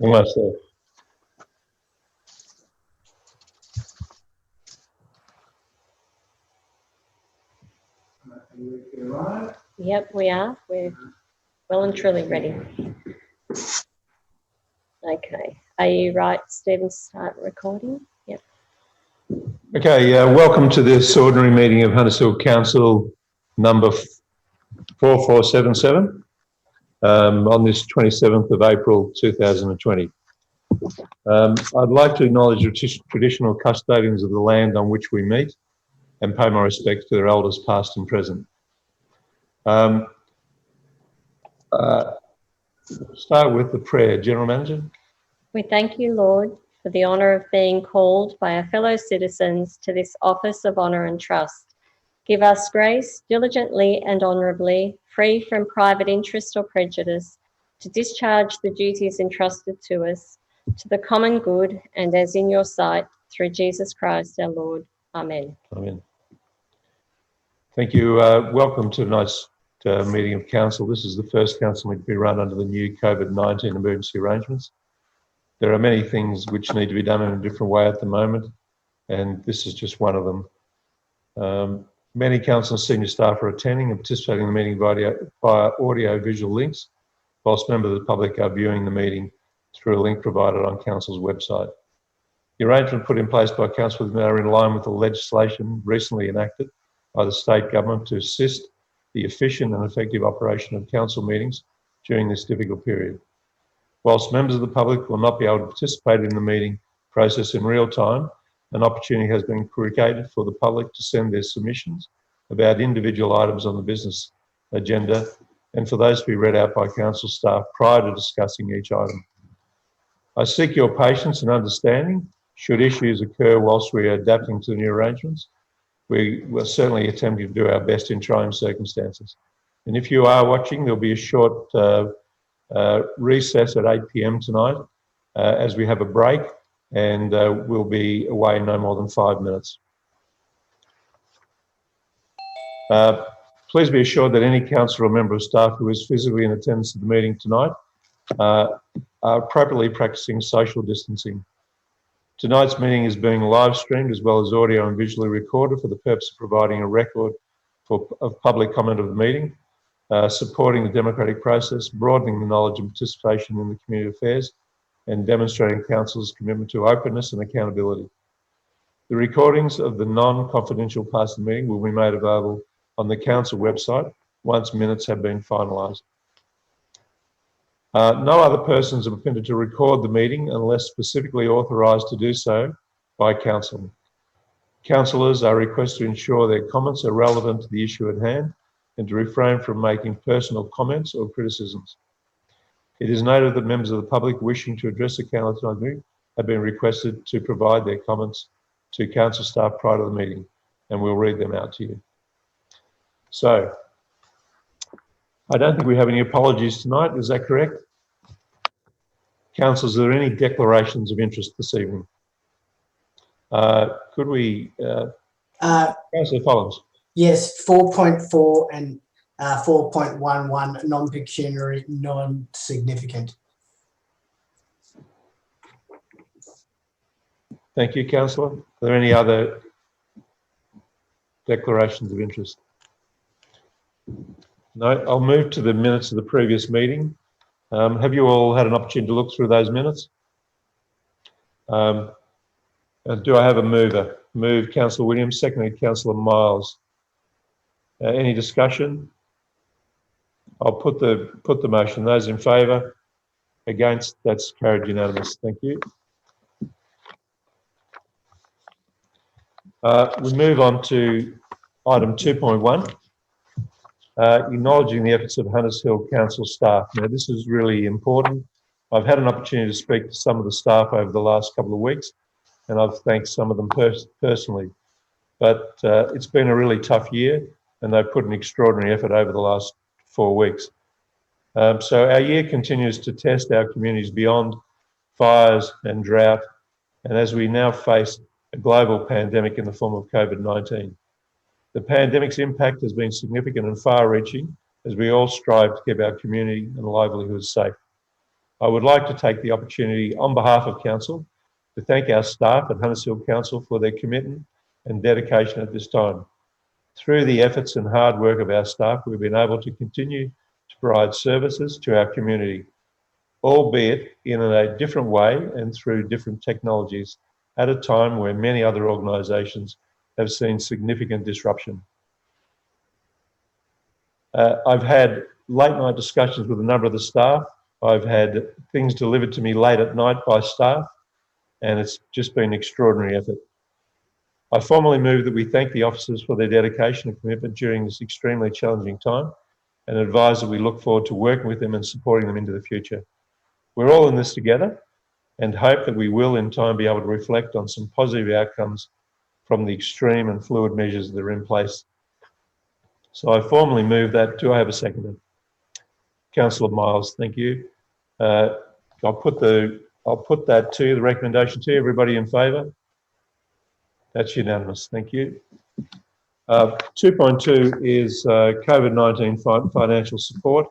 Almost there. Yep, we are. We're well and truly ready. Okay. Are you right, Stephen, to start recording? Yep. Okay, welcome to this ordinary meeting of Hunters Hill Council number 4477 on this 27th of April 2020. I'd like to acknowledge the traditional custodians of the land on which we meet and pay my respects to their elders past and present. Start with the prayer. General Manager. We thank you, Lord, for the honour of being called by our fellow citizens to this office of honour and trust. Give us grace, diligently and honourably, free from private interest or prejudice, to discharge the duties entrusted to us, to the common good and as in your sight, through Jesus Christ our Lord. Amen. Amen. Thank you. Welcome to tonight's meeting of council. This is the first council meeting to be run under the new COVID-19 emergency arrangements. There are many things which need to be done in a different way at the moment, and this is just one of them. Many council and senior staff are attending and participating in the meeting via audio-visual links, whilst members of the public are viewing the meeting through a link provided on council's website. The arrangement put in place by council are in line with the legislation recently enacted by the state government to assist the efficient and effective operation of council meetings during this difficult period. Whilst members of the public will not be able to participate in the meeting process in real time, an opportunity has been created for the public to send their submissions about individual items on the business agenda and for those to be read out by council staff prior to discussing each item. I seek your patience and understanding should issues occur whilst we are adapting to the new arrangements. We will certainly attempting to do our best in trying circumstances. And if you are watching, there'll be a short recess at 8 p.m. tonight as we have a break, and we'll be away no more than 5 minutes. Please be assured that any councillor or member of staff who is physically in attendance at the meeting tonight are appropriately practicing social distancing. Tonight's meeting is being live streamed as well as audio and visually recorded for the purpose of providing a record of public comment of the meeting, supporting the democratic process, broadening the knowledge and participation in the community affairs, and demonstrating council's commitment to openness and accountability. The recordings of the non-confidential parts of the meeting will be made available on the council website once minutes have been finalised. No other persons are permitted to record the meeting unless specifically authorised to do so by council. Councillors are requested to ensure their comments are relevant to the issue at hand and to refrain from making personal comments or criticisms. It is noted that members of the public wishing to address the council meeting have been requested to provide their comments to council staff prior to the meeting, and we'll read them out to you. So, I don't think we have any apologies tonight, is that correct? Councillors, are there any declarations of interest this evening? Could we, Councillor Collins? Yes, 4.4 and 4.11, non-pecuniary, non-significant. Thank you, Councillor. Are there any other declarations of interest? No, I'll move to the minutes of the previous meeting. Have you all had an opportunity to look through those minutes? Do I have a mover? Move Councillor Williams, seconded Councillor Miles. Any discussion? I'll put the motion. Those in favour? Against? That's carried unanimous. Thank you. We move on to item 2.1. Acknowledging the efforts of Hunters Hill Council staff. Now, this is really important. I've had an opportunity to speak to some of the staff over the last couple of weeks, and I've thanked some of them personally. But it's been a really tough year, and they've put an extraordinary effort over the last 4 weeks. So our year continues to test our communities beyond fires and drought, and as we now face a global pandemic in the form of COVID-19. The pandemic's impact has been significant and far-reaching as we all strive to keep our community and livelihoods safe. I would like to take the opportunity on behalf of Council to thank our staff at Hunters Hill Council for their commitment and dedication at this time. Through the efforts and hard work of our staff, we've been able to continue to provide services to our community, albeit in a different way and through different technologies at a time where many other organisations have seen significant disruption. I've had late night discussions with a number of the staff. I've had things delivered to me late at night by staff, and it's just been extraordinary effort. I formally move that we thank the officers for their dedication and commitment during this extremely challenging time, and advise that we look forward to working with them and supporting them into the future. We're all in this together, and hope that we will in time be able to reflect on some positive outcomes from the extreme and fluid measures that are in place. So I formally move that. Do I have a seconder? Councillor Miles, thank you. I'll put that to the recommendation to you. Everybody in favour? That's unanimous. Thank you. 2.2 is COVID-19 financial support.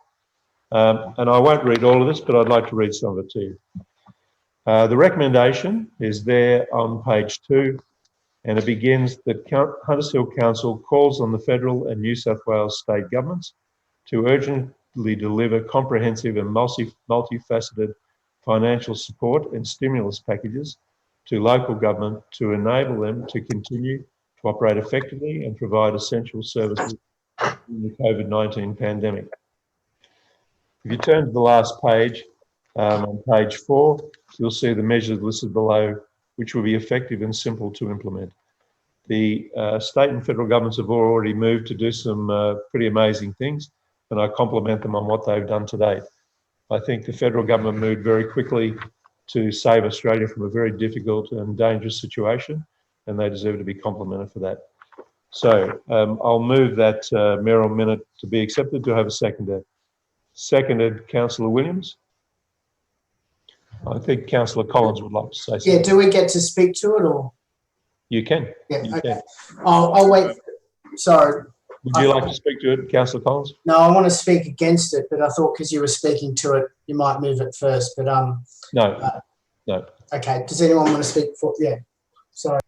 And I won't read all of this, but I'd like to read some of it to you. The recommendation is there on page 2, and it begins that Hunters Hill Council calls on the federal and New South Wales state governments to urgently deliver comprehensive and multifaceted financial support and stimulus packages to local government to enable them to continue to operate effectively and provide essential services in the COVID-19 pandemic. If you turn to the last page, on page 4, you'll see the measures listed below, which will be effective and simple to implement. The state and federal governments have already moved to do some pretty amazing things, and I compliment them on what they've done to date. I think the federal government moved very quickly to save Australia from a very difficult and dangerous situation, and they deserve to be complimented for that. So I'll move that mayoral minute to be accepted. Do I have a seconder? Seconded, Councillor Williams. I think Councillor Collins would like to say something. Yeah, do we get to speak to it or? You can. Yeah, You okay. can. I'll wait. Sorry. Would you like to speak to it, Councillor Collins? No, I want to speak against it, but I thought because you were speaking to it, you might move it first. But No. No. Okay. Does anyone want to speak for? Yeah. Sorry.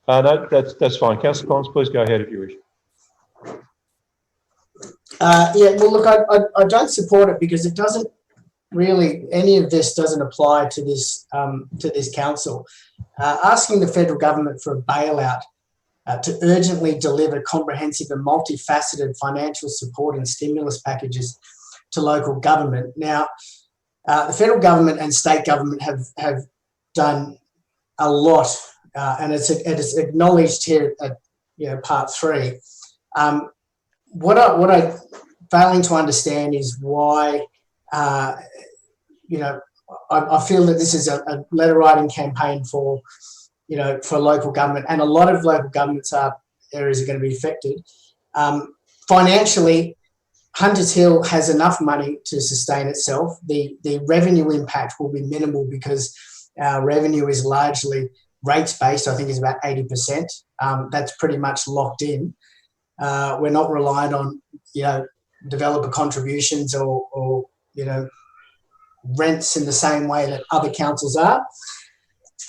No, that's fine. Councillor Collins, please go ahead if you wish. Yeah. Well, look, I don't support it because it doesn't really, any of this doesn't apply to this council. Asking the federal government for a bailout to urgently deliver comprehensive and multifaceted financial support and stimulus packages to local government. Now, the federal government and state government have done a lot, and it's acknowledged here at part 3. What I failing to understand is why I feel that this is a letter writing campaign for local government, and a lot of local governments areas are going to be affected. Financially, Hunters Hill has enough money to sustain itself. The revenue impact will be minimal because our revenue is largely rates-based. I think it's about 80%. That's pretty much locked in. We're not reliant on, developer contributions or rents in the same way that other councils are.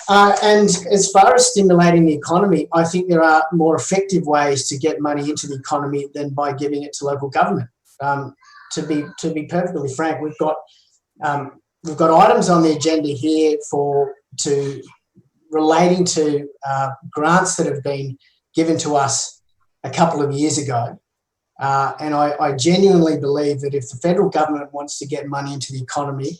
And as far as stimulating the economy, I think there are more effective ways to get money into the economy than by giving it to local government. To be perfectly frank, we've got items on the agenda here relating to grants that have been given to us a couple of years ago. And I genuinely believe that if the federal government wants to get money into the economy,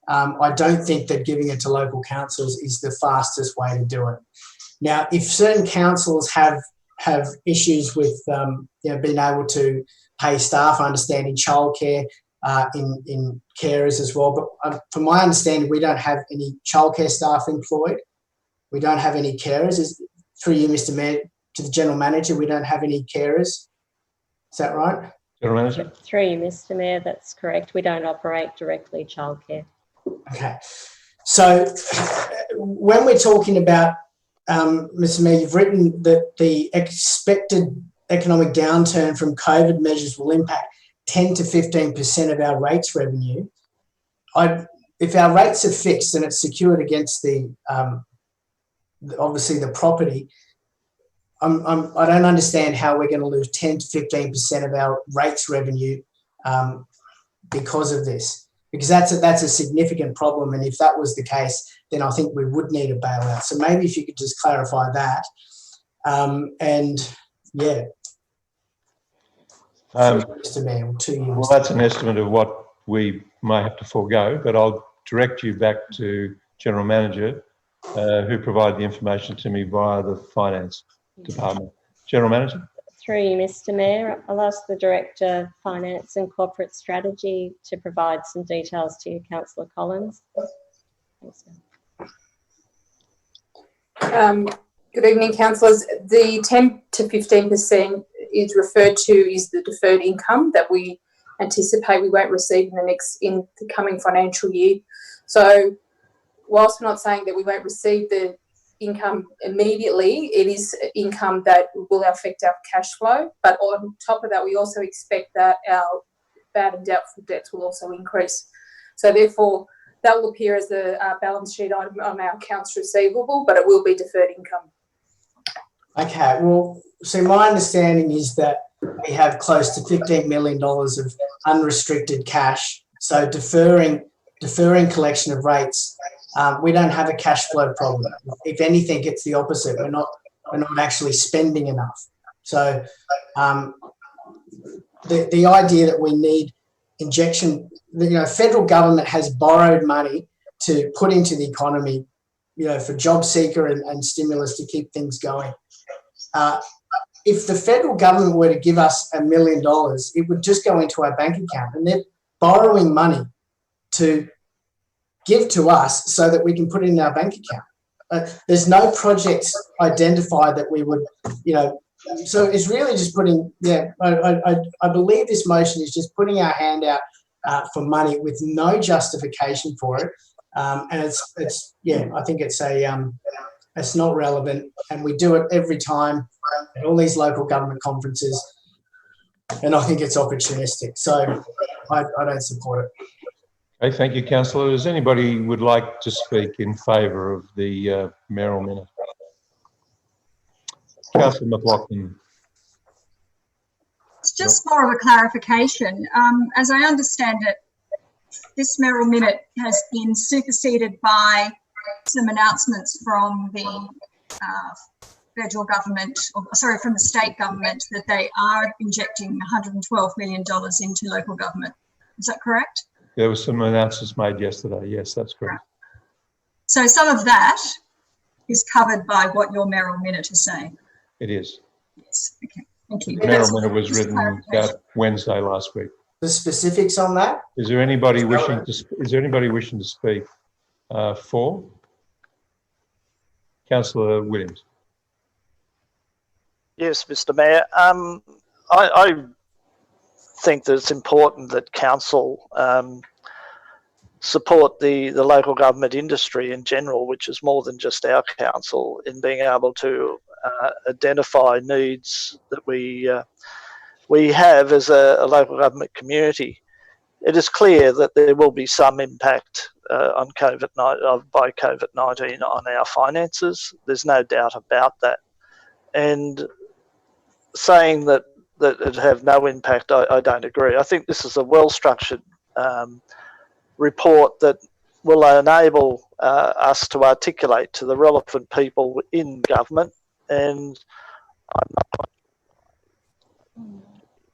I don't think that giving it to local councils is the fastest way to do it. Now, if certain councils have issues with being able to pay staff, I understand in childcare, in carers as well. But from my understanding, we don't have any childcare staff employed. We don't have any carers. Through you, Mr. Mayor, to the General Manager, we don't have any carers. Is that right? General Manager? Through you, Mr. Mayor, that's correct. We don't operate directly childcare. Okay. So when we're talking about, Mr. Mayor, you've written that the expected economic downturn from COVID measures will impact 10 to 15% of our rates revenue. if our rates are fixed and it's secured against the obviously the property, I don't understand how we're going to lose 10 to 15% of our rates revenue because of this, because that's a significant problem. And if that was the case, then I think we would need a bailout. So maybe if you could just clarify that. And yeah, Mr. Mayor, to you. Well, that's an estimate of what we may have to forego, but I'll direct you back to General Manager, who provided the information to me via the Finance Department. General Manager? Through you, Mr. Mayor, I'll ask the Director of Finance and Corporate Strategy to provide some details to you, Councillor Collins. Thanks, Good evening, councillors. The 10 to 15% is referred to is the deferred income that we anticipate we won't receive in the coming financial year. So whilst we're not saying that we won't receive the income immediately, it is income that will affect our cash flow. But on top of that, we also expect that our bad and doubtful debts will also increase. So therefore, that will appear as a balance sheet item on our accounts receivable, but it will be deferred income. Okay, well, so my understanding is that we have close to $15 million of unrestricted cash. So deferring collection of rates, we don't have a cash flow problem. If anything, it's the opposite. We're not actually spending enough. So the idea that we need injection, federal government has borrowed money to put into the economy, for job seeker and stimulus to keep things going. If the federal government were to give us $1 million, it would just go into our bank account, and they're borrowing money to give to us so that we can put it in our bank account. There's no projects identified that we would, so it's really just putting, I believe this motion is just putting our hand out for money with no justification for it. And I think it's not relevant, and we do it every time at all these local government conferences, and I think it's opportunistic. So I don't support it. Okay, thank you, Councillor. Does anybody would like to speak in favour of the mayoral minute? Councillor McLaughlin. It's just more of a clarification. As I understand it, this mayoral minute has been superseded by some announcements from the federal government, from the state government, that they are injecting $112 million into local government. Is that correct? There were some announcements made yesterday. Yes, that's correct. So some of that is covered by what your mayoral minute is saying? It is. Yes, okay, thank you. The mayoral minute was written about Wednesday last week. The specifics on that? Is there anybody wishing to speak for? Councillor Williams. Yes, Mr. Mayor. I think that it's important that council support the local government industry in general, which is more than just our council, in being able to identify needs that we have as a local government community. It is clear that there will be some impact by COVID-19 on our finances. There's no doubt about that. And saying that it have no impact, I don't agree. I think this is a well-structured report that will enable us to articulate to the relevant people in government, and I'm not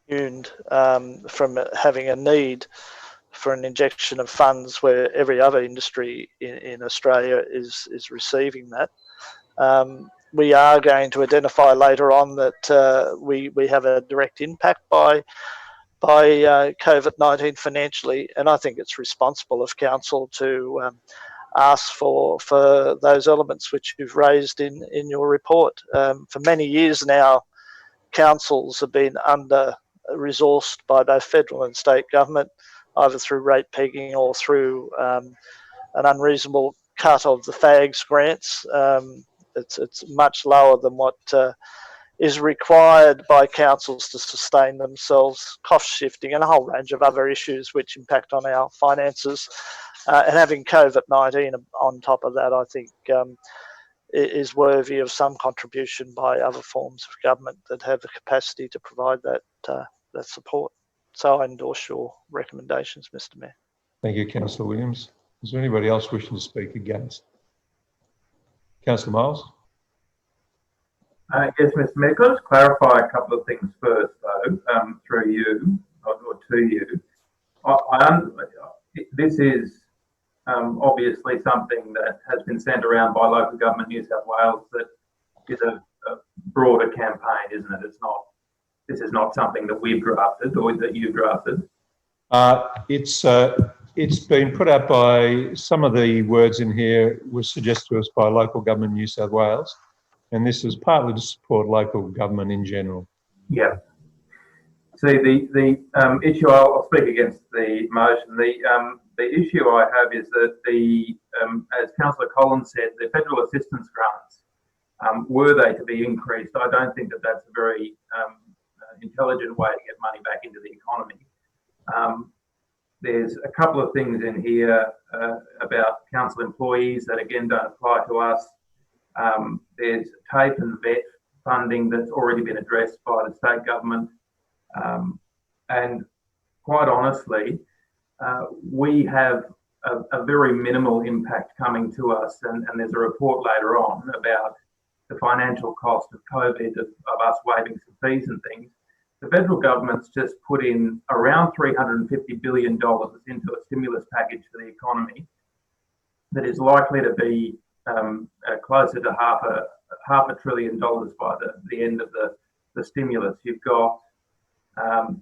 immune from having a need for an injection of funds where every other industry in Australia is receiving that. We are going to identify later on that we have a direct impact by COVID-19 financially, and I think it's responsible of council to ask for those elements which you've raised in your report. For many years now, councils have been under-resourced by both federal and state government, either through rate pegging or through an unreasonable cut of the FAGS grants. It's much lower than what is required by councils to sustain themselves, cost shifting and a whole range of other issues which impact on our finances. And having COVID-19 on top of that, I think is worthy of some contribution by other forms of government that have the capacity to provide that support. So I endorse your recommendations, Mr. Mayor. Thank you, Councillor Williams. Is there anybody else wishing to speak against? Councillor Miles? Yes, Mr. Mayor, can I just clarify a couple of things first, though, through you, or to you. This is obviously something that has been sent around by local government New South Wales that is a broader campaign, isn't it? This is not something that we've drafted or that you've drafted. It's been put out by, some of the words in here were suggested to us by local government New South Wales, and this is partly to support local government in general. Yeah. See, the issue, I'll speak against the motion. The issue I have is that as Councillor Collins said, the federal assistance grants, were they to be increased, I don't think that that's a very intelligent way to get money back into the economy. There's a couple of things in here about council employees that again don't apply to us. There's TAPE and VET funding that's already been addressed by the state government. And quite honestly, we have a very minimal impact coming to us, and there's a report later on about the financial cost of COVID, of us waiving some fees and things. The federal government's just put in around $350 billion into a stimulus package for the economy that is likely to be closer to half a trillion dollars by the end of the stimulus. You've got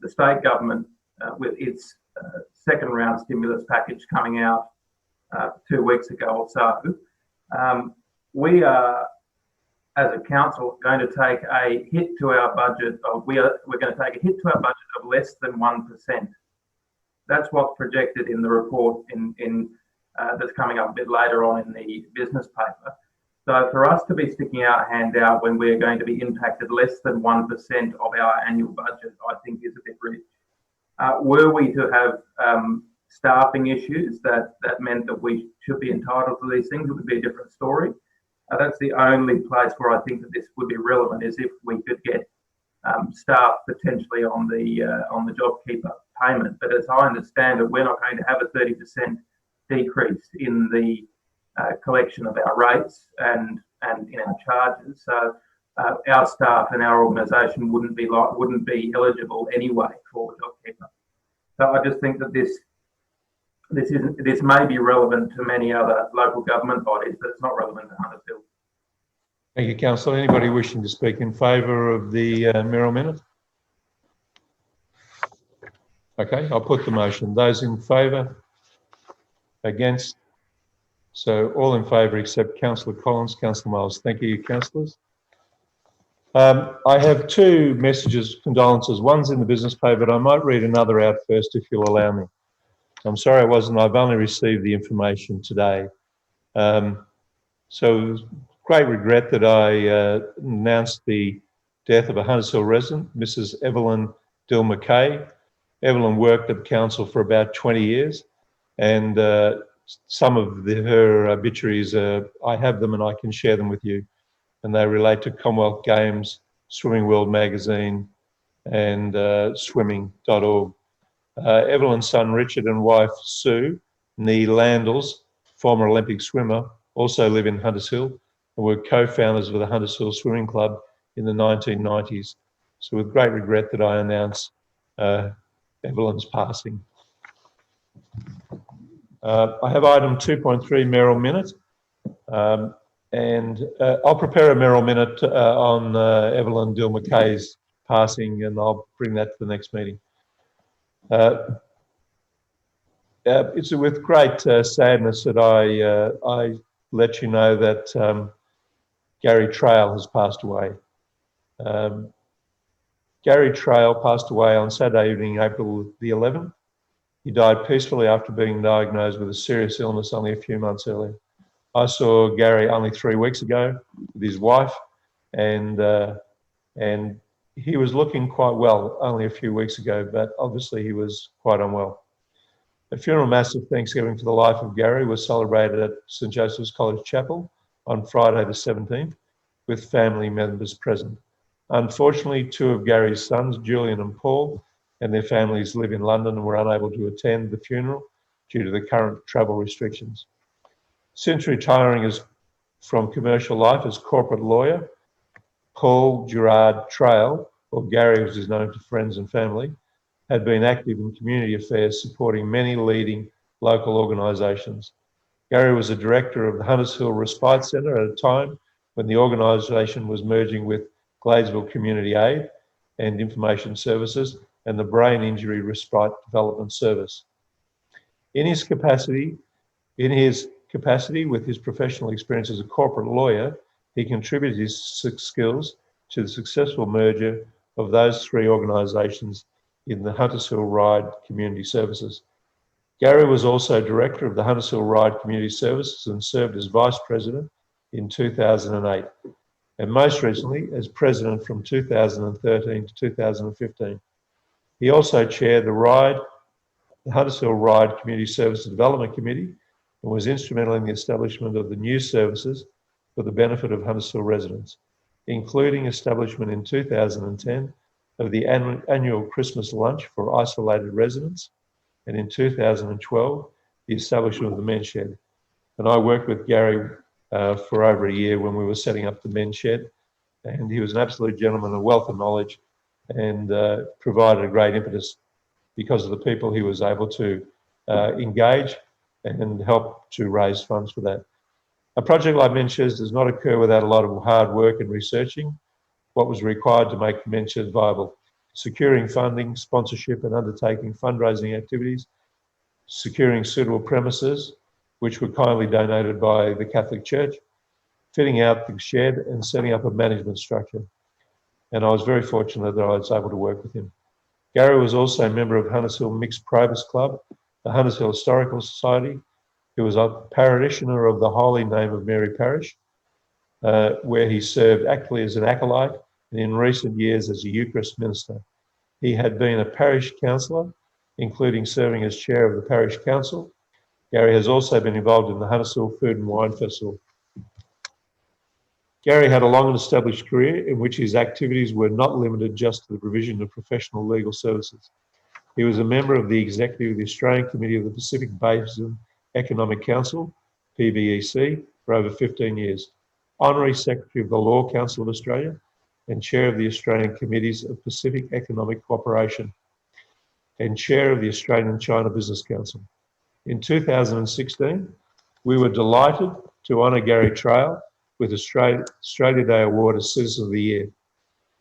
the state government with its second round stimulus package coming out 2 weeks ago or so. We are, as a council, going to take a hit to our budget. We're going to take a hit to our budget of less than 1%. That's what's projected in the report that's coming up a bit later on in the business paper. So for us to be sticking our hand out when we're going to be impacted less than 1% of our annual budget, I think is a bit rich. Were we to have staffing issues that meant that we should be entitled to these things, it would be a different story. That's the only place where I think that this would be relevant, is if we could get staff potentially on the JobKeeper payment. But as I understand it, we're not going to have a 30% decrease in the collection of our rates and in our charges. So our staff and our organisation wouldn't be eligible anyway for JobKeeper. So I just think that this may be relevant to many other local government bodies, but it's not relevant to Huntersville. Thank you, Councillor. Anybody wishing to speak in favour of the Merrill Minute? Okay, I'll put the motion. Those in favour? Against? So all in favour except Councillor Collins, Councillor Miles. Thank you, councillors. I have two messages, condolences. One's in the business paper, but I might read another out first if you'll allow me. I'm sorry I've only received the information today. So great regret that I announced the death of a Huntersville resident, Mrs. Evelyn Dill McKay. Evelyn worked at the council for about 20 years, and some of her obituaries, I have them and I can share them with you, and they relate to Commonwealth Games, Swimming World Magazine, and swimming.org. Evelyn's son Richard and wife Sue, nee Landels, former Olympic swimmer, also live in Huntersville and were co-founders of the Huntersville Swimming Club in the 1990s. So with great regret that I announce Evelyn's passing. I have item 2.3, Merrill Minute, and I'll prepare a Merrill Minute on Evelyn Dill McKay's passing, and I'll bring that to the next meeting. It's with great sadness that I let you know that Gary Trail has passed away. Gary Trail passed away on Saturday evening, April the 11th. He died peacefully after being diagnosed with a serious illness only a few months earlier. I saw Gary only 3 weeks ago with his wife, and he was looking quite well only a few weeks ago, but obviously he was quite unwell. A funeral mass of thanksgiving for the life of Gary was celebrated at St Joseph's College Chapel on Friday the 17th, with family members present. Unfortunately, two of Gary's sons, Julian and Paul, and their families live in London and were unable to attend the funeral due to the current travel restrictions. Since retiring from commercial life as corporate lawyer, Paul Gerard Trail, or Gary as is known to friends and family, had been active in community affairs supporting many leading local organisations. Gary was a director of the Hunters Hill Respite Centre at a time when the organisation was merging with Gladesville Community Aid and Information Services and the Brain Injury Respite Development Service. In his capacity with his professional experience as a corporate lawyer, he contributed his skills to the successful merger of those three organisations in the Hunters Hill Ride Community Services. Gary was also director of the Hunters Hill Ride Community Services and served as vice president in 2008, and most recently as president from 2013 to 2015. He also chaired the Hunters Hill Ride Community Services Development Committee and was instrumental in the establishment of the new services for the benefit of Hunters Hill residents, including establishment in 2010 of the annual Christmas lunch for isolated residents, and in 2012, the establishment of the men's shed. And I worked with Gary for over a year when we were setting up the men's shed, and he was an absolute gentleman, a wealth of knowledge, and provided a great impetus because of the people he was able to engage and help to raise funds for that. A project like men's sheds does not occur without a lot of hard work and researching what was required to make men's sheds viable. Securing funding, sponsorship, and undertaking fundraising activities, securing suitable premises, which were kindly donated by the Catholic Church, fitting out the shed, and setting up a management structure. And I was very fortunate that I was able to work with him. Gary was also a member of Hunters Hill Mixed Probus Club, the Hunters Hill Historical Society. He was a parishioner of the Holy Name of Mary Parish, where he served actively as an acolyte and in recent years as a Eucharist minister. He had been a parish councillor, including serving as chair of the parish council. Gary has also been involved in the Hunters Hill Food and Wine Festival. Gary had a long and established career in which his activities were not limited just to the provision of professional legal services. He was a member of the executive of the Australian Committee of the Pacific Basin Economic Council, PBEC, for over 15 years, Honorary Secretary of the Law Council of Australia, and Chair of the Australian Committees of Pacific Economic Cooperation, and Chair of the Australian China Business Council. In 2016, we were delighted to honour Gary Trail with Australia Day Award as Citizen of the Year.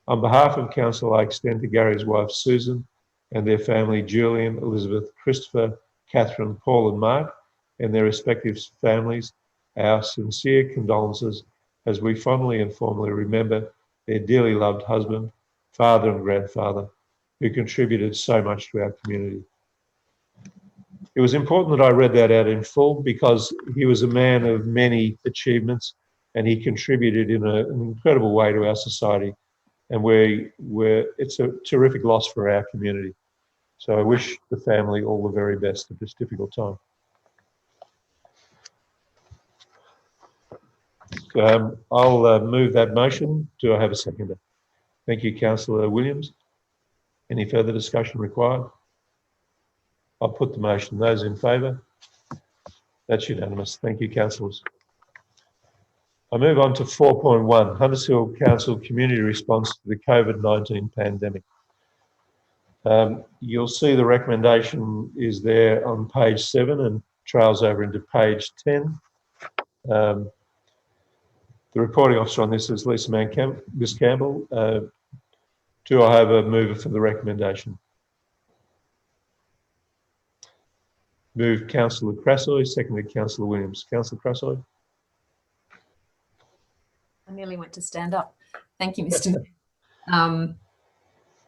On behalf of Council, I extend to Gary's wife Susan and their family, Julian, Elizabeth, Christopher, Catherine, Paul and Mark, and their respective families, our sincere condolences as we fondly and formally remember their dearly loved husband, father and grandfather, who contributed so much to our community. It was important that I read that out in full because he was a man of many achievements and he contributed in an incredible way to our society. And it's a terrific loss for our community. So I wish the family all the very best at this difficult time. I'll move that motion. Do I have a seconder? Thank you, Councillor Williams. Any further discussion required? I'll put the motion. Those in favour? That's unanimous. Thank you, councillors. I move on to 4.1, Hunters Hill Council Community Response to the COVID-19 Pandemic. You'll see the recommendation is there on page 7 and trails over into page 10. The reporting officer on this is Lisa Miss Campbell. Do I have a mover for the recommendation? Moved Councillor Crassoy, seconded Councillor Williams. Councillor Crassoy. I nearly went to stand up. Thank you, Mr. Mayor.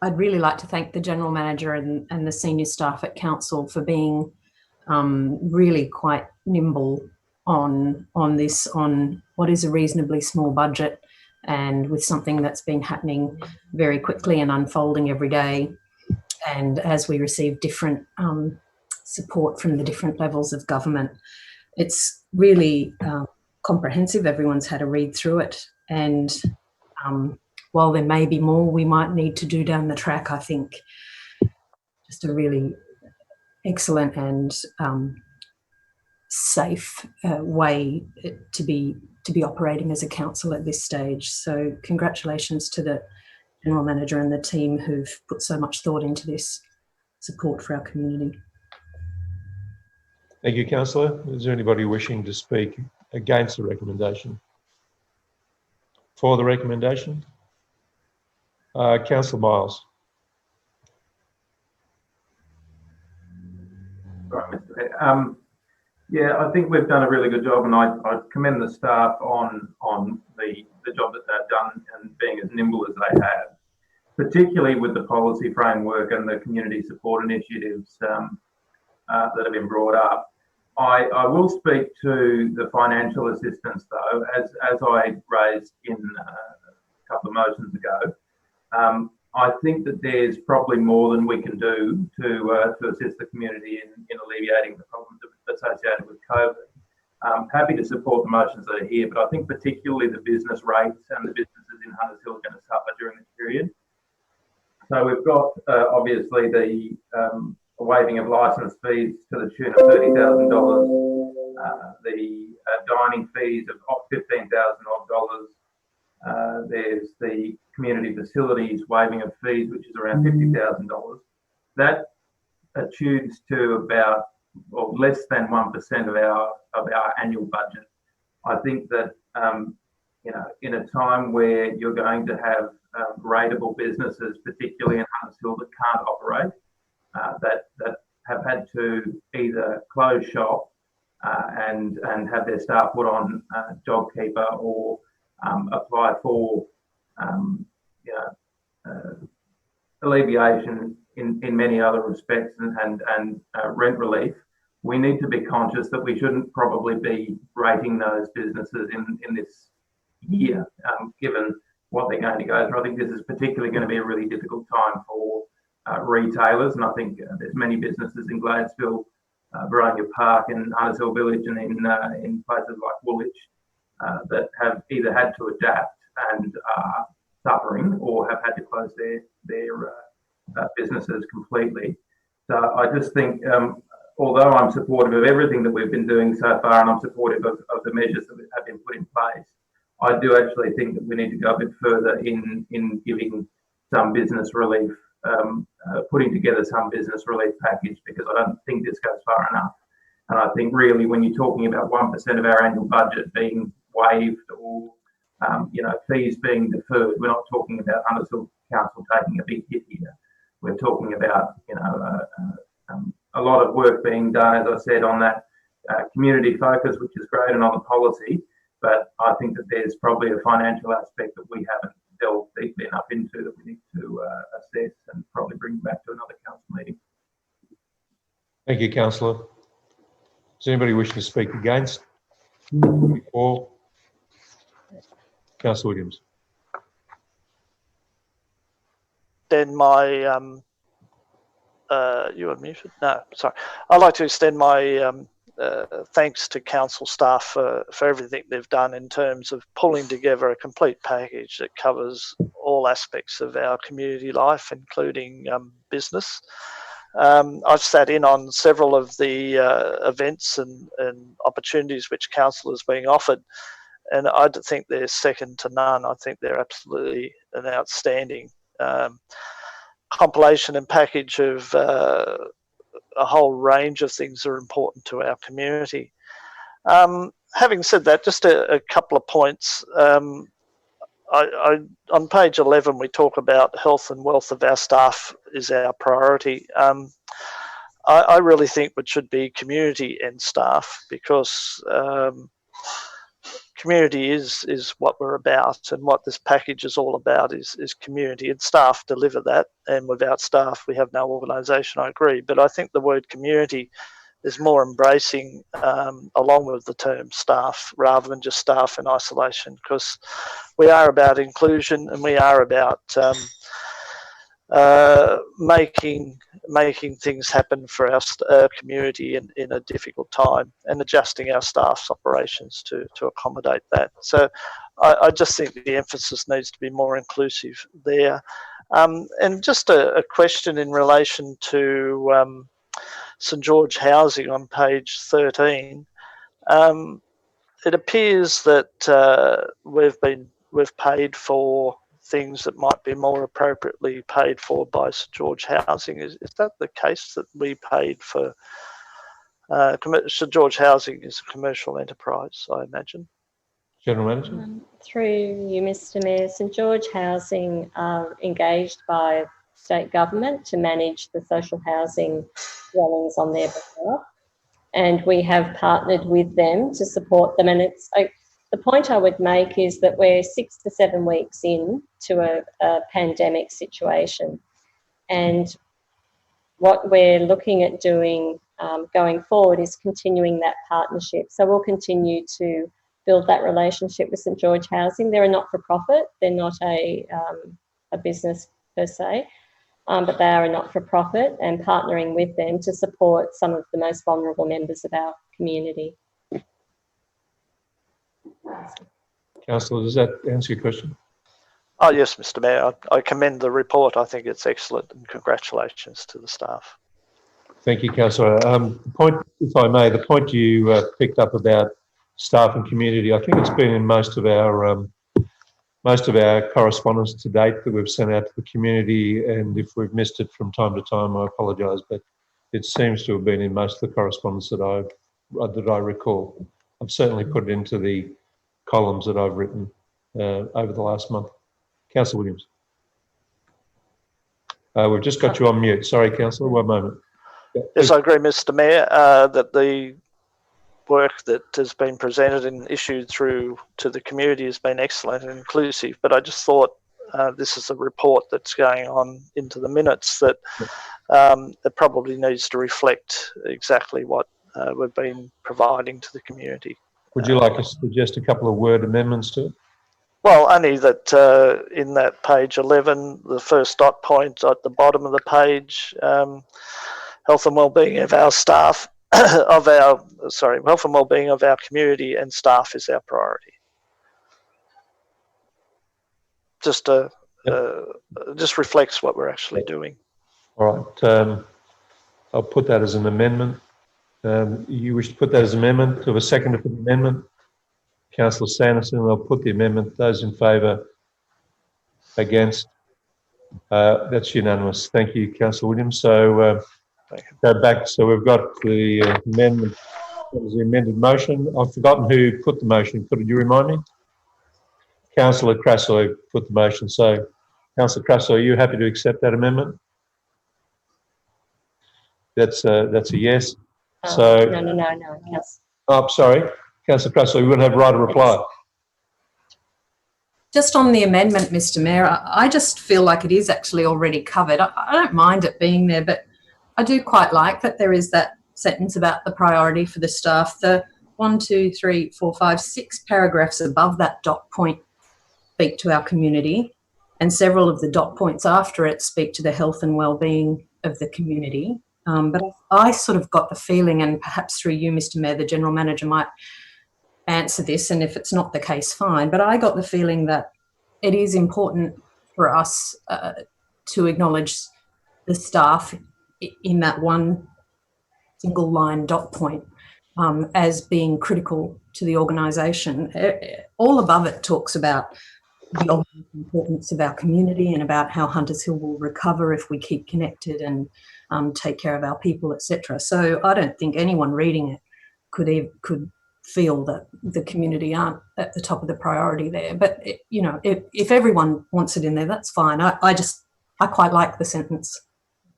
I'd really like to thank the General Manager and the senior staff at Council for being really quite nimble on what is a reasonably small budget and with something that's been happening very quickly and unfolding every day. And as we receive different support from the different levels of government. It's really comprehensive. Everyone's had a read through it, and while there may be more we might need to do down the track, I think just a really excellent and safe way to be operating as a council at this stage. So congratulations to the General Manager and the team who've put so much thought into this support for our community. Thank you, Councillor. Is there anybody wishing to speak against the recommendation? For the recommendation? Councillor Miles. Right, Mr. Head. Yeah, I think we've done a really good job, and I commend the staff on the job that they've done and being as nimble as they have, particularly with the policy framework and the community support initiatives that have been brought up. I will speak to the financial assistance though, as I raised in a couple of motions ago. I think that there's probably more than we can do to assist the community in alleviating the problems associated with COVID. I'm happy to support the motions that are here, but I think particularly the business rates and the businesses in Hunters Hill are going to suffer during this period. So we've got obviously the waiving of licence fees to the tune of $30,000, the dining fees of $15,000 odd. There's the community facilities waiving of fees, which is around $50,000. That attunes to about less than 1% of our annual budget. I think that in a time where you're going to have rateable businesses, particularly in Hunters Hill, that can't operate, that have had to either close shop and have their staff put on JobKeeper or apply for alleviation in many other respects and rent relief. We need to be conscious that we shouldn't probably be rating those businesses in this year, given what they're going to go through. I think this is particularly going to be a really difficult time for retailers, and I think there's many businesses in Gladesville, Baronia Park and Hunters Hill Village and in places like Woolwich that have either had to adapt and are suffering or have had to close their businesses completely. So I just think, although I'm supportive of everything that we've been doing so far, and I'm supportive of the measures that have been put in place, I do actually think that we need to go a bit further in giving some business relief, putting together some business relief package, because I don't think this goes far enough. And I think really when you're talking about 1% of our annual budget being waived or fees being deferred, we're not talking about Hunters Hill Council taking a big hit here. We're talking about a lot of work being done, as I said, on that community focus, which is great, and on the policy. But I think that there's probably a financial aspect that we haven't delved deeply enough into that we need to assess and probably bring back to another council meeting. Thank you, Councillor. Does anybody wish to speak against? Or Councillor Williams. Then my you unmuted? No, sorry. I'd like to extend my thanks to council staff for everything they've done in terms of pulling together a complete package that covers all aspects of our community life, including business. I've sat in on several of the events and opportunities which council is being offered, and I think they're second to none. I think they're absolutely an outstanding compilation and package of a whole range of things that are important to our community. Having said that, just a couple of points. On page 11, we talk about health and wealth of our staff is our priority. I really think it should be community and staff, because community is what we're about, and what this package is all about is community, and staff deliver that. And without staff, we have no organisation. I agree, but I think the word community is more embracing, along with the term staff, rather than just staff in isolation, because we are about inclusion and we are about making making things happen for our community in a difficult time, and adjusting our staff's operations to accommodate that. So I just think the emphasis needs to be more inclusive there. And just a question in relation to St George Housing on page 13. It appears that we've paid for things that might be more appropriately paid for by St George Housing. Is that the case, that we paid for St George Housing is a commercial enterprise, I imagine? General Manager? Through you, Mr Mayor, St George Housing are engaged by state government to manage the social housing dwellings on their behalf, and we have partnered with them to support them. And the point I would make is that we're 6 to 7 weeks in to a pandemic situation, and what we're looking at doing going forward is continuing that partnership. So we'll continue to build that relationship with St George Housing. They're a not-for-profit. They're not a business per se, but they are a not-for-profit, and partnering with them to support some of the most vulnerable members of our community. Councillor, does that answer your question? Oh yes, Mr Mayor. I commend the report. I think it's excellent, and congratulations to the staff. Thank you, Councillor. The point, if I may, the point you picked up about staff and community, I think it's been in most of our correspondence to date that we've sent out to the community, and if we've missed it from time to time, I apologise, but it seems to have been in most of the correspondence that I recall. I've certainly put it into the columns that I've written over the last month. Councillor Williams. We've just got you on mute. Sorry, Councillor, one moment. Yes, I agree, Mr Mayor, that the work that has been presented and issued through to the community has been excellent and inclusive, but I just thought this is a report that's going on into the minutes that it probably needs to reflect exactly what we've been providing to the community. Would you like us to suggest a couple of word amendments to it? Well, only that in that page 11, the first dot point at the bottom of the page, health and well-being of our staff, health and well-being of our community and staff is our priority. Just reflects what we're actually doing. All right. I'll put that as an amendment. You wish to put that as an amendment? To have a second for the amendment? Councillor Sanderson, I'll put the amendment. Those in favour? Against? That's unanimous. Thank you, Councillor Williams. So go back. So we've got the amendment. That was the amended motion. I've forgotten who put the motion. Could you remind me? Councillor Crasso put the motion. So, Councillor Crasso, are you happy to accept that amendment? That's a yes. So No. Yes. Oh, sorry, Councillor Crasso, you wouldn't have right of reply. Just on the amendment, Mr Mayor, I just feel like it is actually already covered. I don't mind it being there, but I do quite like that there is that sentence about the priority for the staff. The 1, 2, 3, 4, 5, 6 paragraphs above that dot point speak to our community, and several of the dot points after it speak to the health and well-being of the community. But I sort of got the feeling, and perhaps through you, Mr Mayor, the General Manager might answer this, and if it's not the case, fine, but I got the feeling that it is important for us to acknowledge the staff in that one single line dot point as being critical to the organisation. All above it talks about the importance of our community and about how Hunters Hill will recover if we keep connected and take care of our people, etc. So I don't think anyone reading it could feel that the community aren't at the top of the priority there. But if everyone wants it in there, that's fine. I quite like the sentence.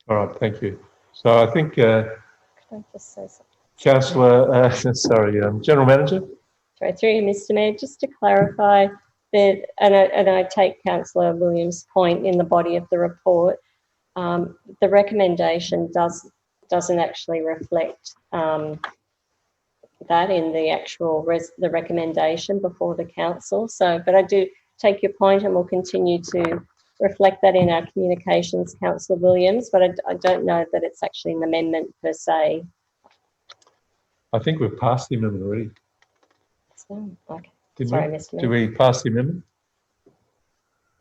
All right, thank you. So I think Can I just say something? Councillor, General Manager. Sorry, through you, Mr Mayor, just to clarify that, and I take Councillor Williams' point in the body of the report. The recommendation doesn't actually reflect that in the actual the recommendation before the council. So, but I do take your point, and we'll continue to reflect that in our communications, Councillor Williams, but I don't know that it's actually an amendment per se. I think we've passed the amendment already. So, okay. Didn't Sorry, we? Mr. Did Mayor. we pass the amendment?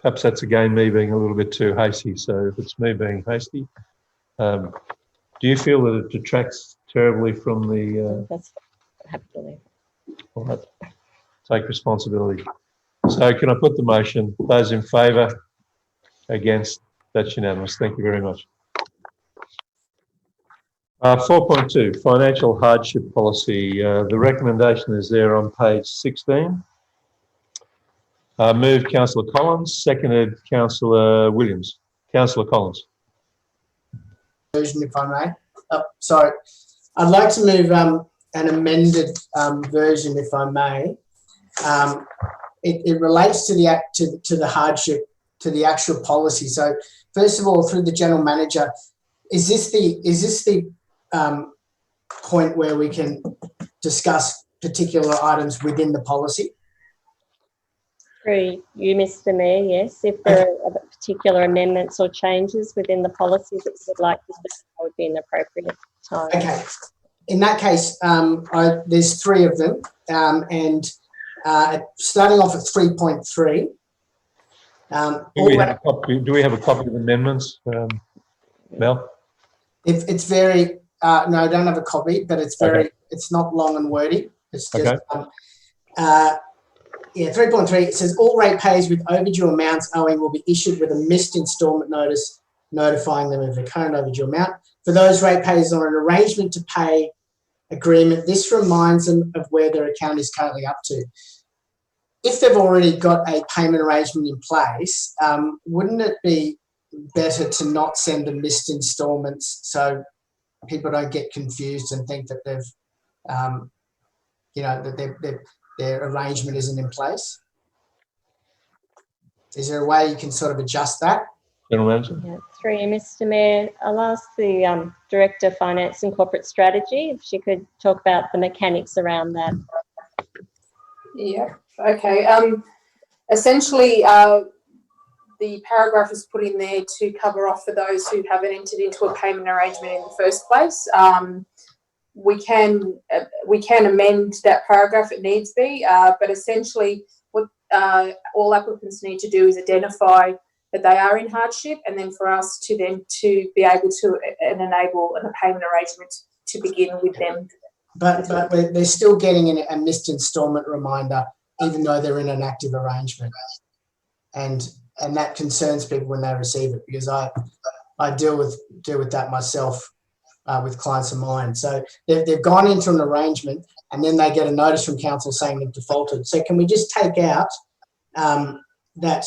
Perhaps that's again me being a little bit too hasty. So if it's me being hasty, do you feel that it detracts terribly from the? That's happy to leave. All right, take responsibility. So can I put the motion? Those in favour? Against? That's unanimous. Thank you very much. 4.2, financial hardship policy. The recommendation is there on page 16. Moved Councillor Collins, seconded Councillor Williams. Councillor Collins. Version, if I may. Sorry. I'd like to move an amended version, if I may. It relates to the hardship, to the actual policy. So, first of all, through the general manager, is this the point where we can discuss particular items within the policy? Through you, Mr. Mayor, yes. If there are particular amendments or changes within the policy that you would like to see, that would be an appropriate time. Okay. In that case, there's three of them, and starting off at 3.3. Do we have a copy of the amendments, Mel? If it's very no, I don't have a copy, but it's very. Okay. It's not long and wordy. It's just okay. 3.3. It says all ratepayers with overdue amounts owing will be issued with a missed instalment notice notifying them of the current overdue amount. For those ratepayers on an arrangement to pay agreement, this reminds them of where their account is currently up to. If they've already got a payment arrangement in place, wouldn't it be better to not send the missed instalments so people don't get confused and think that they've, that their arrangement isn't in place? Is there a way you can sort of adjust that? General Manager? Yeah, through you, Mr. Mayor. I'll ask the Director of Finance and Corporate Strategy if she could talk about the mechanics around that. Yeah, okay. Essentially, the paragraph is put in there to cover off for those who haven't entered into a payment arrangement in the first place. We can amend that paragraph if needs be, but essentially what all applicants need to do is identify that they are in hardship, and then for us to be able to enable a payment arrangement to begin with them. But they're still getting a missed instalment reminder, even though they're in an active arrangement, and that concerns people when they receive it, because I deal with that myself with clients of mine. So they've gone into an arrangement, and then they get a notice from council saying they've defaulted. So can we just take out that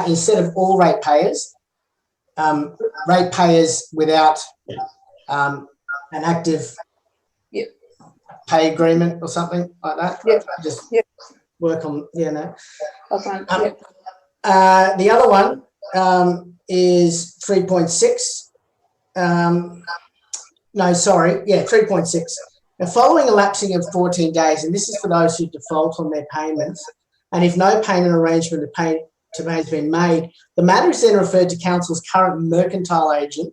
instead of all ratepayers, ratepayers without an active pay agreement or something like that? Just work on, Okay. The other one is 3.6. 3.6. Now, following a lapsing of 14 days, and this is for those who default on their payments, and if no payment arrangement to pay has been made, the matter is then referred to council's current mercantile agent.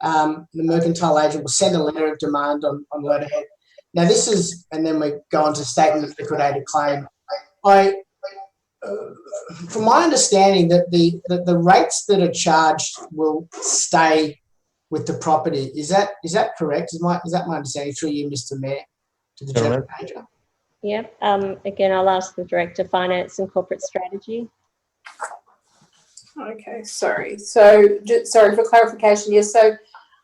The mercantile agent will send a letter of demand on letterhead. Now, this is, and then we go on to statement of liquidated claim. From my understanding, that the rates that are charged will stay with the property. Is that correct? Is that my understanding through you, Mr. Mayor, to the General Manager? Yeah. Again, I'll ask the Director of Finance and Corporate Strategy. Okay, sorry. So, sorry for clarification. Yes. So,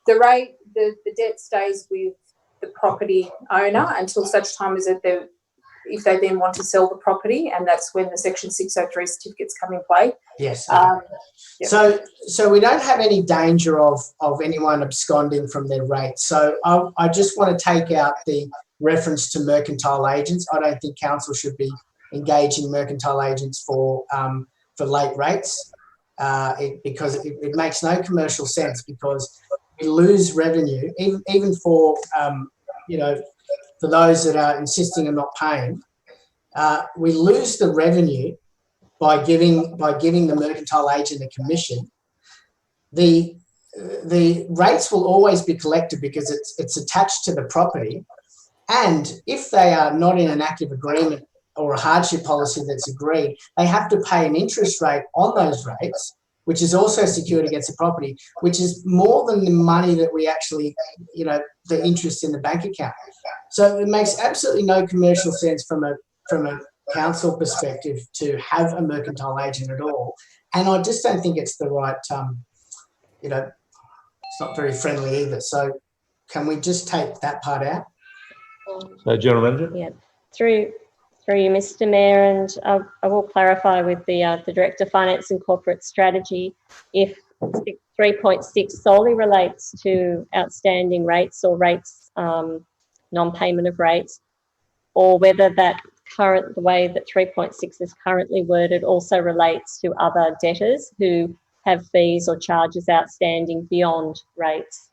the rate, the debt stays with the property owner until such time as if they then want to sell the property, and that's when the Section 603 certificates come in play. Yes. Yep. So we don't have any danger of anyone absconding from their rate. So I just want to take out the reference to mercantile agents. I don't think council should be engaging mercantile agents for late rates, because it makes no commercial sense, because we lose revenue even for for those that are insisting on not paying. We lose the revenue by giving the mercantile agent a commission, the rates will always be collected because it's attached to the property. And if they are not in an active agreement or a hardship policy that's agreed, they have to pay an interest rate on those rates, which is also secured against the property, which is more than the money that we actually, the interest in the bank account. So it makes absolutely no commercial sense from a council perspective to have a mercantile agent at all. And I just don't think it's the right, it's not very friendly either. So can we just take that part out? So, General Manager? Yeah, through you, Mr. Mayor, and I will clarify with the Director of Finance and Corporate Strategy if 3.6 solely relates to outstanding rates or rates, non-payment of rates, or whether the way that 3.6 is currently worded also relates to other debtors who have fees or charges outstanding beyond rates.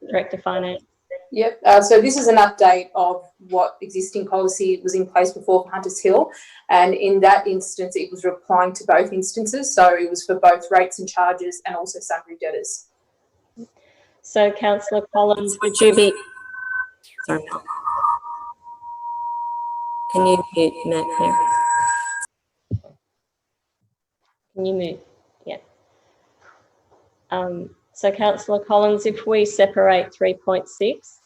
Director of Finance. Yep. So this is an update of what existing policy was in place before for Hunters Hill, and in that instance, it was applying to both instances. So it was for both rates and charges, and also sundry debtors. So, Councillor Collins, would you be? Sorry, can you mute Matt here? Can you mute? Yeah. So, Councillor Collins, if we separate 3.6.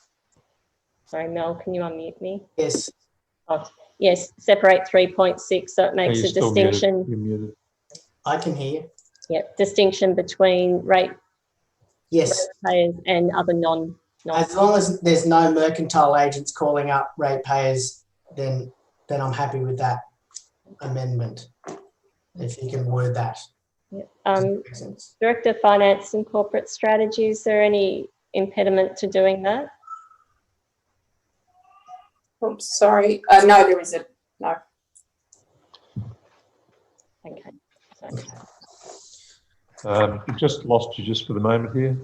Sorry, Mel, can you unmute me? Yes. Oh, yes, separate 3.6 so it makes a distinction. You're muted. I can hear you. Yeah, distinction between rate Yes. payers and other non. As long as there's no mercantile agents calling up ratepayers, then I'm happy with that amendment. If you can word that. Yeah. Director of Finance and Corporate Strategy, is there any impediment to doing that? Oh, sorry. No, there isn't. No. Okay. Just lost you just for the moment here.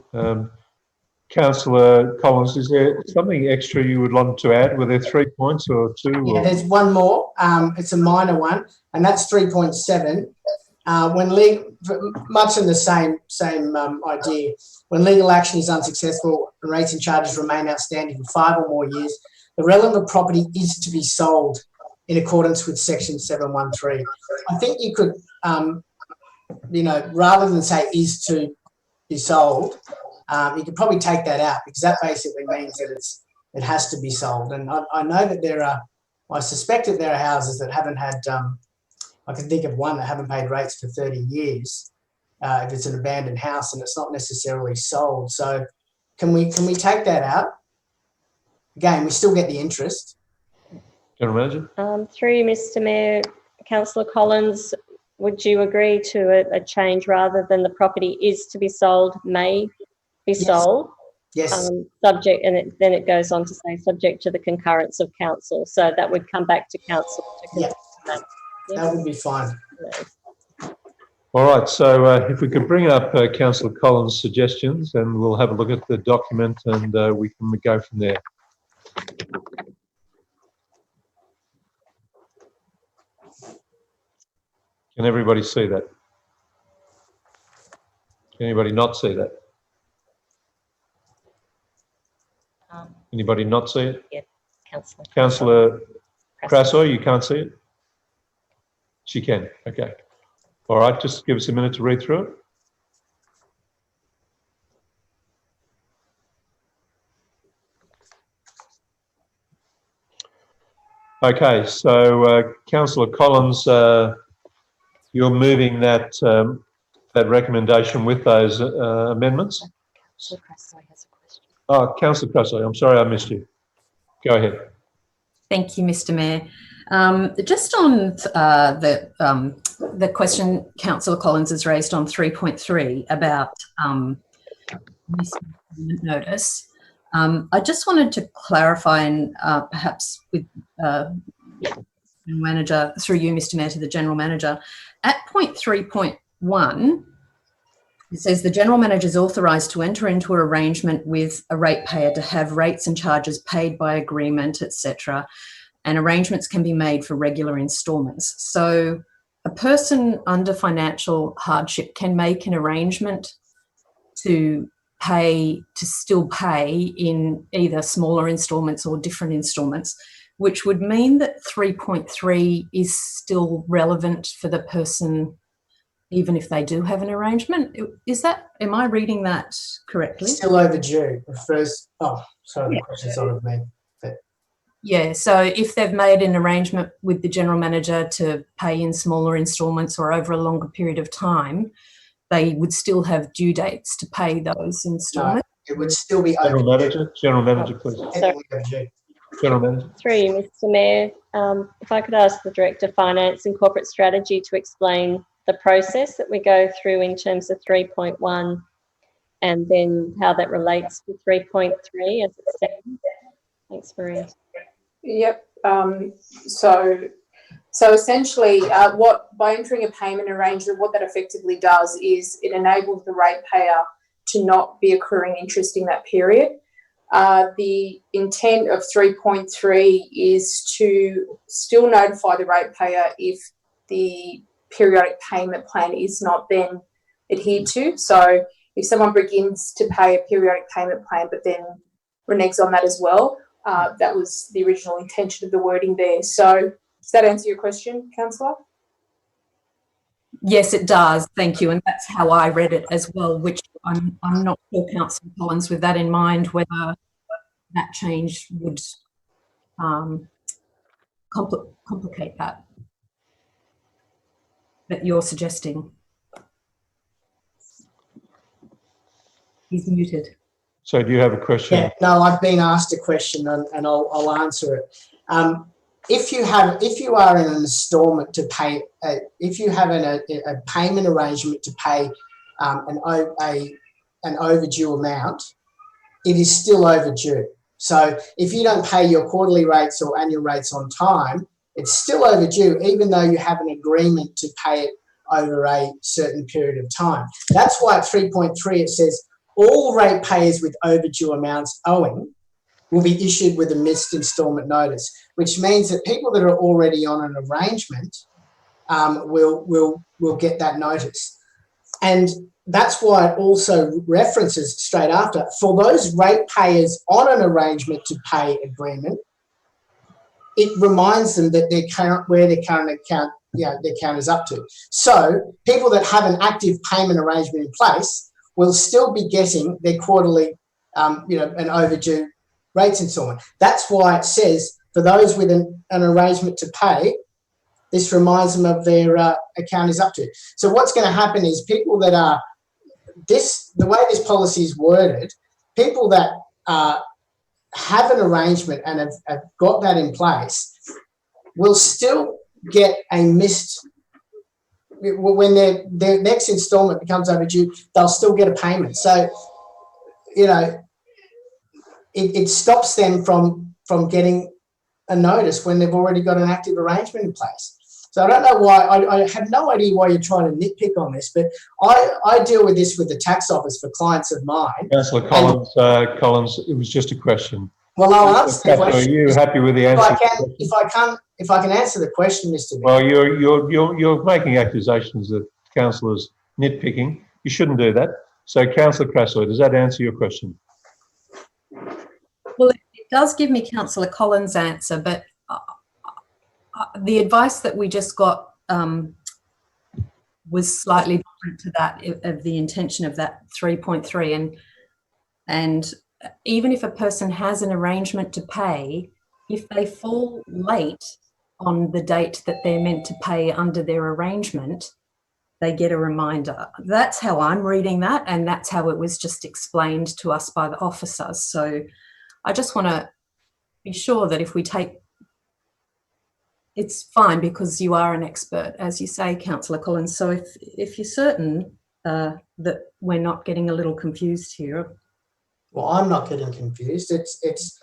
Councillor Collins, is there something extra you would want to add? Were there 3 points or two? Yeah, there's one more. It's a minor one, and that's 3.7. Much in the same idea. When legal action is unsuccessful and rates and charges remain outstanding for 5 or more years, the relevant property is to be sold in accordance with Section 713. I think you could, rather than say is to be sold, you could probably take that out because that basically means that it has to be sold. And I know that I suspect that there are houses that haven't had, I can think of one that haven't paid rates for 30 years if it's an abandoned house and it's not necessarily sold. So can we take that out? Again, we still get the interest. General Manager? Through you, Mr. Mayor, Councillor Collins, would you agree to a change rather than the property is to be sold, may be sold? Yes. Subject, and then it goes on to say subject to the concurrence of council. So that would come back to council to consider that. Yeah. That would be fine. All right, so if we could bring up Councillor Collins' suggestions and we'll have a look at the document and we can go from there. Can everybody see that? Can anybody not see that? Anybody not see it? Yeah, Councillor. Councillor Crasso, you can't see it? She can, okay. All right, just give us a minute to read through it. Okay, so Councillor Collins, you're moving that recommendation with those amendments. Councillor Crasso has a question. Oh, Councillor Crasso, I'm sorry I missed you. Go ahead. Thank you, Mr. Mayor. Just on the question Councillor Collins has raised on 3.3 about notice, I just wanted to clarify and perhaps with manager through you, Mr. Mayor, to the General Manager. At point 3.1, it says the General Manager is authorised to enter into an arrangement with a ratepayer to have rates and charges paid by agreement, etc., and arrangements can be made for regular instalments. So a person under financial hardship can make an arrangement to still pay in either smaller instalments or different instalments, which would mean that 3.3 is still relevant for the person even if they do have an arrangement. Am I reading that correctly? Still overdue refers, oh, sorry, the question's on of me. Yeah, so if they've made an arrangement with the general manager to pay in smaller instalments or over a longer period of time, they would still have due dates to pay those instalments. No, it would still be General overdue. Manager, please. Heavily overdue. General Manager. Through you, Mr. Mayor, if I could ask the Director of Finance and Corporate Strategy to explain the process that we go through in terms of 3.1 and then how that relates to 3.3 as it stands. Thanks, Maria. Yep. So essentially, by entering a payment arrangement, what that effectively does is it enables the ratepayer to not be accruing interest in that period. The intent of 3.3 is to still notify the ratepayer if the periodic payment plan is not then adhered to. So if someone begins to pay a periodic payment plan but then reneges on that as well, that was the original intention of the wording there. So does that answer your question, Councillor? Yes, it does. Thank you. And that's how I read it as well, which I'm not sure, Councillor Collins, with that in mind, whether that change would complicate that you're suggesting. He's muted. So do you have a question? Yeah, no, I've been asked a question and I'll answer it. If you are in an instalment to pay, if you have a payment arrangement to pay an overdue amount, it is still overdue. So if you don't pay your quarterly rates or annual rates on time, it's still overdue, even though you have an agreement to pay it over a certain period of time. That's why at 3.3 it says all ratepayers with overdue amounts owing will be issued with a missed instalment notice, which means that people that are already on an arrangement will get that notice. And that's why it also references straight after, for those ratepayers on an arrangement to pay agreement, it reminds them that where their current account, their account is up to. So people that have an active payment arrangement in place will still be getting their quarterly, an overdue rates instalment. That's why it says for those with an arrangement to pay, this reminds them of their account is up to. So what's going to happen is people that are the way this policy is worded, people that have an arrangement and have got that in place will still get a missed, when their next instalment becomes overdue, they'll still get a payment. So, it stops them from getting a notice when they've already got an active arrangement in place. So I don't know why, I have no idea why you're trying to nitpick on this, but I deal with this with the tax office for clients of mine. Councillor Collins, it was just a question. Well, I'll answer the question. Are you happy with the answer? If I can answer the question, Mr. Mayor. Well, you're making accusations that councillors nitpicking. You shouldn't do that. So, Councillor Crassoy, does that answer your question? Well, it does give me Councillor Collins' answer, but the advice that we just got was slightly different to that of the intention of that 3.3, and even if a person has an arrangement to pay, if they fall late on the date that they're meant to pay under their arrangement, they get a reminder. That's how I'm reading that, and that's how it was just explained to us by the officers. So I just want to be sure that if we take, it's fine because you are an expert, as you say, Councillor Collins. So if you're certain that we're not getting a little confused here. Well, I'm not getting confused. It's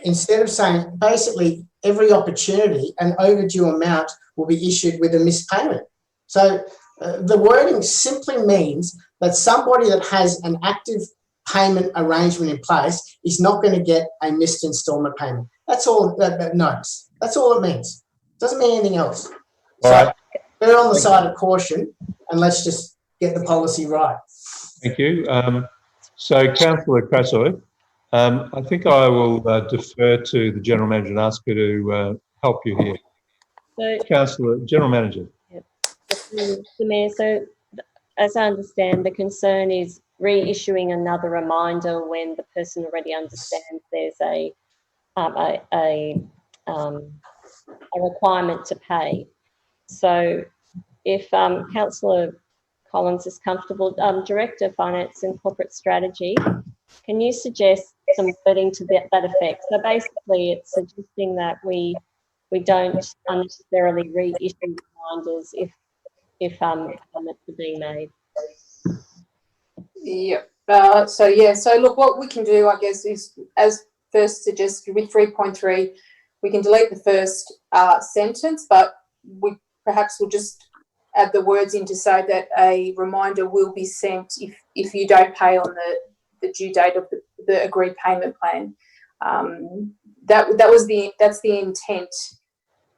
instead of saying basically every opportunity, an overdue amount will be issued with a missed payment. So the wording simply means that somebody that has an active payment arrangement in place is not going to get a missed instalment payment. That's all that notice. That's all it means. It doesn't mean anything else. All right. Err on the side of caution, and let's just get the policy right. Thank you. So, Councillor Krasoy, I think I will defer to the General Manager and ask her to help you here. So, Councillor, General Manager. Mr. Mayor, so as I understand, the concern is reissuing another reminder when the person already understands there's a requirement to pay. So if Councillor Collins is comfortable, Director of Finance and Corporate Strategy, can you suggest some wording to that effect? So basically it's suggesting that we don't unnecessarily reissue reminders if payments are being made. Yep. So look, what we can do, I guess, is as first suggested with 3.3, we can delete the first sentence, but we perhaps will just add the words in to say that a reminder will be sent if you don't pay on the due date of the agreed payment plan. That's the intent.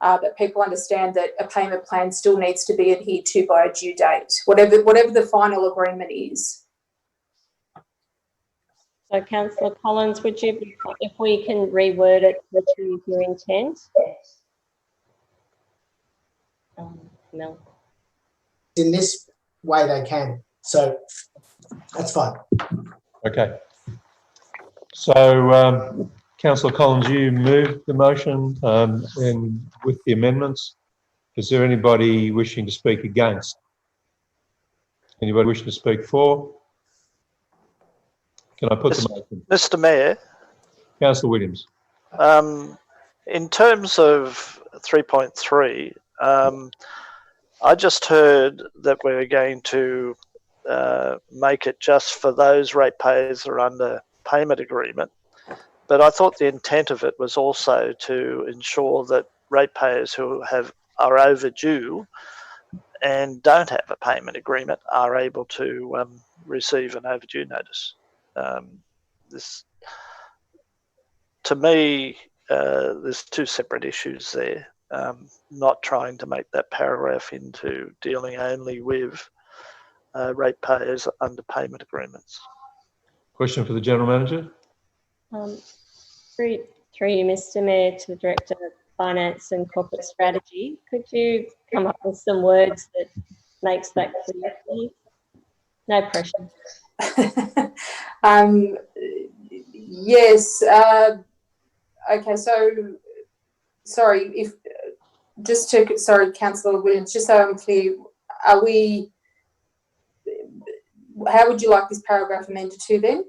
That people understand that a payment plan still needs to be adhered to by a due date, whatever the final agreement is. So, Councillor Collins, would you, if we can reword it to achieve your intent? Mel. In this way they can. So that's fine. Okay. So, Councillor Collins, you moved the motion and with the amendments. Is there anybody wishing to speak against? Anybody wishing to speak for? Can I put the motion? Mr. Mayor, Councillor Williams. in terms of 3.3, I just heard that we're going to make it just for those ratepayers that are under payment agreement. But I thought the intent of it was also to ensure that ratepayers who are overdue and don't have a payment agreement are able to receive an overdue notice. To me, there's two separate issues there. Not trying to make that paragraph into dealing only with ratepayers under payment agreements. Question for the General Manager. Through you, Mr. Mayor, to the Director of Finance and Corporate Strategy, could you come up with some words that makes that clear, please? No pressure. Yes. Okay. So, sorry. Councillor Williams. Just so I'm clear, how would you like this paragraph amended to then?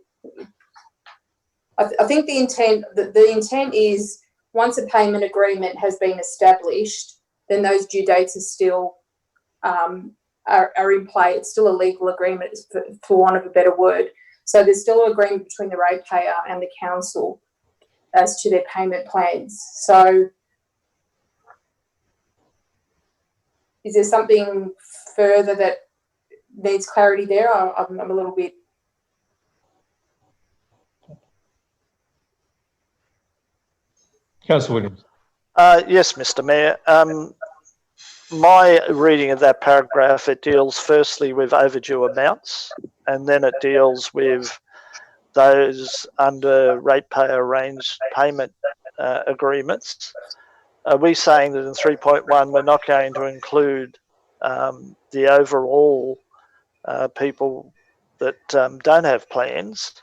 I think the intent is once a payment agreement has been established, then those due dates are still are in play. It's still a legal agreement, for want of a better word. So there's still an agreement between the ratepayer and the council as to their payment plans. So is there something further that needs clarity there? I'm a little bit. Councillor Williams. Yes, Mr. Mayor. My reading of that paragraph, it deals firstly with overdue amounts, and then it deals with those under ratepayer arranged payment agreements. Are we saying that in 3.1 we're not going to include the overall people that don't have plans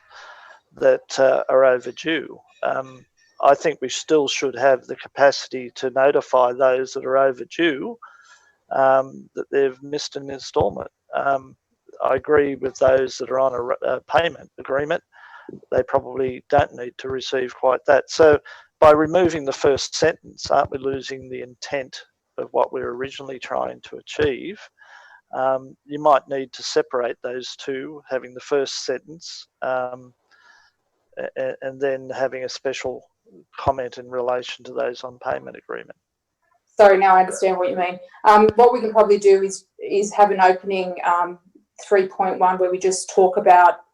that are overdue? I think we still should have the capacity to notify those that are overdue that they've missed an instalment. I agree with those that are on a payment agreement. They probably don't need to receive quite that. So by removing the first sentence, aren't we losing the intent of what we were originally trying to achieve? You might need to separate those two, having the first sentence and then having a special comment in relation to those on payment agreement. Sorry, now I understand what you mean. What we can probably do is have an opening 3.1 where we just talk about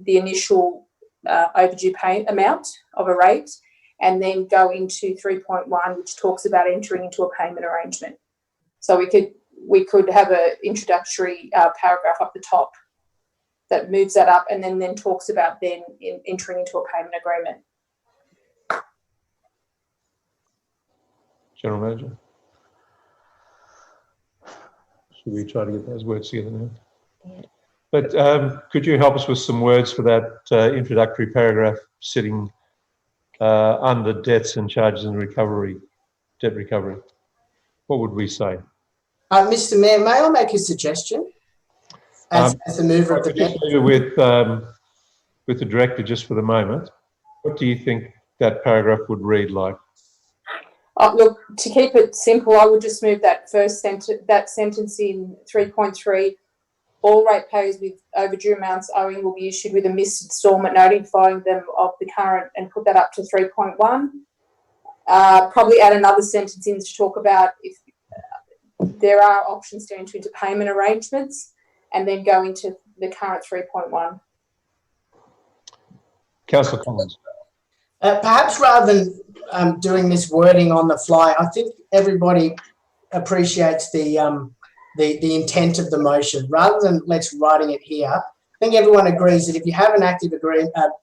the initial overdue pay amount of a rate, and then go into 3.1, which talks about entering into a payment arrangement. So we could we could have an introductory paragraph up the top that moves that up and then talks about entering into a payment agreement. General Manager. Should we try to get those words together now? Yeah. But could you help us with some words for that introductory paragraph sitting under debts and charges and recovery, debt recovery? What would we say? Mr. Mayor, may I make a suggestion as the mover of the just leave it with the director just for the moment. What do you think that paragraph would read like? Look, to keep it simple, I would just move that first sentence in 3.3. All ratepayers with overdue amounts owing will be issued with a missed instalment notifying them of the current, and put that up to 3.1. Probably add another sentence in to talk about if there are options to enter into payment arrangements, and then go into the current 3.1. Councillor Collins. Perhaps rather than doing this wording on the fly, I think everybody appreciates the intent of the motion. Rather than let's writing it here, I think everyone agrees that if you have an active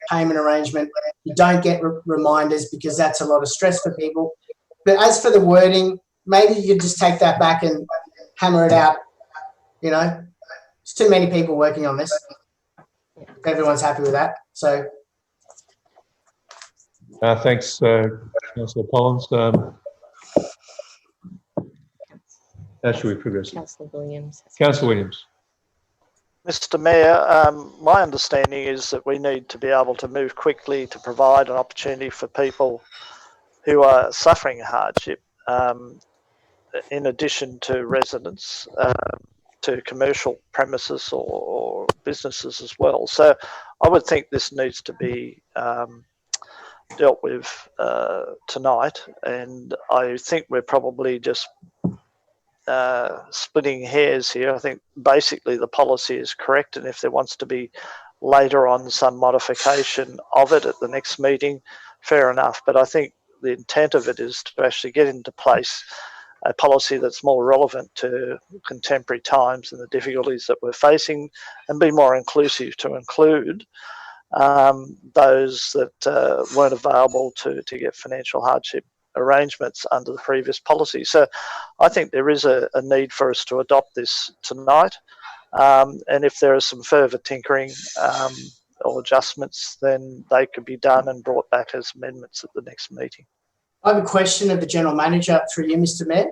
payment arrangement, you don't get reminders, because that's a lot of stress for people. But as for the wording, maybe you could just take that back and hammer it out. You know, it's too many people working on this. Everyone's happy with that. So. Thanks, Councillor Collins. How should we progress? Councillor Williams. Councillor Williams. Mr. Mayor, my understanding is that we need to be able to move quickly to provide an opportunity for people who are suffering hardship, in addition to residents, to commercial premises or businesses as well. So I would think this needs to be dealt with tonight, and I think we're probably just splitting hairs here. I think basically the policy is correct, and if there wants to be later on some modification of it at the next meeting, fair enough. But I think the intent of it is to actually get into place a policy that's more relevant to contemporary times and the difficulties that we're facing, and be more inclusive to include those that weren't available to get financial hardship arrangements under the previous policy. So I think there is a need for us to adopt this tonight, and if there is some further tinkering or adjustments, then they could be done and brought back as amendments at the next meeting. I have a question of the General Manager through you, Mr. Mayor.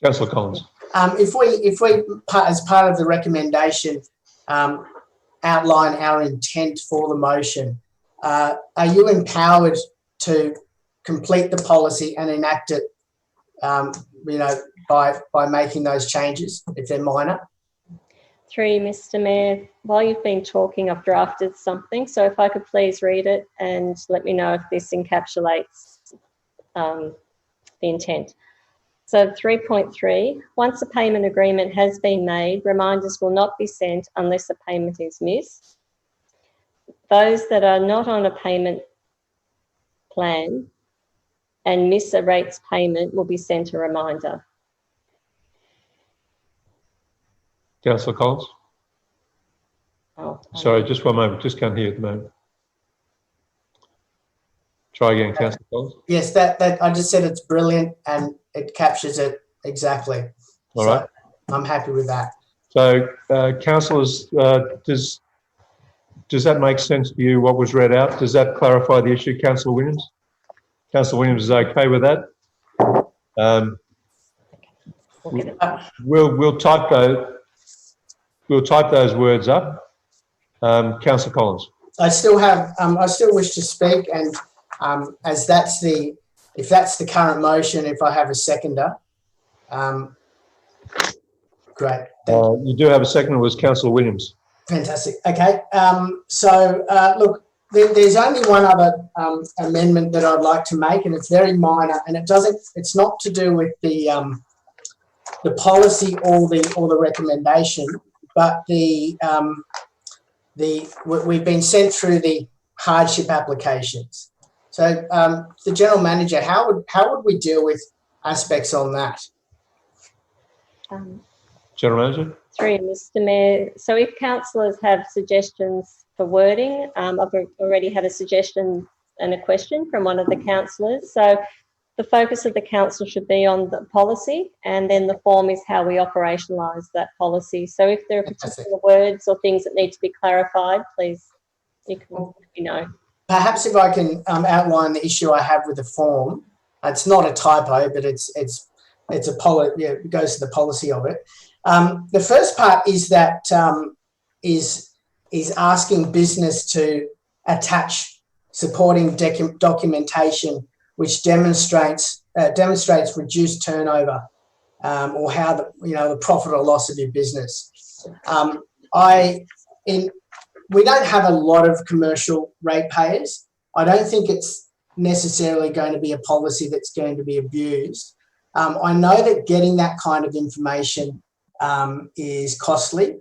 Councillor Collins. If we, as part of the recommendation, outline our intent for the motion, are you empowered to complete the policy and enact it, you know, by making those changes if they're minor? Through you, Mr. Mayor, while you've been talking, I've drafted something. So if I could please read it and let me know if this encapsulates the intent. So 3.3, once a payment agreement has been made, reminders will not be sent unless a payment is missed. Those that are not on a payment plan and miss a rates payment will be sent a reminder. Councillor Collins. Oh, Sorry, just one moment. Just can't hear at the moment. Try again, Councillor Collins. Yes, that I just said it's brilliant and it captures it exactly. All right. I'm happy with that. So, councillors, does that make sense to you, what was read out? Does that clarify the issue, Councillor Williams? Councillor Williams is okay with that? We'll type those words up. Councillor Collins. I still wish to speak, and if that's the current motion, if I have a seconder, great. You do have a seconder, was Councillor Williams. Fantastic. Okay. Look, there's only one other amendment that I'd like to make, and it's very minor, and it's not to do with the policy or the recommendation, but we've been sent through the hardship applications. So the General Manager, how would we deal with aspects on that? General Manager? Through Mr. Mayor. So if councillors have suggestions for wording, I've already had a suggestion and a question from one of the councillors. So the focus of the council should be on the policy, and then the form is how we operationalise that policy. So if there are particular words or things that need to be clarified, please, you can let me know. Perhaps if I can outline the issue I have with the form. It's not a typo, but it goes to the policy of it. The first part is that is asking business to attach supporting documentation which demonstrates reduced turnover or how the profit or loss of your business. We don't have a lot of commercial ratepayers. I don't think it's necessarily going to be a policy that's going to be abused. I know that getting that kind of information is costly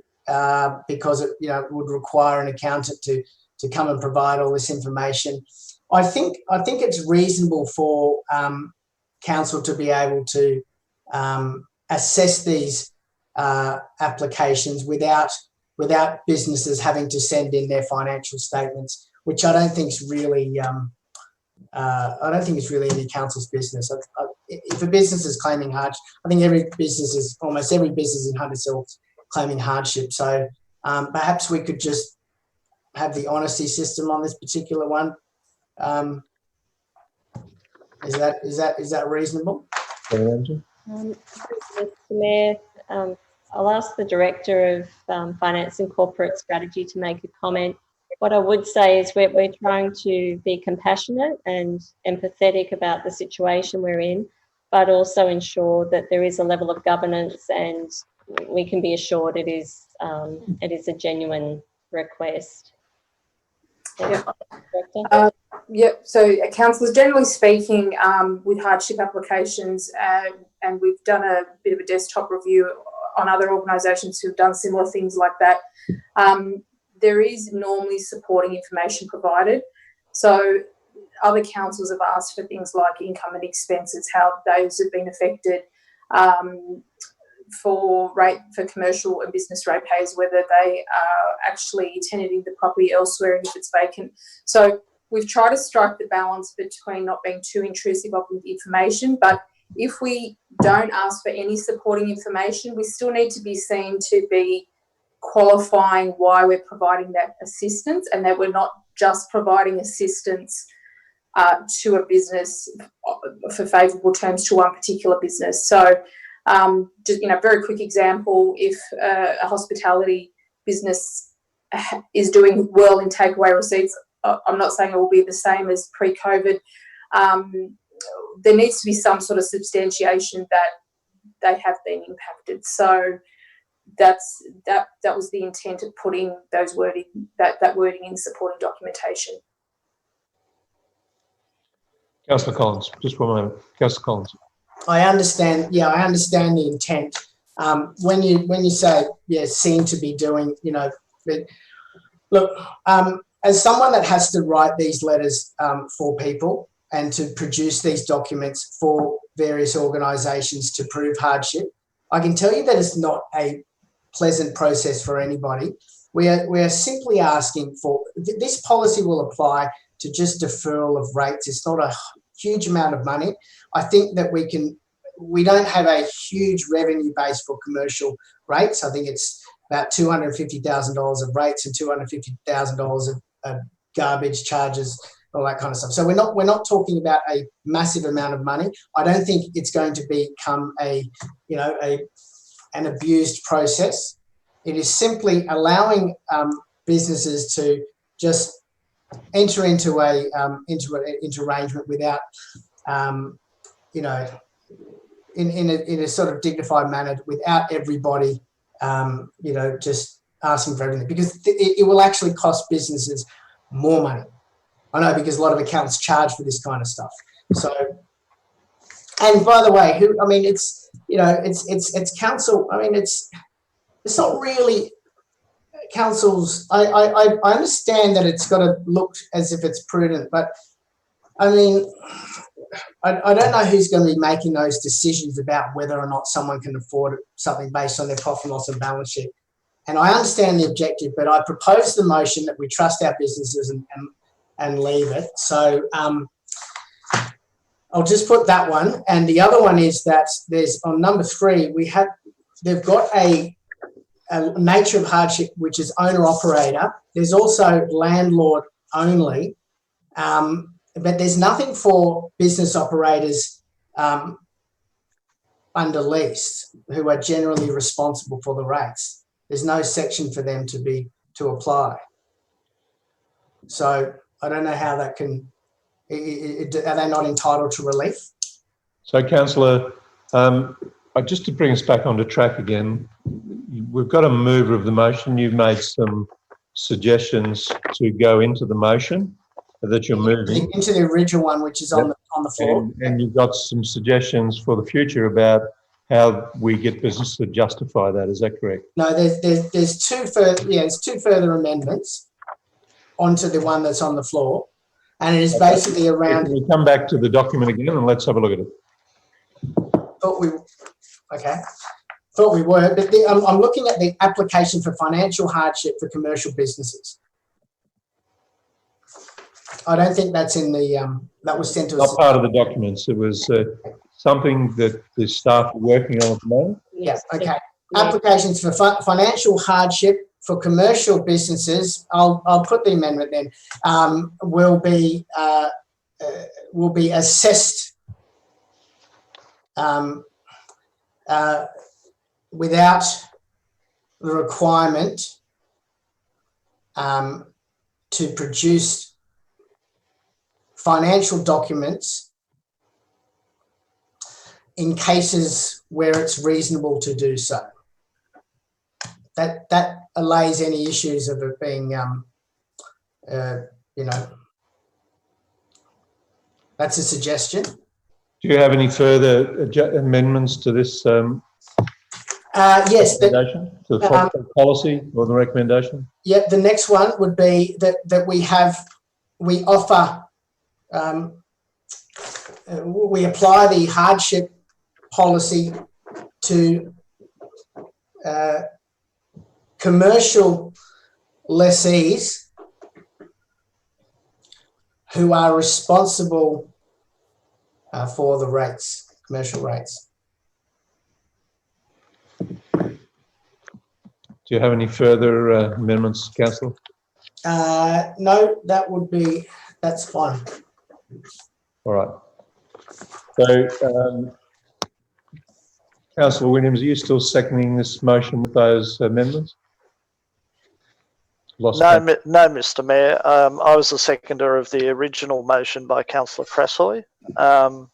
because it would require an accountant to come and provide all this information. I think it's reasonable for council to be able to assess these applications without businesses having to send in their financial statements, which I don't think is really any council's business. If a business is claiming hardship, I think almost every business in Hunter Hill is claiming hardship. So perhaps we could just have the honesty system on this particular one. Is that reasonable? Mr. Mayor, I'll ask the Director of Finance and Corporate Strategy to make a comment. What I would say is we're trying to be compassionate and empathetic about the situation we're in, but also ensure that there is a level of governance, and we can be assured it is a genuine request. So councillors, generally speaking, with hardship applications, and we've done a bit of a desktop review on other organisations who've done similar things like that, there is normally supporting information provided. So other councils have asked for things like income and expenses, how those have been affected, for commercial and business ratepayers, whether they are actually tenanting the property elsewhere and if it's vacant. So we've tried to strike the balance between not being too intrusive of information, but if we don't ask for any supporting information, we still need to be seen to be qualifying why we're providing that assistance, and that we're not just providing assistance to a business for favourable terms to one particular business. So just, very quick example, if a hospitality business is doing well in takeaway receipts, I'm not saying it will be the same as pre-COVID, there needs to be some sort of substantiation that they have been impacted. So that was the intent of putting that wording in supporting documentation. Councillor Collins, just one moment. Councillor Collins. I understand the intent. When you say seem to be doing, look, as someone that has to write these letters for people and to produce these documents for various organisations to prove hardship, I can tell you that it's not a pleasant process for anybody. We are simply asking for, this policy will apply to just deferral of rates. It's not a huge amount of money. I think that we don't have a huge revenue base for commercial rates. I think it's about $250,000 of rates and $250,000 of garbage charges, all that kind of stuff. So we're not talking about a massive amount of money. I don't think it's going to become an abused process. It is simply allowing businesses to just enter into arrangement without, in a sort of dignified manner, without everybody, just asking for everything, because it will actually cost businesses more money. I know, because a lot of accountants charge for this kind of stuff. So, and by the way, it's council. I mean, it's not really councils. I understand that it's got to look as if it's prudent, but I mean, I don't know who's going to be making those decisions about whether or not someone can afford something based on their profit and loss and balance sheet. And I understand the objective, but I propose the motion that we trust our businesses and leave it. So I'll just put that one. And the other one is that there's on number 3, they've got a nature of hardship, which is owner operator. There's also landlord only. But there's nothing for business operators under lease who are generally responsible for the rates. There's no section for them to apply. So I don't know how that can. Are they not entitled to relief? So, Councillor, just to bring us back onto track again, we've got a mover of the motion. You've made some suggestions to go into the motion that you're moving into the original one, which is on the floor, and you've got some suggestions for the future about how we get business to justify that. Is that correct? No, there's two further. Yeah, there's 2 further amendments onto the one that's on the floor, and it is basically around. Can we come back to the document again and let's have a look at it? Thought we were, but I'm looking at the application for financial hardship for commercial businesses. I don't think that's in the, that was sent to us. Not part of the documents. It was something that the staff are working on at the moment. Yes, okay. Applications for financial hardship for commercial businesses, I'll put the amendment then, will be assessed without the requirement to produce financial documents in cases where it's reasonable to do so. That allays any issues of it being, that's a suggestion. Do you have any further amendments to this yes. recommendation, to the policy or the recommendation? Yeah, the next one would be that we offer, we apply the hardship policy to commercial lessees who are responsible for the rates, commercial rates. Do you have any further amendments, Councillor? No, that's fine. All right. So, Councillor Williams, are you still seconding this motion with those amendments? No, Mr. Mayor. I was the seconder of the original motion by Councillor Crassoy. I'm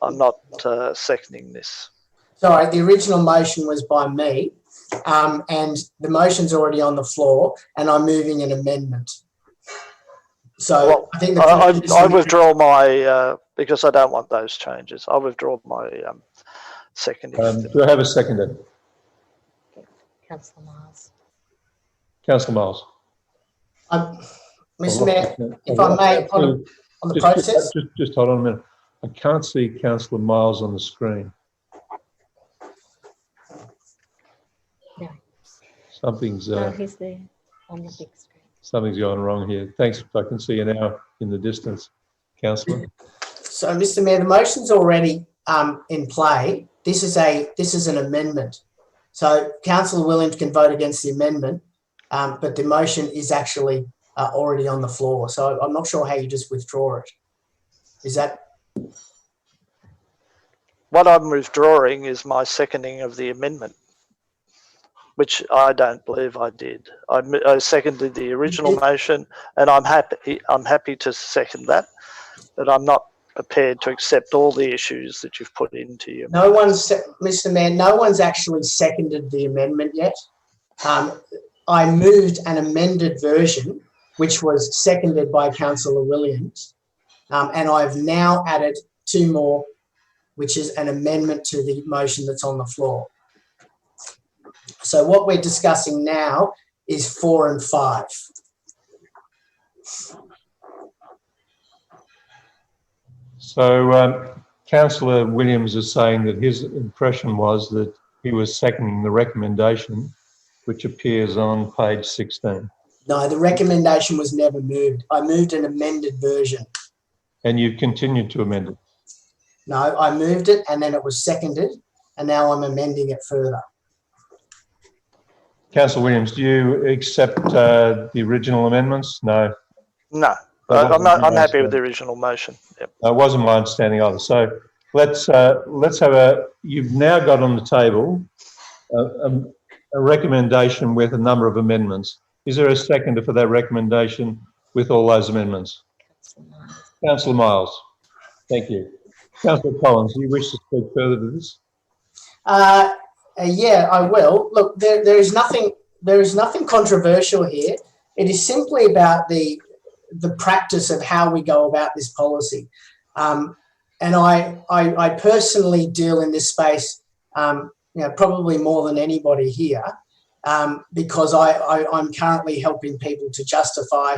not seconding this. Sorry, the original motion was by me, and the motion's already on the floor, and I'm moving an amendment. So well, I think I withdraw my because I don't want those changes. I withdraw my second. Do I have a seconder? Councillor Miles. Councillor Miles. Mr. Mayor, if I may, on the process. Just hold on a minute. I can't see Councillor Miles on the screen. No. Something's No, he's there on the big screen. Something's going wrong here. Thanks. If I can see you now in the distance, Councillor. So, Mr. Mayor, the motion's already in play. This is an amendment. So, Councillor Williams can vote against the amendment, but the motion is actually already on the floor. So, I'm not sure how you just withdraw it. Is that? What I'm withdrawing is my seconding of the amendment, which I don't believe I did. I seconded the original motion, and I'm happy to second that, but I'm not prepared to accept all the issues that you've put into your. No one's, Mr. Mayor, no one's actually seconded the amendment yet. I moved an amended version, which was seconded by Councillor Williams, and I've now added 2 more, which is an amendment to the motion that's on the floor. So what we're discussing now is 4 and 5. So Councillor Williams is saying that his impression was that he was seconding the recommendation, which appears on page 16. No, the recommendation was never moved. I moved an amended version. And you've continued to amend it. No, I moved it and then it was seconded, and now I'm amending it further. Councillor Williams, do you accept the original amendments? No. No, That wasn't I'm my happy with the understanding. original motion. Yep. It wasn't my understanding either. So let's have you've now got on the table a recommendation with a number of amendments. Is there a seconder for that recommendation with all those amendments? Councillor Miles. Thank you. Councillor Collins, do you wish to speak further to this? Yeah, I will. Look, there is nothing controversial here. It is simply about the practice of how we go about this policy. And I personally deal in this space, probably more than anybody here, because I'm currently helping people to justify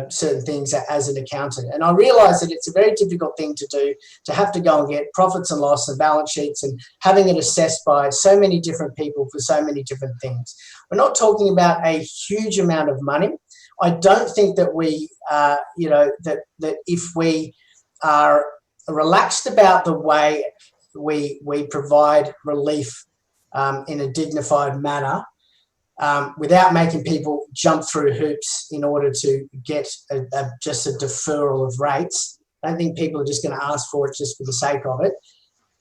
certain things as an accountant. And I realise that it's a very difficult thing to do, to have to go and get profits and loss and balance sheets and having it assessed by so many different people for so many different things. We're not talking about a huge amount of money. I don't think that we, that if we are relaxed about the way we provide relief in a dignified manner, without making people jump through hoops in order to get just a deferral of rates. I don't think people are just going to ask for it just for the sake of it.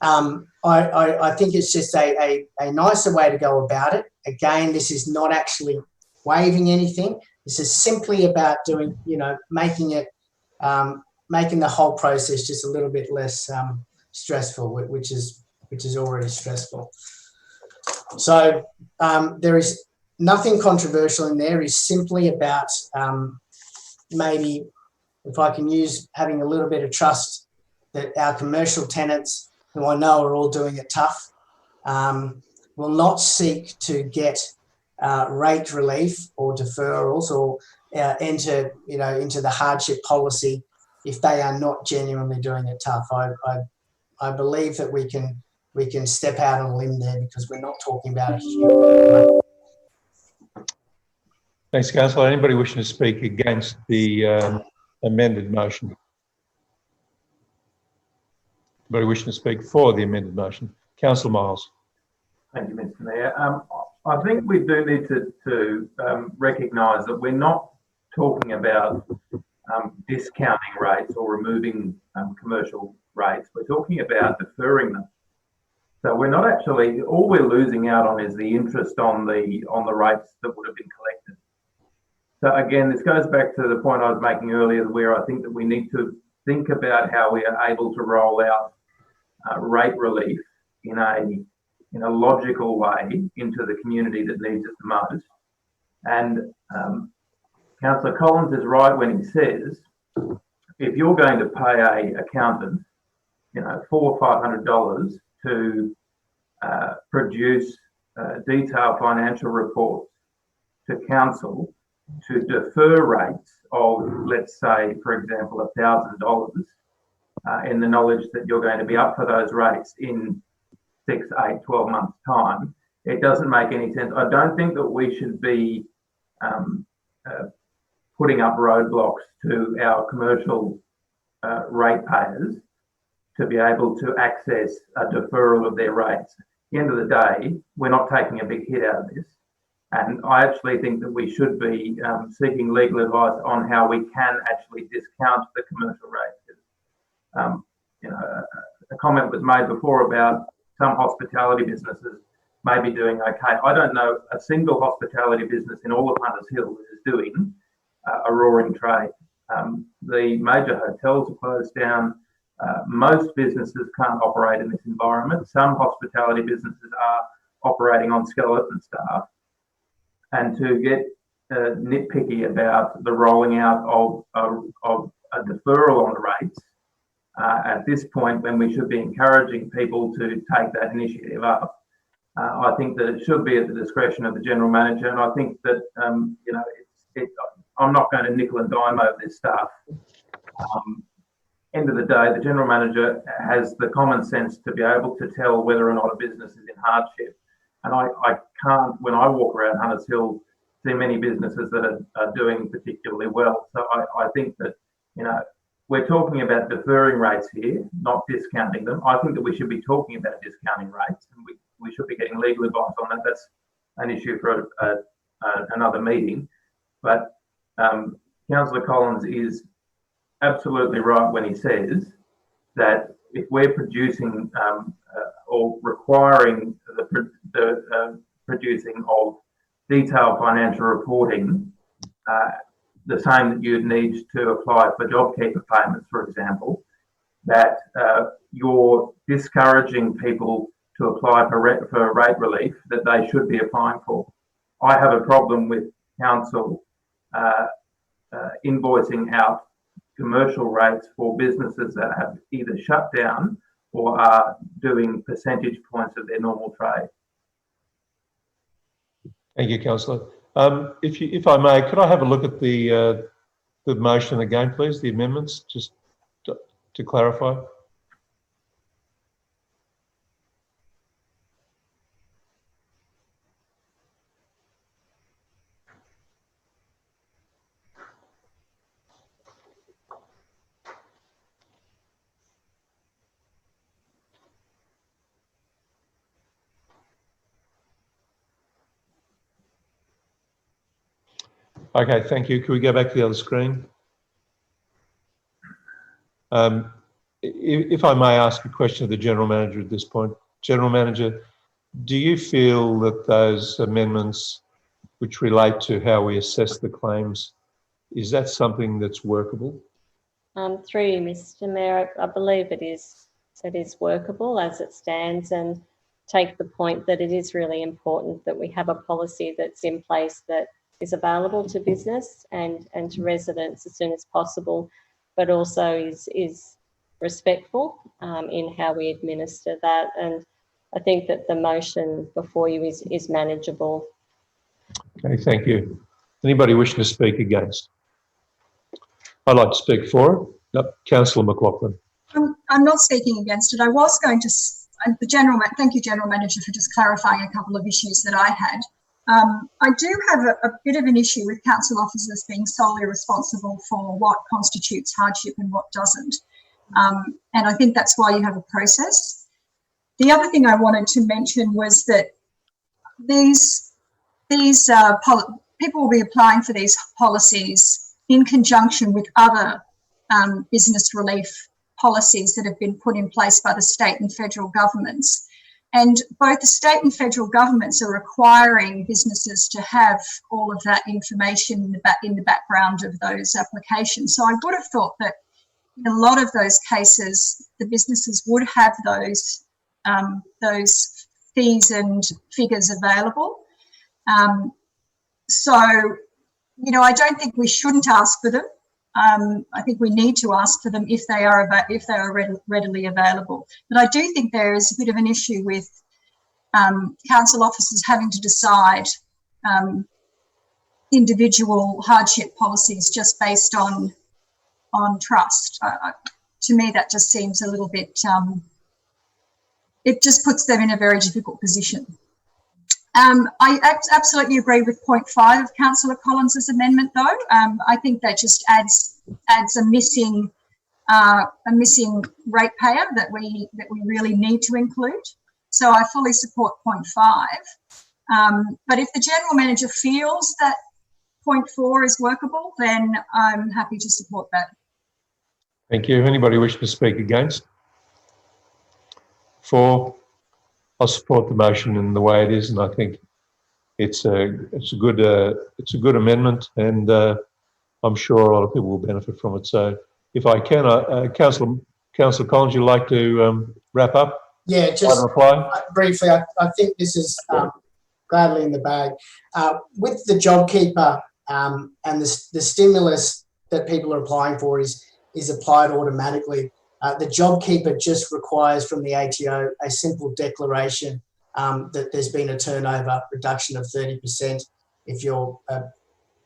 I think it's just a nicer way to go about it. Again, this is not actually waiving anything. This is simply about doing, making it, making the whole process just a little bit less stressful, which is already stressful. So there is nothing controversial in there. It's simply about maybe, if I can use, having a little bit of trust that our commercial tenants, who I know are all doing it tough, will not seek to get rate relief or deferrals or enter into the hardship policy if they are not genuinely doing it tough. I believe that we can step out on a limb there, because we're not talking about a huge amount. Thanks, Councillor. Anybody wishing to speak against the amended motion? Anybody wishing to speak for the amended motion? Councillor Miles. Thank you, Mr. Mayor. I think we do need to recognise that we're not talking about discounting rates or removing commercial rates. We're talking about deferring them. So we're not actually, all we're losing out on is the interest on the rates that would have been collected. So again, this goes back to the point I was making earlier, where I think that we need to think about how we are able to roll out rate relief in a logical way into the community that needs it the most. And Councillor Collins is right when he says, if you're going to pay an accountant, $400 or $500 to produce detailed financial reports to council to defer rates of, let's say, for example, $1,000 in the knowledge that you're going to be up for those rates in 6, 8, 12 months' time, it doesn't make any sense. I don't think that we should be putting up roadblocks to our commercial ratepayers to be able to access a deferral of their rates. At the end of the day, we're not taking a big hit out of this. And I actually think that we should be seeking legal advice on how we can actually discount the commercial rates. A comment was made before about some hospitality businesses may be doing okay. I don't know a single hospitality business in all of Hunters Hill that is doing a roaring trade. The major hotels are closed down. Most businesses can't operate in this environment. Some hospitality businesses are operating on skeleton staff. And to get nitpicky about the rolling out of a deferral on the rates at this point, when we should be encouraging people to take that initiative up, I think that it should be at the discretion of the General Manager. And I think that, I'm not going to nickel and dime over this stuff. end of the day, the general manager has the common sense to be able to tell whether or not a business is in hardship. And I can't, when I walk around Hunters Hill, see many businesses that are doing particularly well. So I think that, you know, we're talking about deferring rates here, not discounting them. I think that we should be talking about discounting rates, and we should be getting legal advice on that. That's an issue for another meeting. But Councillor Collins is absolutely right when he says that if we're producing or requiring the producing of detailed financial reporting, the same that you'd need to apply for JobKeeper payments, for example, that you're discouraging people to apply for rate relief that they should be applying for. I have a problem with council invoicing out commercial rates for businesses that have either shut down or are doing percentage points of their normal trade. Thank you, Councillor. If I may, could I have a look at the motion again, please, the amendments, just to clarify? Okay, thank you. Could we go back to the other screen? If I may ask a question of the General Manager at this point. General Manager, do you feel that those amendments which relate to how we assess the claims, is that something that's workable? Through you, Mr. Mayor, I believe it is workable as it stands, and take the point that it is really important that we have a policy that's in place that is available to business and to residents as soon as possible, but also is respectful in how we administer that. And I think that the motion before you is manageable. Okay, thank you. Anybody wishing to speak against? I'd like to speak for it. Yep, Councillor McLaughlin. I'm not speaking against it. I was going to, thank you, General Manager, for just clarifying a couple of issues that I had. I do have a bit of an issue with council officers being solely responsible for what constitutes hardship and what doesn't. And I think that's why you have a process. The other thing I wanted to mention was that these people will be applying for these policies in conjunction with other business relief policies that have been put in place by the state and federal governments. And both the state and federal governments are requiring businesses to have all of that information in the background of those applications. So I would have thought that in a lot of those cases, the businesses would have those fees and figures available. So, you know, I don't think we shouldn't ask for them. I think we need to ask for them if they are readily available. But I do think there is a bit of an issue with council officers having to decide individual hardship policies just based on trust. To me, that just seems a little bit. It just puts them in a very difficult position. I absolutely agree with point 5 of Councillor Collins's amendment, though. I think that just adds a missing ratepayer that we really need to include. So I fully support point 5. But if the General Manager feels that point 4 is workable, then I'm happy to support that. Thank you. Anybody wish to speak against? 4. I'll support the motion in the way it is, and I think it's a good amendment, and I'm sure a lot of people will benefit from it. So, if I can, Councillor Collins, you'd like to wrap up? Yeah, just briefly. I think this is gladly in the bag. With the JobKeeper and the stimulus that people are applying for is applied automatically. The JobKeeper just requires from the ATO a simple declaration that there's been a turnover reduction of 30% if you're a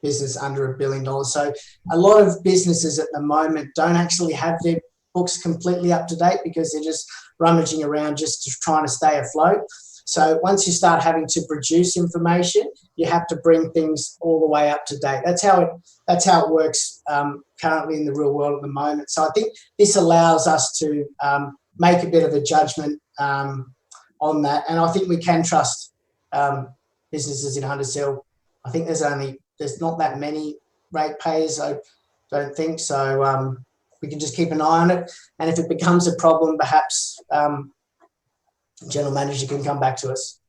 business under $1 billion. So a lot of businesses at the moment don't actually have books completely up to date because they're just rummaging around just trying to stay afloat. So once you start having to produce information, you have to bring things all the way up to date. That's how it works currently in the real world at the moment. So I think this allows us to make a bit of a judgment on that, and I think we can trust businesses in Hunters Hill. I think there's not that many ratepayers, I don't think so. We can just keep an eye on it, and if it becomes a problem, perhaps General Manager can come back to us.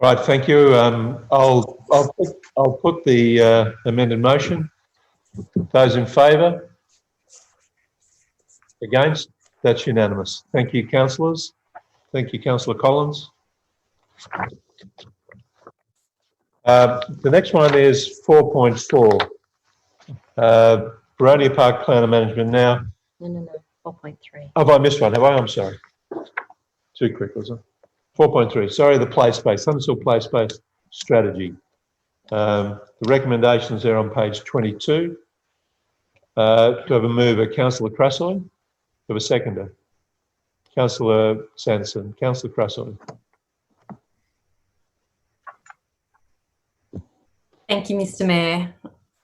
Right, thank you. I'll put the amended motion. Those in favour? Against? That's unanimous. Thank you, councillors. Thank you, Councillor Collins. The next one is 4.4. Baronia Park Plan of Management now. No, 4.3. Have I missed one? Have I? I'm sorry. Too quick, was it? 4.3. Sorry, the place-based, Hunters Hill place-based strategy. The recommendations there on page 22. To have a mover, Councillor Crassoy. To have a seconder, Councillor Sanderson. Councillor Crassoy. Thank you, Mr. Mayor.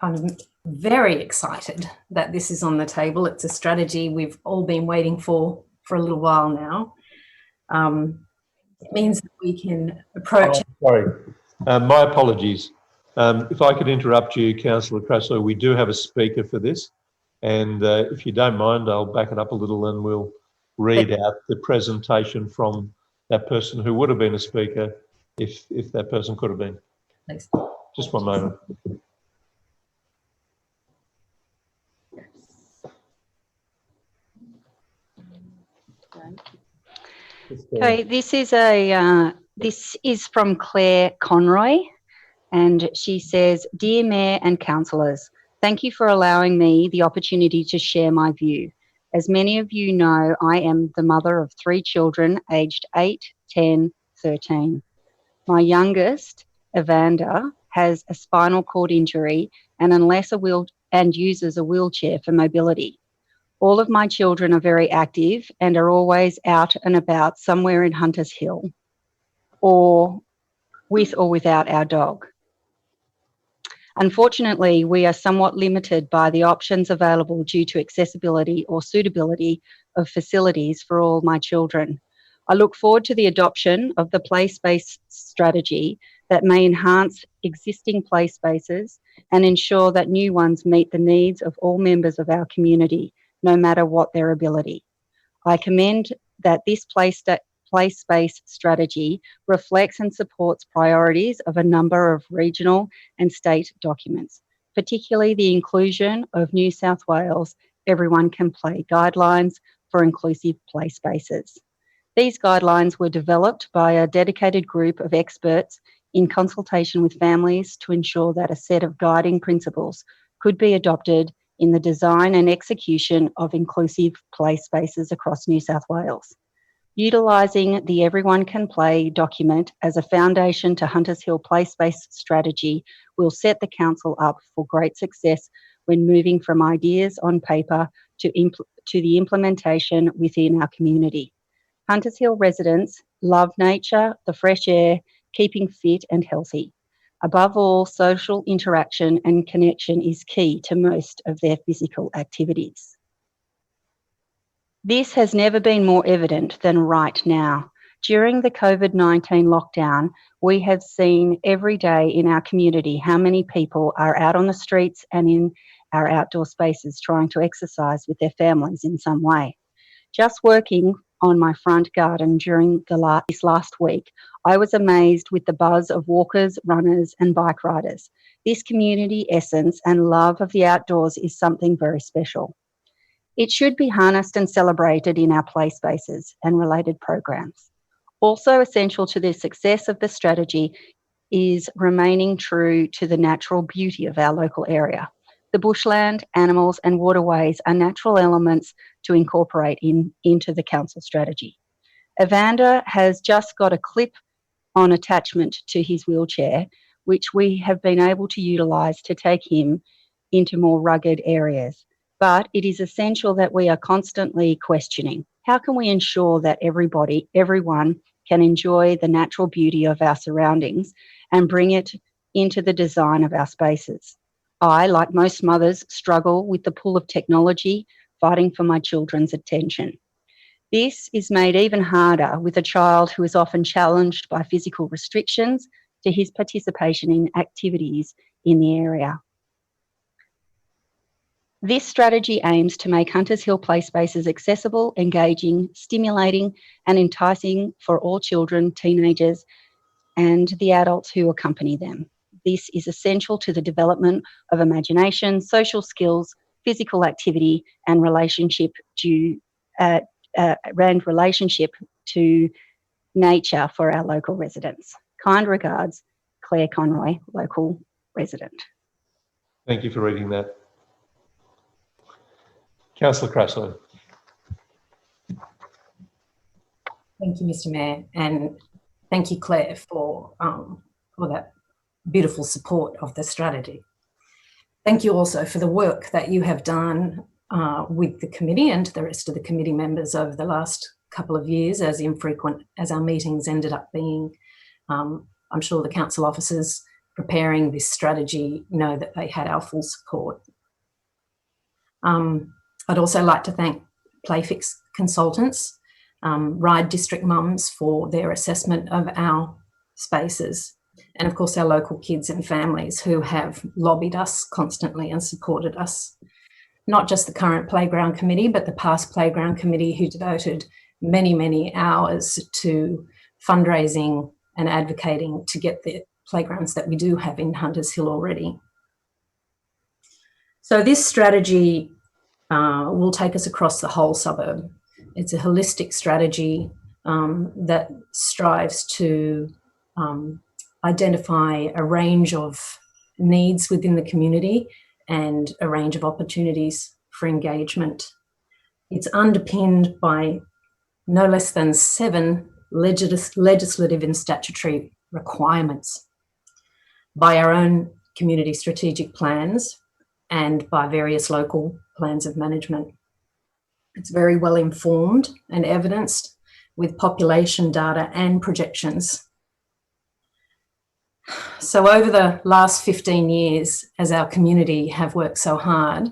I'm very excited that this is on the table. It's a strategy we've all been waiting for a little while now. It means that we can approach... Sorry, my apologies. If I could interrupt you, Councillor Crassoy, we do have a speaker for this, and if you don't mind, I'll back it up a little and we'll read out the presentation from that person who would have been a speaker if that person could have been. Thanks. Just one moment. Okay, this is from Claire Conroy, and she says, "Dear Mayor and councillors, thank you for allowing me the opportunity to share my view. As many of you know, I am the mother of 3 children aged 8, 10, 13. My youngest, Evander, has a spinal cord injury and uses a wheelchair for mobility. All of my children are very active and are always out and about somewhere in Hunters Hill, or with or without our dog. Unfortunately, we are somewhat limited by the options available due to accessibility or suitability of facilities for all my children. I look forward to the adoption of the play space strategy that may enhance existing play spaces and ensure that new ones meet the needs of all members of our community, no matter what their ability. I commend that this play space strategy reflects and supports priorities of a number of regional and state documents, particularly the inclusion of New South Wales Everyone Can Play guidelines for inclusive play spaces. These guidelines were developed by a dedicated group of experts in consultation with families to ensure that a set of guiding principles could be adopted in the design and execution of inclusive play spaces across New South Wales. Utilising the Everyone Can Play document as a foundation to Hunters Hill Play Space strategy will set the council up for great success when moving from ideas on paper to the implementation within our community. Hunters Hill residents love nature, the fresh air, keeping fit and healthy. Above all, social interaction and connection is key to most of their physical activities. This has never been more evident than right now. During the COVID-19 lockdown, we have seen every day in our community how many people are out on the streets and in our outdoor spaces trying to exercise with their families in some way. Just working on my front garden during this last week, I was amazed with the buzz of walkers, runners and bike riders. This community essence and love of the outdoors is something very special. It should be harnessed and celebrated in our play spaces and related programs. Also essential to the success of the strategy is remaining true to the natural beauty of our local area. The bushland, animals and waterways are natural elements to incorporate into the council strategy. Evander has just got a clip-on attachment to his wheelchair, which we have been able to utilise to take him into more rugged areas. but it is essential that we are constantly questioning. How can we ensure that everyone can enjoy the natural beauty of our surroundings and bring it into the design of our spaces? I, like most mothers, struggle with the pull of technology, fighting for my children's attention. This is made even harder with a child who is often challenged by physical restrictions to his participation in activities in the area. This strategy aims to make Hunters Hill play spaces accessible, engaging, stimulating and enticing for all children, teenagers and the adults who accompany them. This is essential to the development of imagination, social skills, physical activity and relationship to nature for our local residents. Kind regards, Claire Conroy, local resident. Thank you for reading that. Councillor Crasso. Thank you, Mr. Mayor, and thank you, Claire, for that beautiful support of the strategy. Thank you also for the work that you have done with the committee and the rest of the committee members over the last couple of years, as infrequent as our meetings ended up being. I'm sure the council officers preparing this strategy know that they had our full support. I'd also like to thank Playfix consultants, Ryde District Mums for their assessment of our spaces, and of course our local kids and families who have lobbied us constantly and supported us. Not just the current playground committee, but the past playground committee who devoted many, many hours to fundraising and advocating to get the playgrounds that we do have in Hunters Hill already. So this strategy will take us across the whole suburb. It's a holistic strategy that strives to identify a range of needs within the community and a range of opportunities for engagement. It's underpinned by no less than 7 legislative and statutory requirements, by our own community strategic plans and by various local plans of management. It's very well informed and evidenced with population data and projections. So over the last 15 years, as our community have worked so hard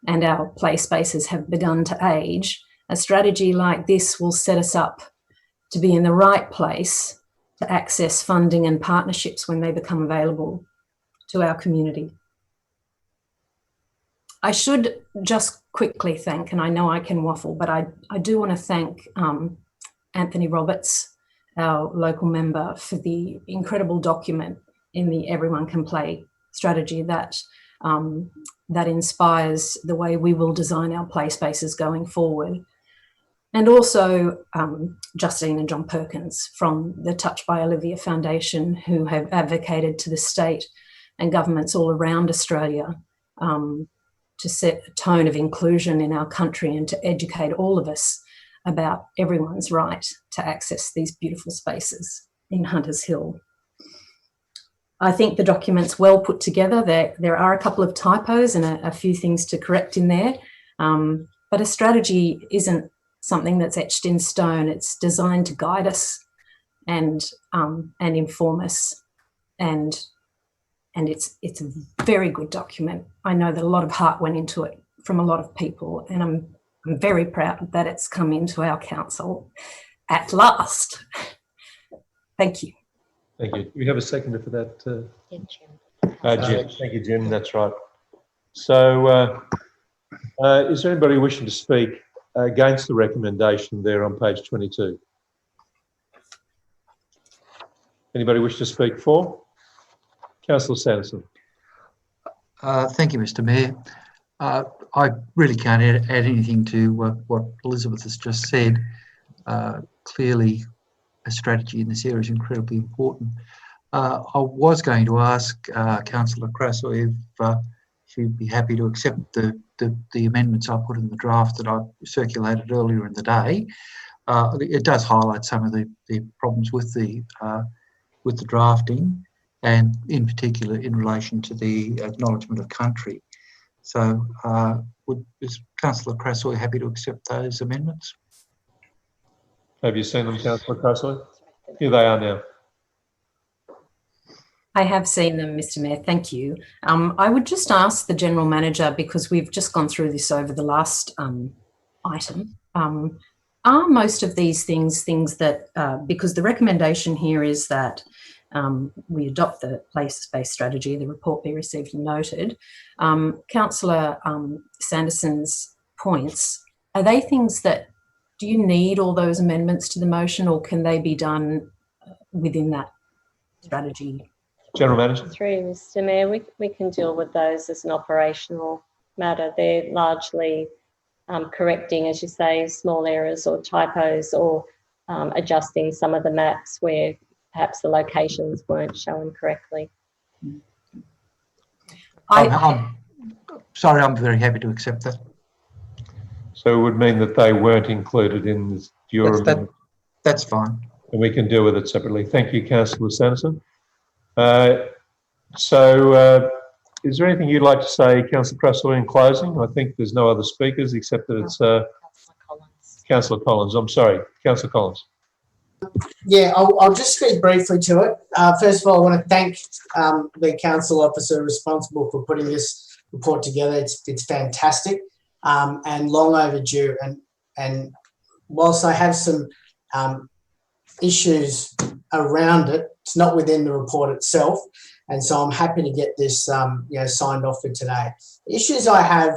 and our play spaces have begun to age, a strategy like this will set us up to be in the right place to access funding and partnerships when they become available to our community. I should just quickly thank, and I know I can waffle, but I do want to thank Anthony Roberts, our local member, for the incredible document in the Everyone Can Play strategy that inspires the way we will design our play spaces going forward. And also Justine and John Perkins from the Touch by Olivia Foundation, who have advocated to the state and governments all around Australia to set a tone of inclusion in our country and to educate all of us about everyone's right to access these beautiful spaces in Hunters Hill. I think the document's well put together. There are a couple of typos and a few things to correct in there, but a strategy isn't something that's etched in stone. It's designed to guide us and inform us, and it's a very good document. I know that a lot of heart went into it from a lot of people, and I'm very proud that it's come into our council at last. Thank you. Thank you. Do we have a seconder for that? Yeah, Jim. Jim. Thank you, Jim. That's right. So is there anybody wishing to speak against the recommendation there on page 22? Anybody wish to speak for? Councillor Sanderson. Thank you, Mr. Mayor. I really can't add anything to what Elizabeth has just said. Clearly, a strategy in this area is incredibly important. I was going to ask Councillor Crasso if she'd be happy to accept the amendments I put in the draft that I circulated earlier in the day. It does highlight some of the problems with the drafting, and in particular in relation to the acknowledgement of country. So is Councillor Crassoy happy to accept those amendments? Have you seen them, Councillor Crossley? Here they are now. I have seen them, Mr. Mayor. Thank you. I would just ask the General Manager, because we've just gone through this over the last item, are most of these things that, because the recommendation here is that we adopt the place-based strategy, the report be received and noted. Councillor Sanderson's points, are they things that, do you need all those amendments to the motion, or can they be done within that strategy? General Manager. Through Mr. Mayor, we can deal with those as an operational matter. They're largely correcting, as you say, small errors or typos, or adjusting some of the maps where perhaps the locations weren't shown correctly. I'm sorry, I'm very happy to accept that. So it would mean that they weren't included in this, your That's fine. and we can deal with it separately. Thank you, Councillor Sanderson. Is there anything you'd like to say, Councillor Crassoy, in closing? I think there's no other speakers except that it's Councillor Collins. I'm sorry, Councillor Collins. Yeah, I'll just speak briefly to it. First of all, I want to thank the council officer responsible for putting this report together. It's fantastic and long overdue. And whilst I have some issues around it, it's not within the report itself. And so I'm happy to get this signed off for today. The issues I have,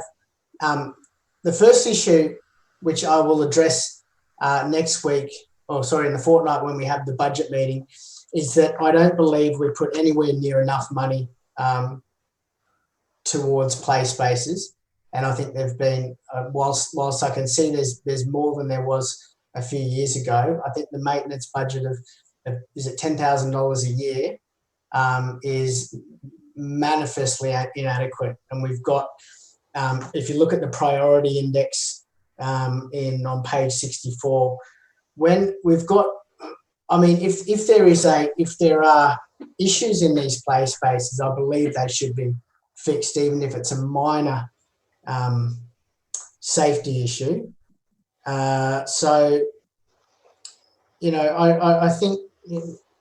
the first issue, which I will address next week, in the fortnight when we have the budget meeting, is that I don't believe we put anywhere near enough money towards play spaces. And I think they've been, whilst I can see there's more than there was a few years ago, I think the maintenance budget of is it $10,000 a year is manifestly inadequate. And we've got, if you look at the priority index on page 64, when we've got, I mean, if there are issues in these play spaces, I believe they should be fixed, even if it's a minor safety issue. I think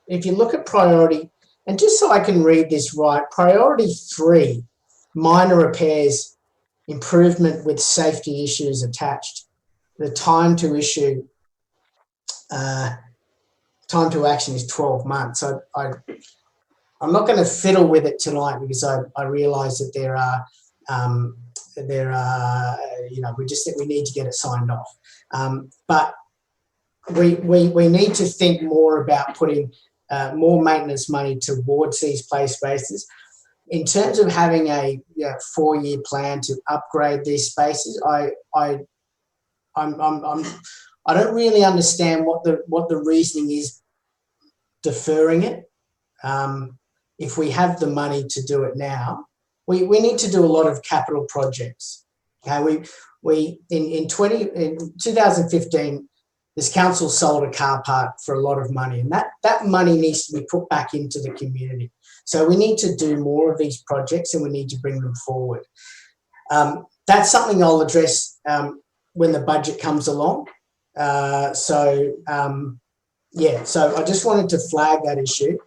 if you look at priority, and just so I can read this right, priority 3, minor repairs, improvement with safety issues attached. The time to issue, time to action is 12 months. I'm not going to fiddle with it tonight because I realise that there are we need to get it signed off. But we need to think more about putting more maintenance money towards these play spaces. In terms of having a 4-year plan to upgrade these spaces, I don't really understand what the reasoning is deferring it. If we have the money to do it now, we need to do a lot of capital projects. Okay, in 2015, this council sold a car park for a lot of money, and that money needs to be put back into the community. So we need to do more of these projects, and we need to bring them forward. That's something I'll address when the budget comes along. So I just wanted to flag that issue.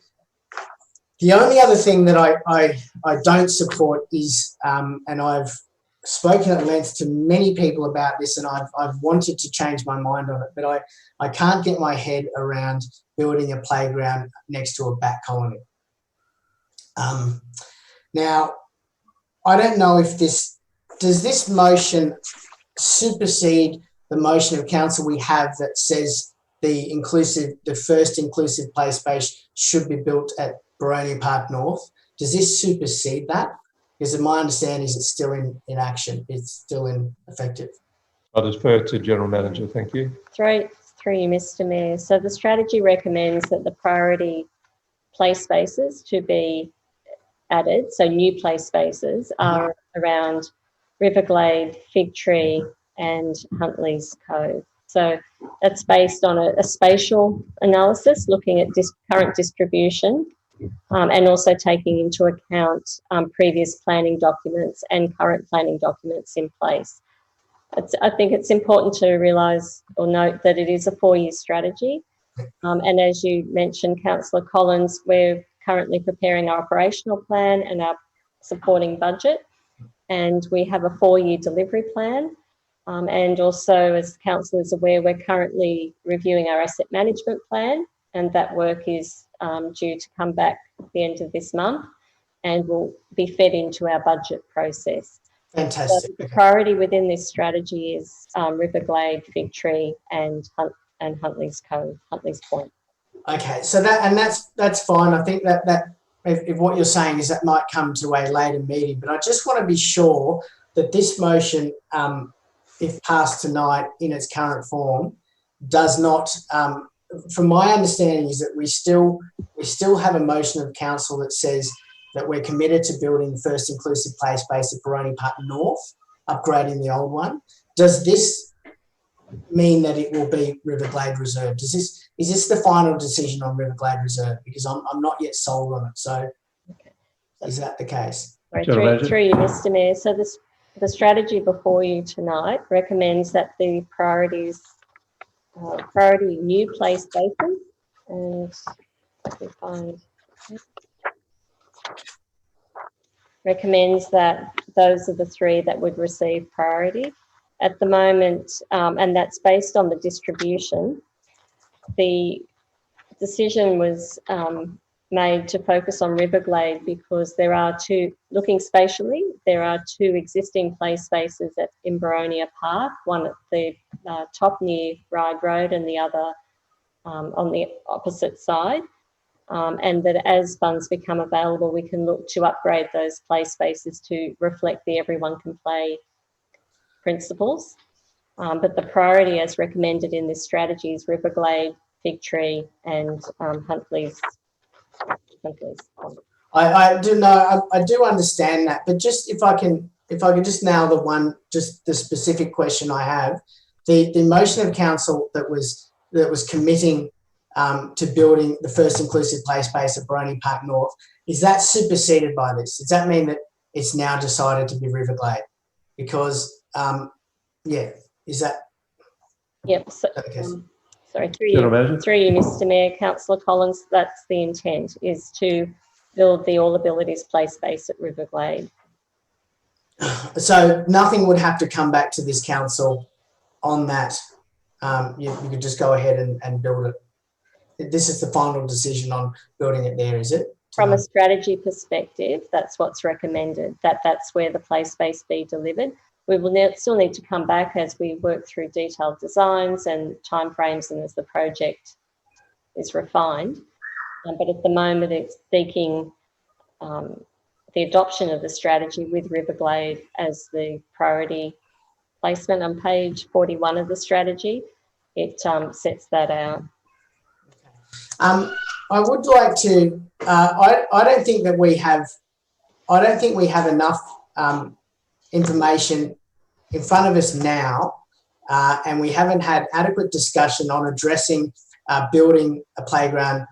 The only other thing that I don't support is, and I've spoken at length to many people about this, and I've wanted to change my mind on it, but I can't get my head around building a playground next to a bat colony. Now, I don't know if does this motion supersede the motion of council we have that says the first inclusive play space should be built at Boronia Park North? Does this supersede that? Because my understanding is it's still in action. It's still in effective. I'll defer to General Manager. Thank you. Through you, Mr. Mayor. So the strategy recommends that the priority play spaces to be added, so new play spaces, are around Riverglade, Fig Tree and Huntley's Cove. So that's based on a spatial analysis looking at current distribution and also taking into account previous planning documents and current planning documents in place. I think it's important to realise or note that it is a 4-year strategy. And as you mentioned, Councillor Collins, we're currently preparing our operational plan and our supporting budget. And we have a 4-year delivery plan. And also, as Council is aware, we're currently reviewing our asset management plan, and that work is due to come back at the end of this month and will be fed into our budget process. Fantastic. So the priority within this strategy is Riverglade, Fig Tree, and Huntley's Cove, Huntley's Point. Okay, so that's fine. I think that if what you're saying is that might come to a later meeting, but I just want to be sure that this motion, if passed tonight in its current form, does not. From my understanding, is that we still have a motion of council that says that we're committed to building the first inclusive play space at Baroni Park North, upgrading the old one. Does this mean that it will be Riverglade Reserve? Is this the final decision on Riverglade Reserve? Because I'm not yet sold on it. So is that the case? Sorry, through you, Mr. Mayor. So the strategy before you tonight recommends that the priority new play spaces, and let me find, recommends that those are the 3 that would receive priority. At the moment, and that's based on the distribution, the decision was made to focus on Riverglade because there are 2, looking spatially, there are 2 existing play spaces in Boronia Park, one at the top near Ryde Road and the other on the opposite side. And that as funds become available, we can look to upgrade those play spaces to reflect the everyone can play principles. But the priority as recommended in this strategy is Riverglade, Fig Tree and Huntley's. I do know, I do understand that, but just if I can just nail the specific question I have, the motion of council that was committing to building the first inclusive play space at Baroni Park North, is that superseded by this? Does that mean that it's now decided to be Riverglade? Because, is that? Yep. So, okay. Sorry, through you, Mr. Mayor, Councillor Collins, that's the intent, is to build the All Abilities play space at Riverglade. So nothing would have to come back to this council on that. You could just go ahead and build it. This is the final decision on building it there, is it? From a strategy perspective, that's what's recommended, that's where the play space be delivered. We will still need to come back as we work through detailed designs and timeframes and as the project is refined. But at the moment, it's seeking the adoption of the strategy with Riverglade as the priority placement on page 41 of the strategy. It sets that out. I would like to. I don't think that we have. I don't think we have enough information in front of us now, and we haven't had adequate discussion on addressing building a playground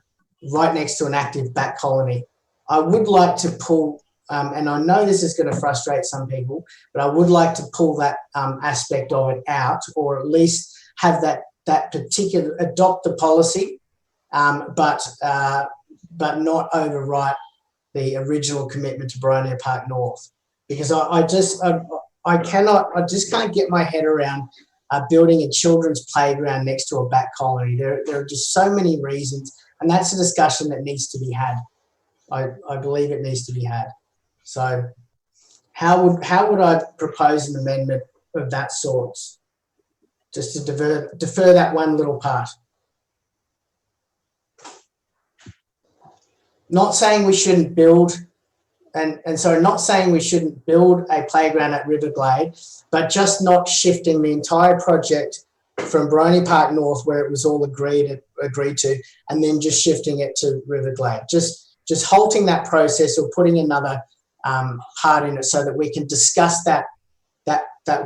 right next to an active bat colony. I would like to pull, and I know this is going to frustrate some people, but I would like to pull that aspect of it out, or at least have that particular, adopt the policy, but not overwrite the original commitment to Boronia Park North, because I just can't get my head around building a children's playground next to a bat colony. There are just so many reasons, and that's a discussion that needs to be had. I believe it needs to be had. So how would I propose an amendment of that sort, just to defer that one little part? Not saying we shouldn't build, not saying we shouldn't build a playground at Riverglade, but just not shifting the entire project from Baroni Park North, where it was all agreed to, and then just shifting it to Riverglade. Just halting that process, or putting another part in it, so that we can discuss that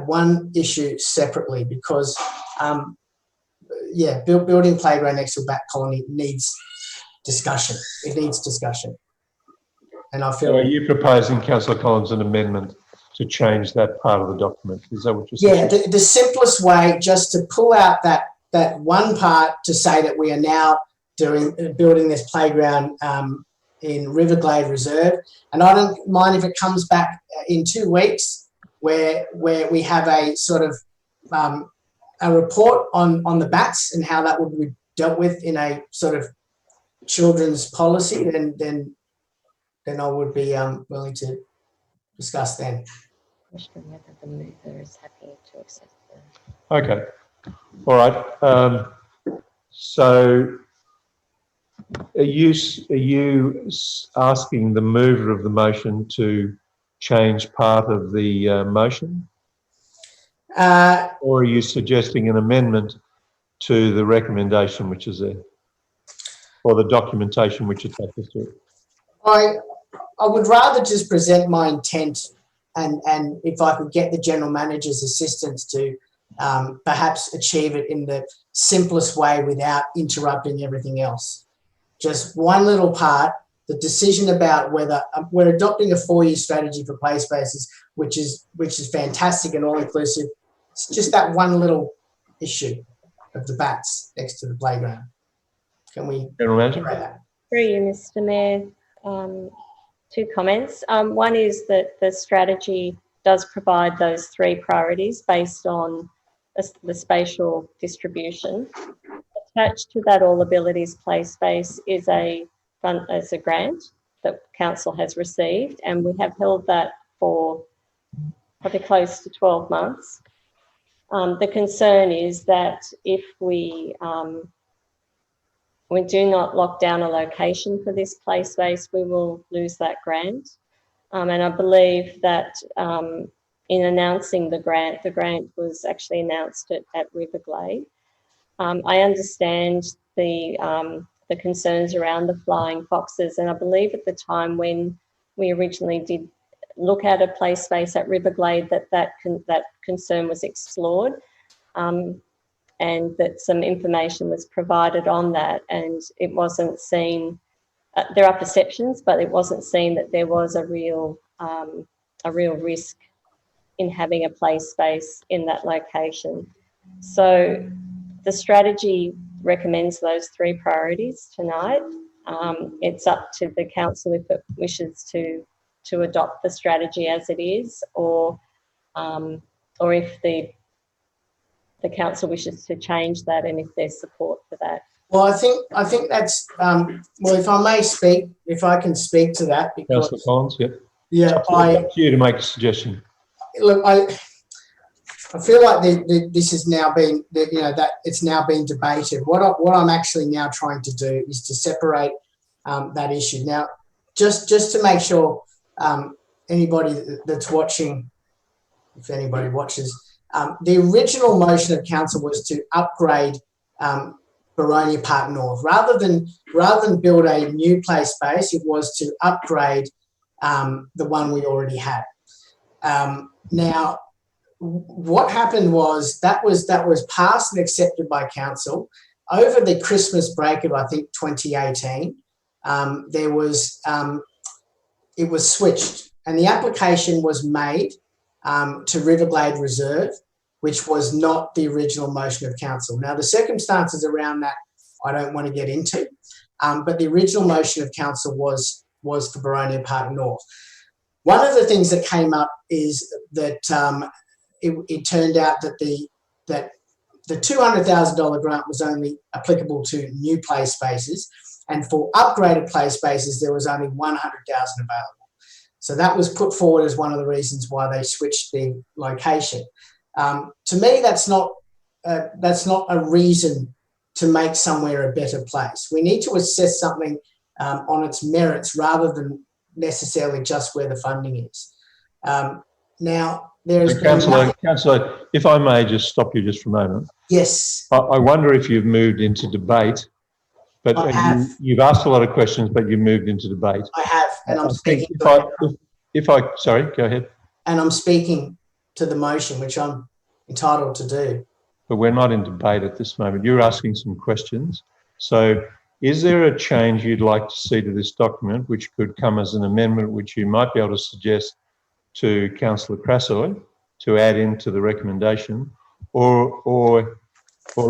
one issue separately, because building playground next to a bat colony needs discussion. It needs discussion. And I So feel... are you proposing, Councillor Collins, an amendment to change that part of the document? Is that what you're saying? Yeah, the simplest way, just to pull out that one part to say that we are now building this playground in Riverglade Reserve. And I don't mind if it comes back in 2 weeks where we have a sort of a report on the bats and how that would be dealt with in a sort of children's policy, then I would be willing to discuss then. Commissioner, whether the mover is happy to accept the... Okay. All right. So are you asking the mover of the motion to change part of the motion? Or are you suggesting an amendment to the recommendation which is there? Or the documentation which attaches to it? I would rather just present my intent and if I could get the General Manager's assistance to perhaps achieve it in the simplest way without interrupting everything else. Just one little part, the decision about whether we're adopting a 4-year strategy for play spaces, which is fantastic and all-inclusive. It's just that one little issue of the bats next to the playground. Can we General Manager? that? Through you, Mr. Mayor, 2 comments. One is that the strategy does provide those 3 priorities based on the spatial distribution. Attached to that All Abilities Play Space is a grant that Council has received, and we have held that for probably close to 12 months. The concern is that if we do not lock down a location for this play space, we will lose that grant. And I believe that in announcing the grant was actually announced at Riverglade. I understand the concerns around the flying foxes, and I believe at the time when we originally did look at a play space at Riverglade that concern was explored. And that some information was provided on that, and it wasn't seen. There are perceptions, but it wasn't seen that there was a real risk in having a play space in that location. So the strategy recommends those 3 priorities tonight. It's up to the council if it wishes to adopt the strategy as it is, or if the council wishes to change that, and if there's support for that. Well, I think that's well. If I can speak to that, because Councillor Collins, yep. Yeah, it's up to you to make a suggestion. Look, I feel like this has now been that it's now been debated. What I'm actually now trying to do is to separate that issue. Now, just to make sure anybody that's watching, if anybody watches. The original motion of council was to upgrade Baronia Park North. Rather than build a new play space, it was to upgrade the one we already had. Now, what happened was that was passed and accepted by council over the Christmas break of I think 2018. It was switched, and the application was made to Riverglade Reserve, which was not the original motion of council. Now, the circumstances around that I don't want to get into, but the original motion of council was for Baronia Park North. One of the things that came up is that it turned out that the $200,000 grant was only applicable to new play spaces, and for upgraded play spaces there was only $100,000 available. So that was put forward as one of the reasons why they switched the location. To me, that's not a reason to make somewhere a better place. We need to assess something on its merits rather than necessarily just where the funding is. Now, there's Councillor, if I may just stop you just for a moment. Yes. I wonder if you've moved into debate, but you've asked a lot of questions, but you've moved into debate. I have, and I'm speaking. Sorry, go ahead. And I'm speaking to the motion, which I'm entitled to do. But we're not in debate at this moment. You're asking some questions. So Is there a change you'd like to see to this document, which could come as an amendment, which you might be able to suggest to Councillor Crassoy to add into the recommendation, or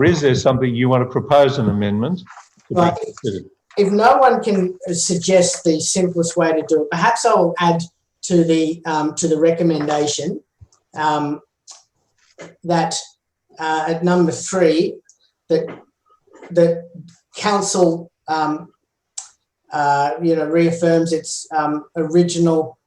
is there something you want to propose an amendment to be considered? If no one can suggest the simplest way to do it, perhaps I will add to the recommendation that at number 3 that council reaffirms its original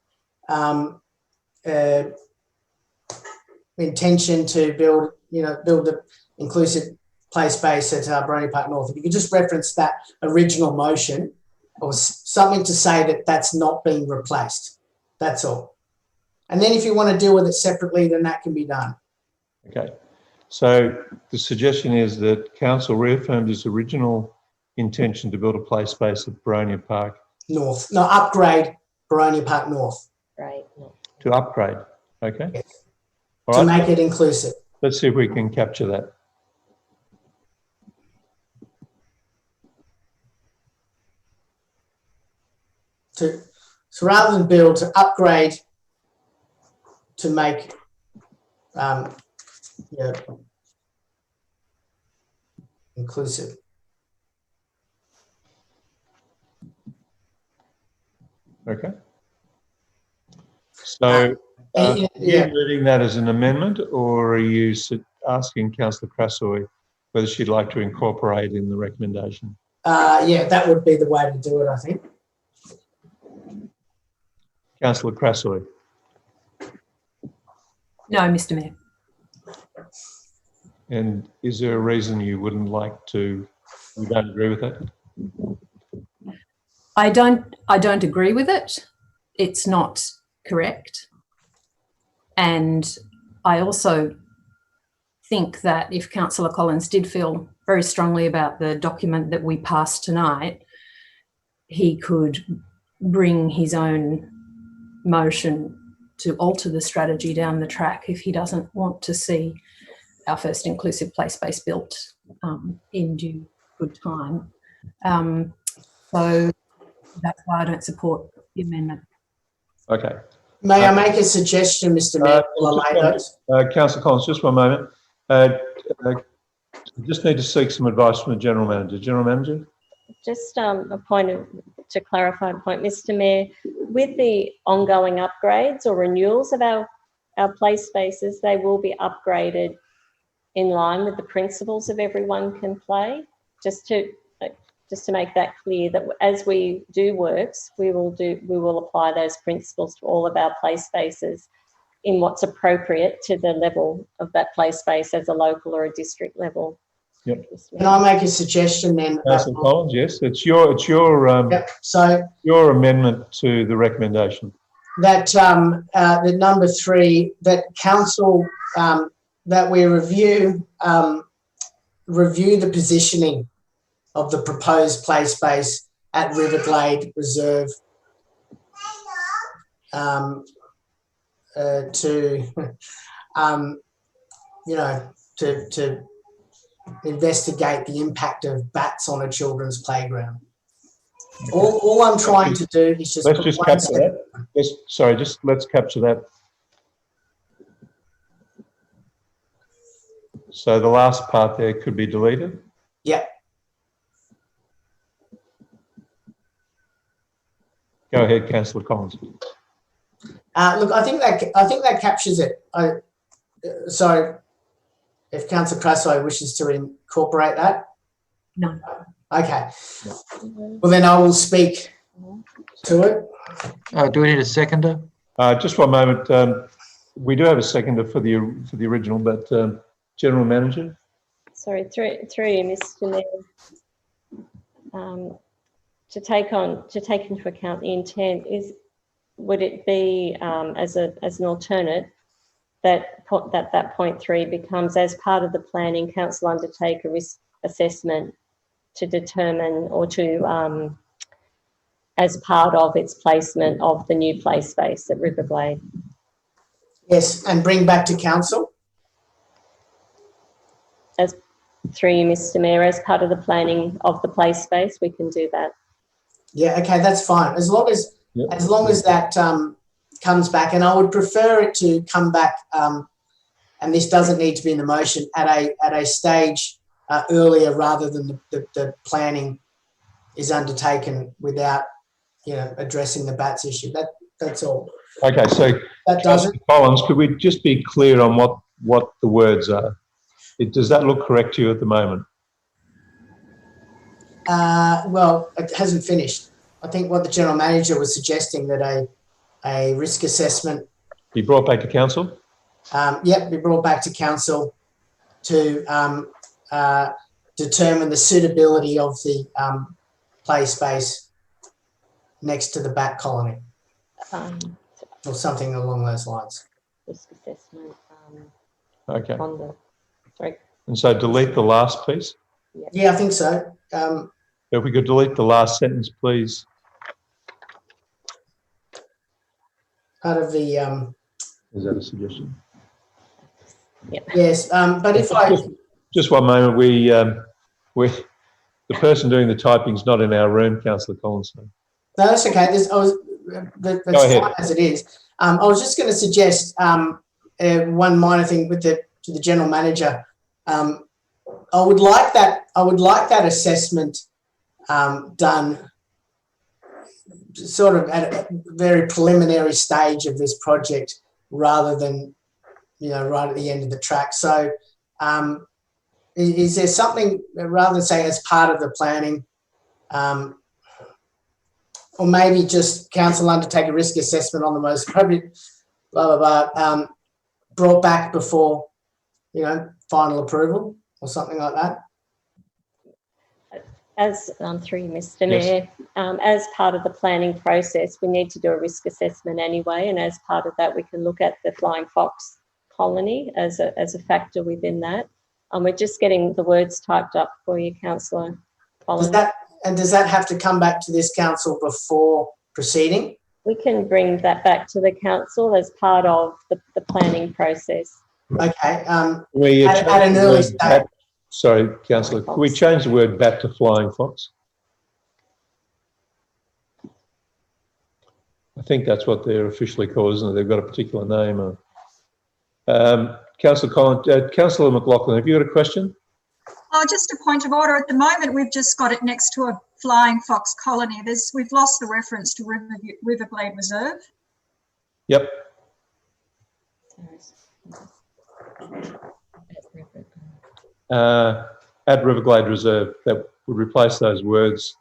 intention to build the inclusive play space at Baroni Park North. If you could just reference that original motion or something to say that that's not being replaced. That's all. And then if you want to deal with it separately, then that can be done. Okay. So the suggestion is that council reaffirmed its original intention to build a play space at Baroni Park North. No, upgrade Baroni Park North. Right. to upgrade. Okay. Yes. All To right. make it inclusive. Let's see if we can capture that. So rather than build, to upgrade to make inclusive. Okay. So are you moving that as an amendment, or are you asking Councillor Crassoy whether she'd like to incorporate in the recommendation? Yeah, that would be the way to do it, I think. Councillor Crassoy. No, Mr. Mayor. And is there a reason you wouldn't like to, you don't agree with that? I don't agree with it. It's not correct. And I also think that if Councillor Collins did feel very strongly about the document that we passed tonight, he could bring his own motion to alter the strategy down the track if he doesn't want to see our first inclusive play space built in due good time. So that's why I don't support the amendment. Okay. May I make a suggestion, Mr. Mayor? Councillor Collins, just one moment. I just need to seek some advice from the General Manager. General Manager? Just to clarify a point, Mr. Mayor, with the ongoing upgrades or renewals of our play spaces, they will be upgraded in line with the principles of everyone can play. Just to make that clear, that as we do works, we will apply those principles to all of our play spaces in what's appropriate to the level of that play space as a local or a district level. Yep. Can I make a suggestion then? Councillor Collins, yes, it's your So your amendment to the recommendation. That the number 3, that council that we review the positioning of the proposed play space at Riverglade Reserve to investigate the impact of bats on a children's playground. All I'm trying to do is just... Let's just capture that. Let's capture that. So the last part there could be deleted? Yeah. Go ahead, Councillor Collins. Look, I think that captures it. So if Councillor Crassoy wishes to incorporate that? No. Okay. Well, then I will speak to it. Do we need a seconder? Just one moment. We do have a seconder for the original, but General Manager. Sorry, through you, Mr. Mayor. To take into account the intent, would it be as an alternate that point 3 becomes, as part of the planning, council undertake a risk assessment to determine or to as part of its placement of the new play space at Riverglade? Yes, and bring back to council. Through you, Mr. Mayor, as part of the planning of the play space, we can do that. Yeah, okay, that's fine. As long as that comes back, and I would prefer it to come back, and this doesn't need to be in the motion, at a stage earlier rather than the planning is undertaken without, addressing the bats issue. That's all. Okay, so That does it. Collins, could we just be clear on what the words are? Does that look correct to you at the moment? Well, it hasn't finished. I think what the General Manager was suggesting, that a risk assessment Be brought back to council? be brought back to council to determine the suitability of the play space next to the bat colony, or something along those lines. Risk assessment. Okay. On the, sorry. And so delete the last piece? Yeah, I think so. If we could delete the last sentence, please. Part of the Is that a suggestion? yes, but if I just one moment, we the person doing the typing's not in our room, Councillor Collins. no, that's okay. That's fine as it is. I was just going to suggest one minor thing to the General Manager. I would like that assessment done sort of at a very preliminary stage of this project, rather than right at the end of the track. So is there something, rather than say as part of the planning, or maybe just council undertake a risk assessment on the most appropriate brought back before final approval or something like that? As through you, Mr. Mayor, as part of the planning process, we need to do a risk assessment anyway, and as part of that, we can look at the flying fox colony as a factor within that. We're just getting the words typed up for you, Councillor Collins. Does that have to come back to this council before proceeding? We can bring that back to the council as part of the planning process. Okay. At an early stage. Sorry, Councillor, can we change the word bat to flying fox? I think that's what they're officially called, isn't it? They've got a particular name. Councillor Collins, Councillor McLaughlin, have you got a question? Oh, just a point of order. At the moment, we've just got it next to a flying fox colony. We've lost the reference to Riverglade Reserve. Yep. At Riverglade Reserve, that would replace those words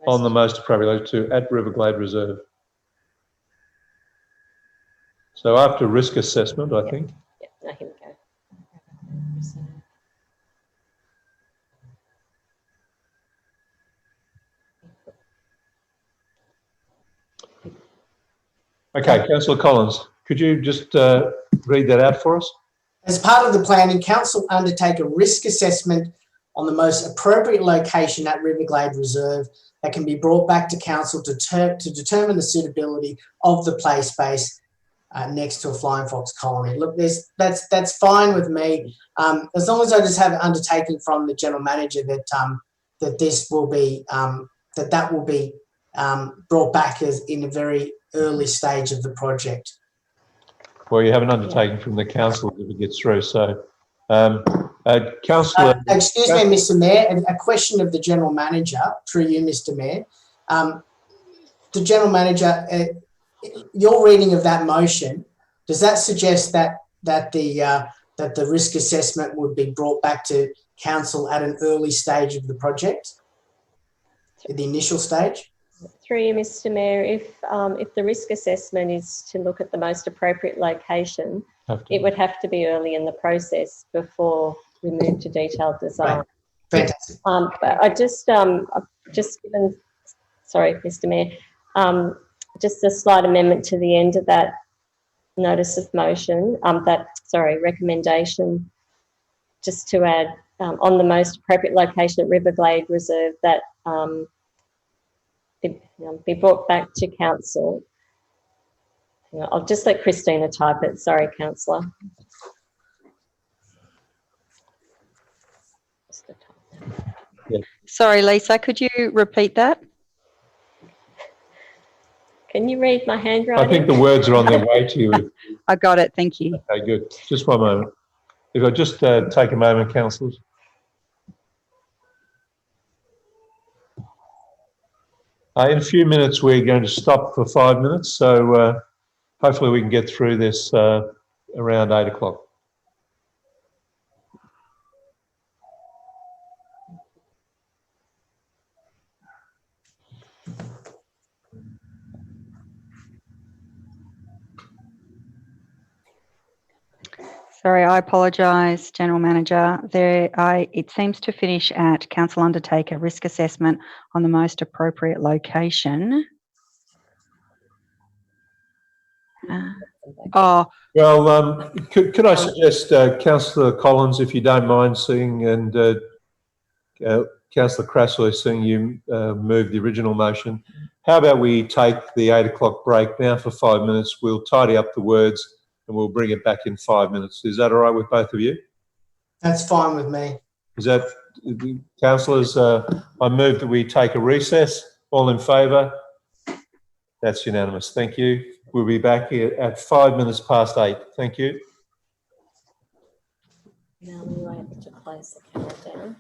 on the most appropriate to at Riverglade Reserve. So after risk assessment, I think. Yep, no, here we go. Okay, Councillor Collins, could you just read that out for us? As part of the planning, council undertake a risk assessment on the most appropriate location at Riverglade Reserve that can be brought back to council to determine the suitability of the play space next to a flying fox colony. Look, that's fine with me, as long as I just have an undertaking from the General Manager that this will be that will be brought back as in a very early stage of the project. Well, you have an undertaking from the council if it gets through. So, Councillor... excuse me, Mr Mayor, a question of the General Manager, through you, Mr Mayor. The General Manager, your reading of that motion, does that suggest that the risk assessment would be brought back to council at an early stage of the project, at the initial stage? Through you, Mr Mayor, if the risk assessment is to look at the most appropriate location, it would have to be early in the process before we move to detailed design. Right. Fantastic. But I've just given, sorry, Mr Mayor, just a slight amendment to the end of that notice of motion, recommendation, just to add on the most appropriate location at Riverglade Reserve that be brought back to council. I'll just let Christina type it. Sorry, councillor. Sorry, Lisa, could you repeat that? Can you read my handwriting? I think the words are on their way to you. I got it. Thank you. Okay, good. Just one moment. If I just take a moment, councillors. In a few minutes, we're going to stop for 5 minutes. So hopefully we can get through this around 8 o'clock. Sorry, I apologise, General Manager. It seems to finish at Council undertake a risk assessment on the most appropriate location. Well, could I suggest Councillor Collins, if you don't mind seeing, and Councillor Crassley, seeing you move the original motion, how about we take the 8 o'clock break now for 5 minutes? We'll tidy up the words and we'll bring it back in 5 minutes. Is that all right with both of you? That's fine with me. Is that, councillors, I move that we take a recess. All in favour? That's unanimous. Thank you. We'll be back here at 5 minutes past 8. Thank you. Now we were able to close the countdown.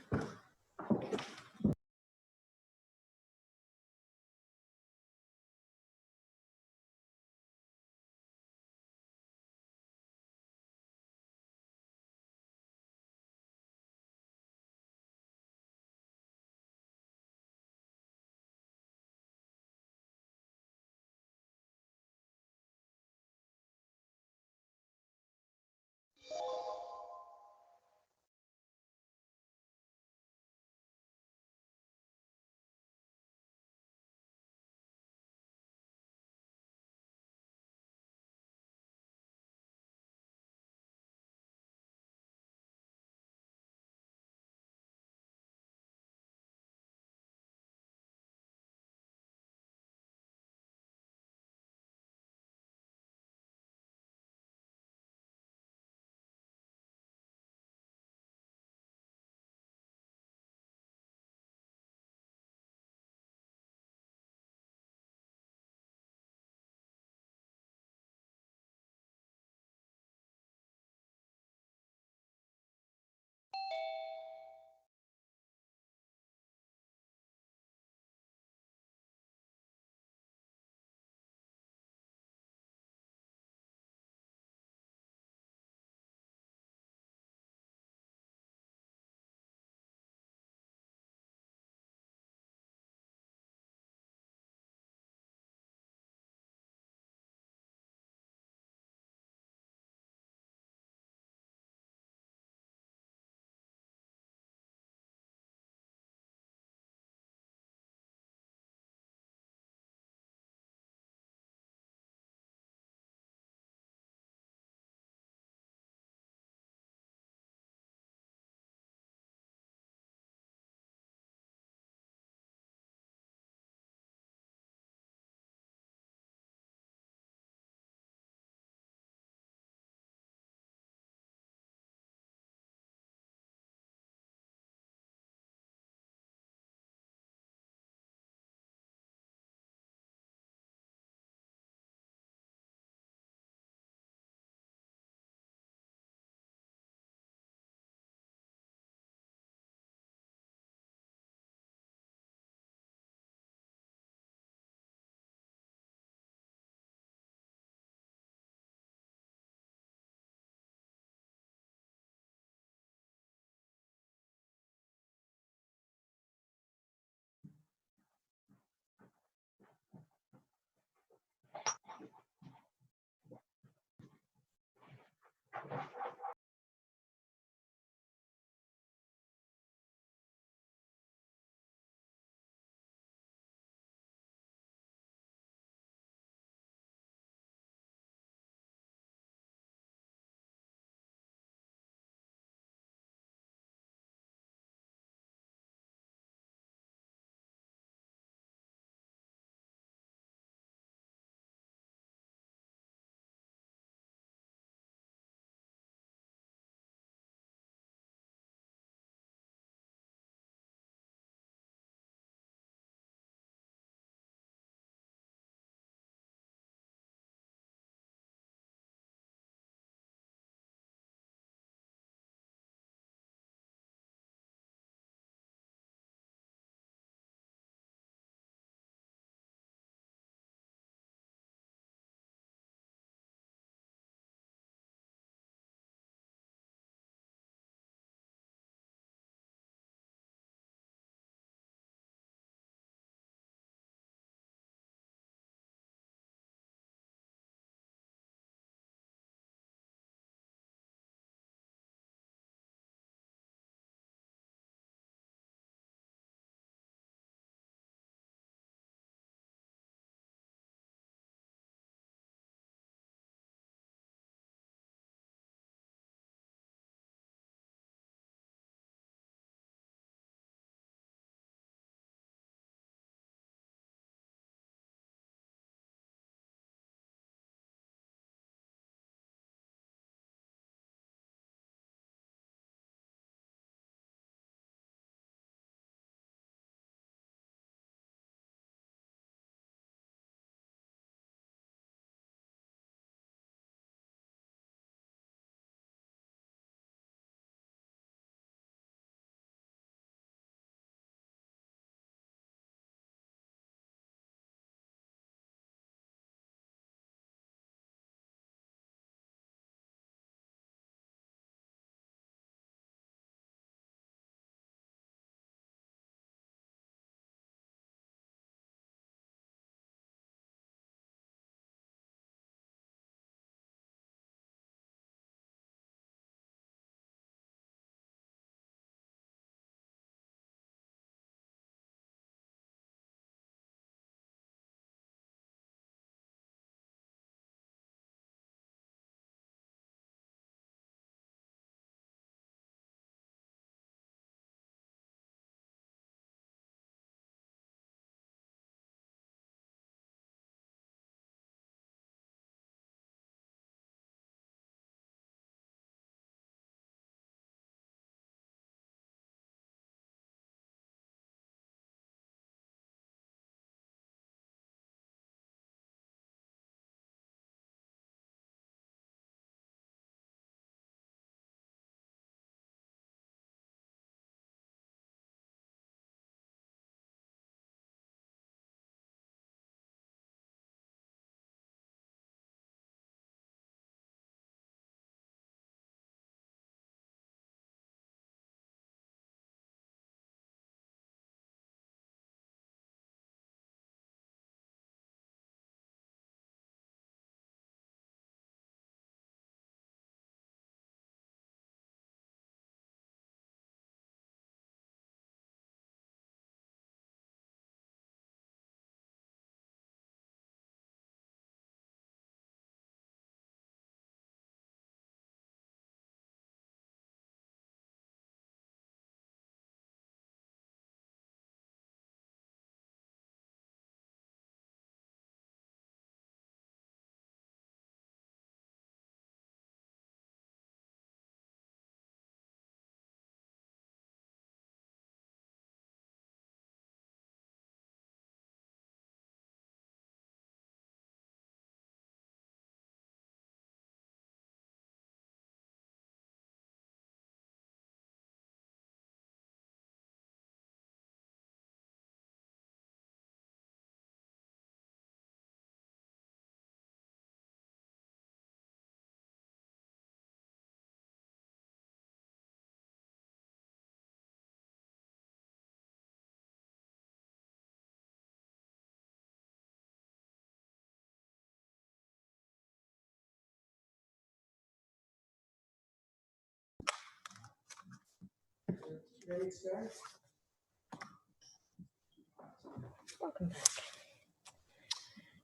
Welcome back.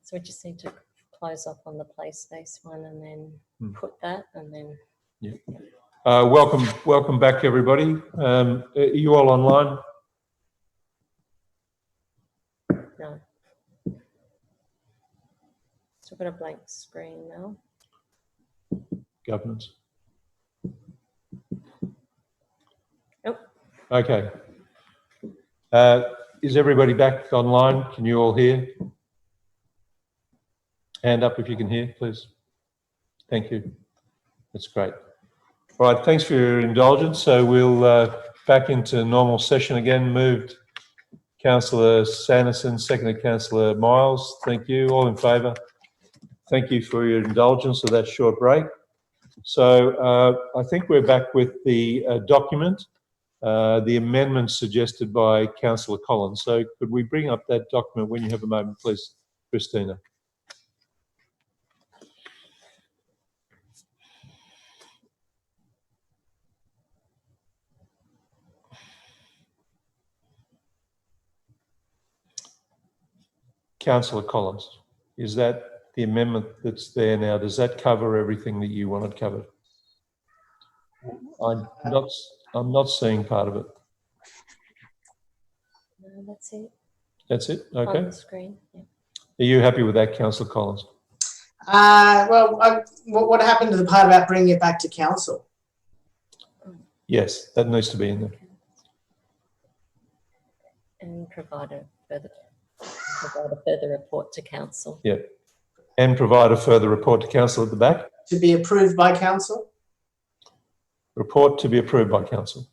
So we just need to close off on the play space one and then put that and then. Yeah. Welcome back, everybody. Are you all online? No. Still got a blank screen now. Governance. Nope. Okay. Is everybody back online? Can you all hear? Hand up if you can hear, please. Thank you. That's great. All right, thanks for your indulgence. So we'll back into normal session again. Moved Councillor Sanderson, seconded Councillor Miles. Thank you. All in favour? Thank you for your indulgence of that short break. So I think we're back with the document, the amendments suggested by Councillor Collins. So could we bring up that document when you have a moment, please, Christina? Councillor Collins, is that the amendment that's there now? Does that cover everything that you wanted covered? I'm not seeing part of it. No, that's it. That's it? Okay. On the screen. Yeah. Are you happy with that, Councillor Collins? What happened to the part about bringing it back to council? Yes, that needs to be in there. And provide a further report to council. Yeah. And provide a further report to council at the back. To be approved by council? Report to be approved by council.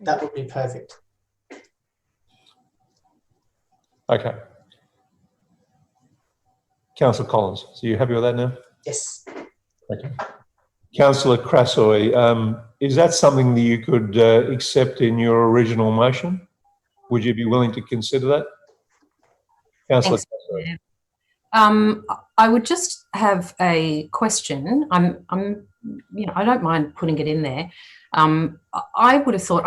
That would be perfect. Okay. Councillor Collins, so you happy with that now? Yes. Okay. Councillor Crasoy, is that something that you could accept in your original motion? Would you be willing to consider that? Councillor Crasoy. I would just have a question. I don't mind putting it in there. I would have thought,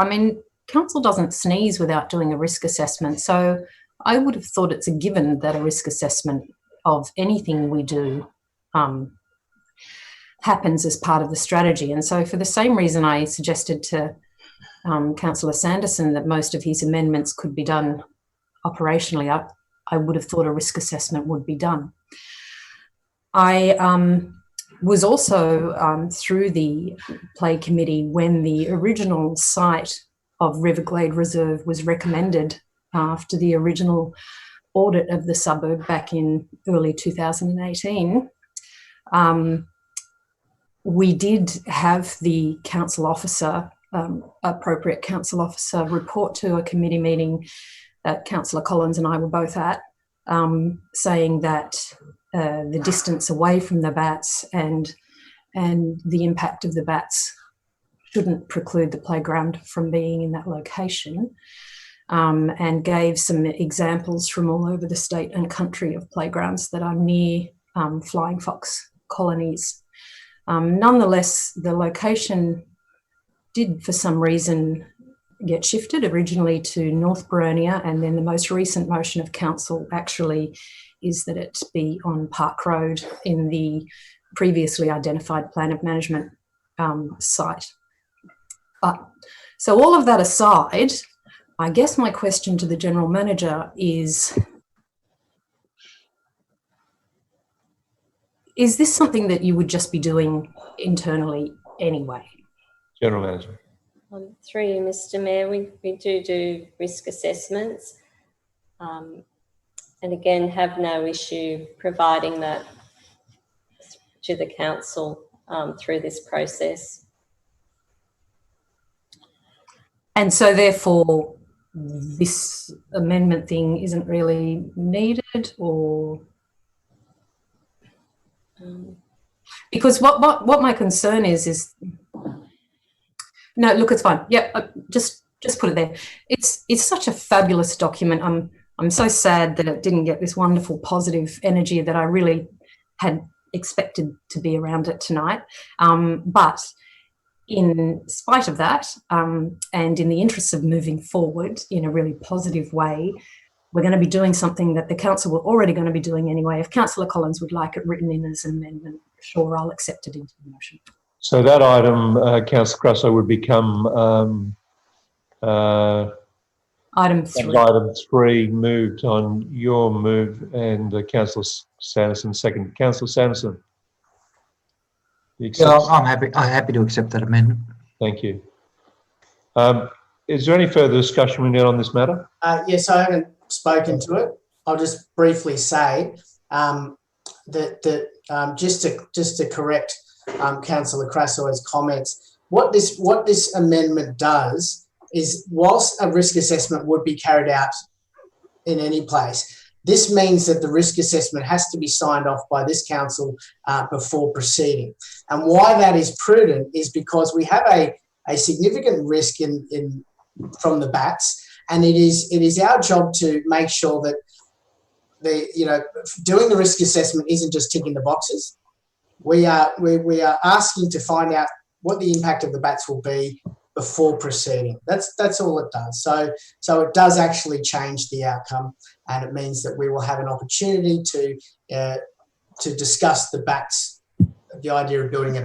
council doesn't sneeze without doing a risk assessment. So I would have thought it's a given that a risk assessment of anything we do happens as part of the strategy. And so for the same reason I suggested to Councillor Sanderson that most of his amendments could be done operationally, I would have thought a risk assessment would be done. I was also through the play committee when the original site of Riverglade Reserve was recommended after the original audit of the suburb back in early 2018. We did have the council officer, appropriate council officer, report to a committee meeting that Councillor Collins and I were both at, saying that the distance away from the bats and the impact of the bats shouldn't preclude the playground from being in that location, and gave some examples from all over the state and country of playgrounds that are near flying fox colonies. Nonetheless, the location did for some reason get shifted originally to North Boronia, and then the most recent motion of council actually is that it be on Park Road in the previously identified plan of management site. So all of that aside, I guess my question to the General Manager is this something that you would just be doing internally anyway? General Manager. Through you, Mr. Mayor, we do risk assessments, and again have no issue providing that to the council through this process. And so therefore this amendment thing isn't really needed, or because what my concern is no, look, it's fine. Yeah, just put it there. It's such a fabulous document. I'm so sad that it didn't get this wonderful positive energy that I really had expected to be around it tonight. But in spite of that, and in the interests of moving forward in a really positive way, we're going to be doing something that the council were already going to be doing anyway. If Councillor Collins would like it written in as an amendment, sure, I'll accept it into the motion. So that item, Councillor Crusoe, would become Item 3. item 3 moved on your move, and Councillor Sanderson second. Councillor Sanderson. Yeah, I'm happy to accept that amendment. Thank you. Is there any further discussion we need on this matter? Yes, I haven't spoken to it. I'll just briefly say that just to correct Councillor Crassoy's comments, what this amendment does is, whilst a risk assessment would be carried out in any place, this means that the risk assessment has to be signed off by this council before proceeding. And why that is prudent is because we have a significant risk from the bats, and it is our job to make sure that doing the risk assessment isn't just ticking the boxes. We are asking to find out what the impact of the bats will be before proceeding. That's all it does. So it does actually change the outcome, and it means that we will have an opportunity to discuss the bats, the idea of building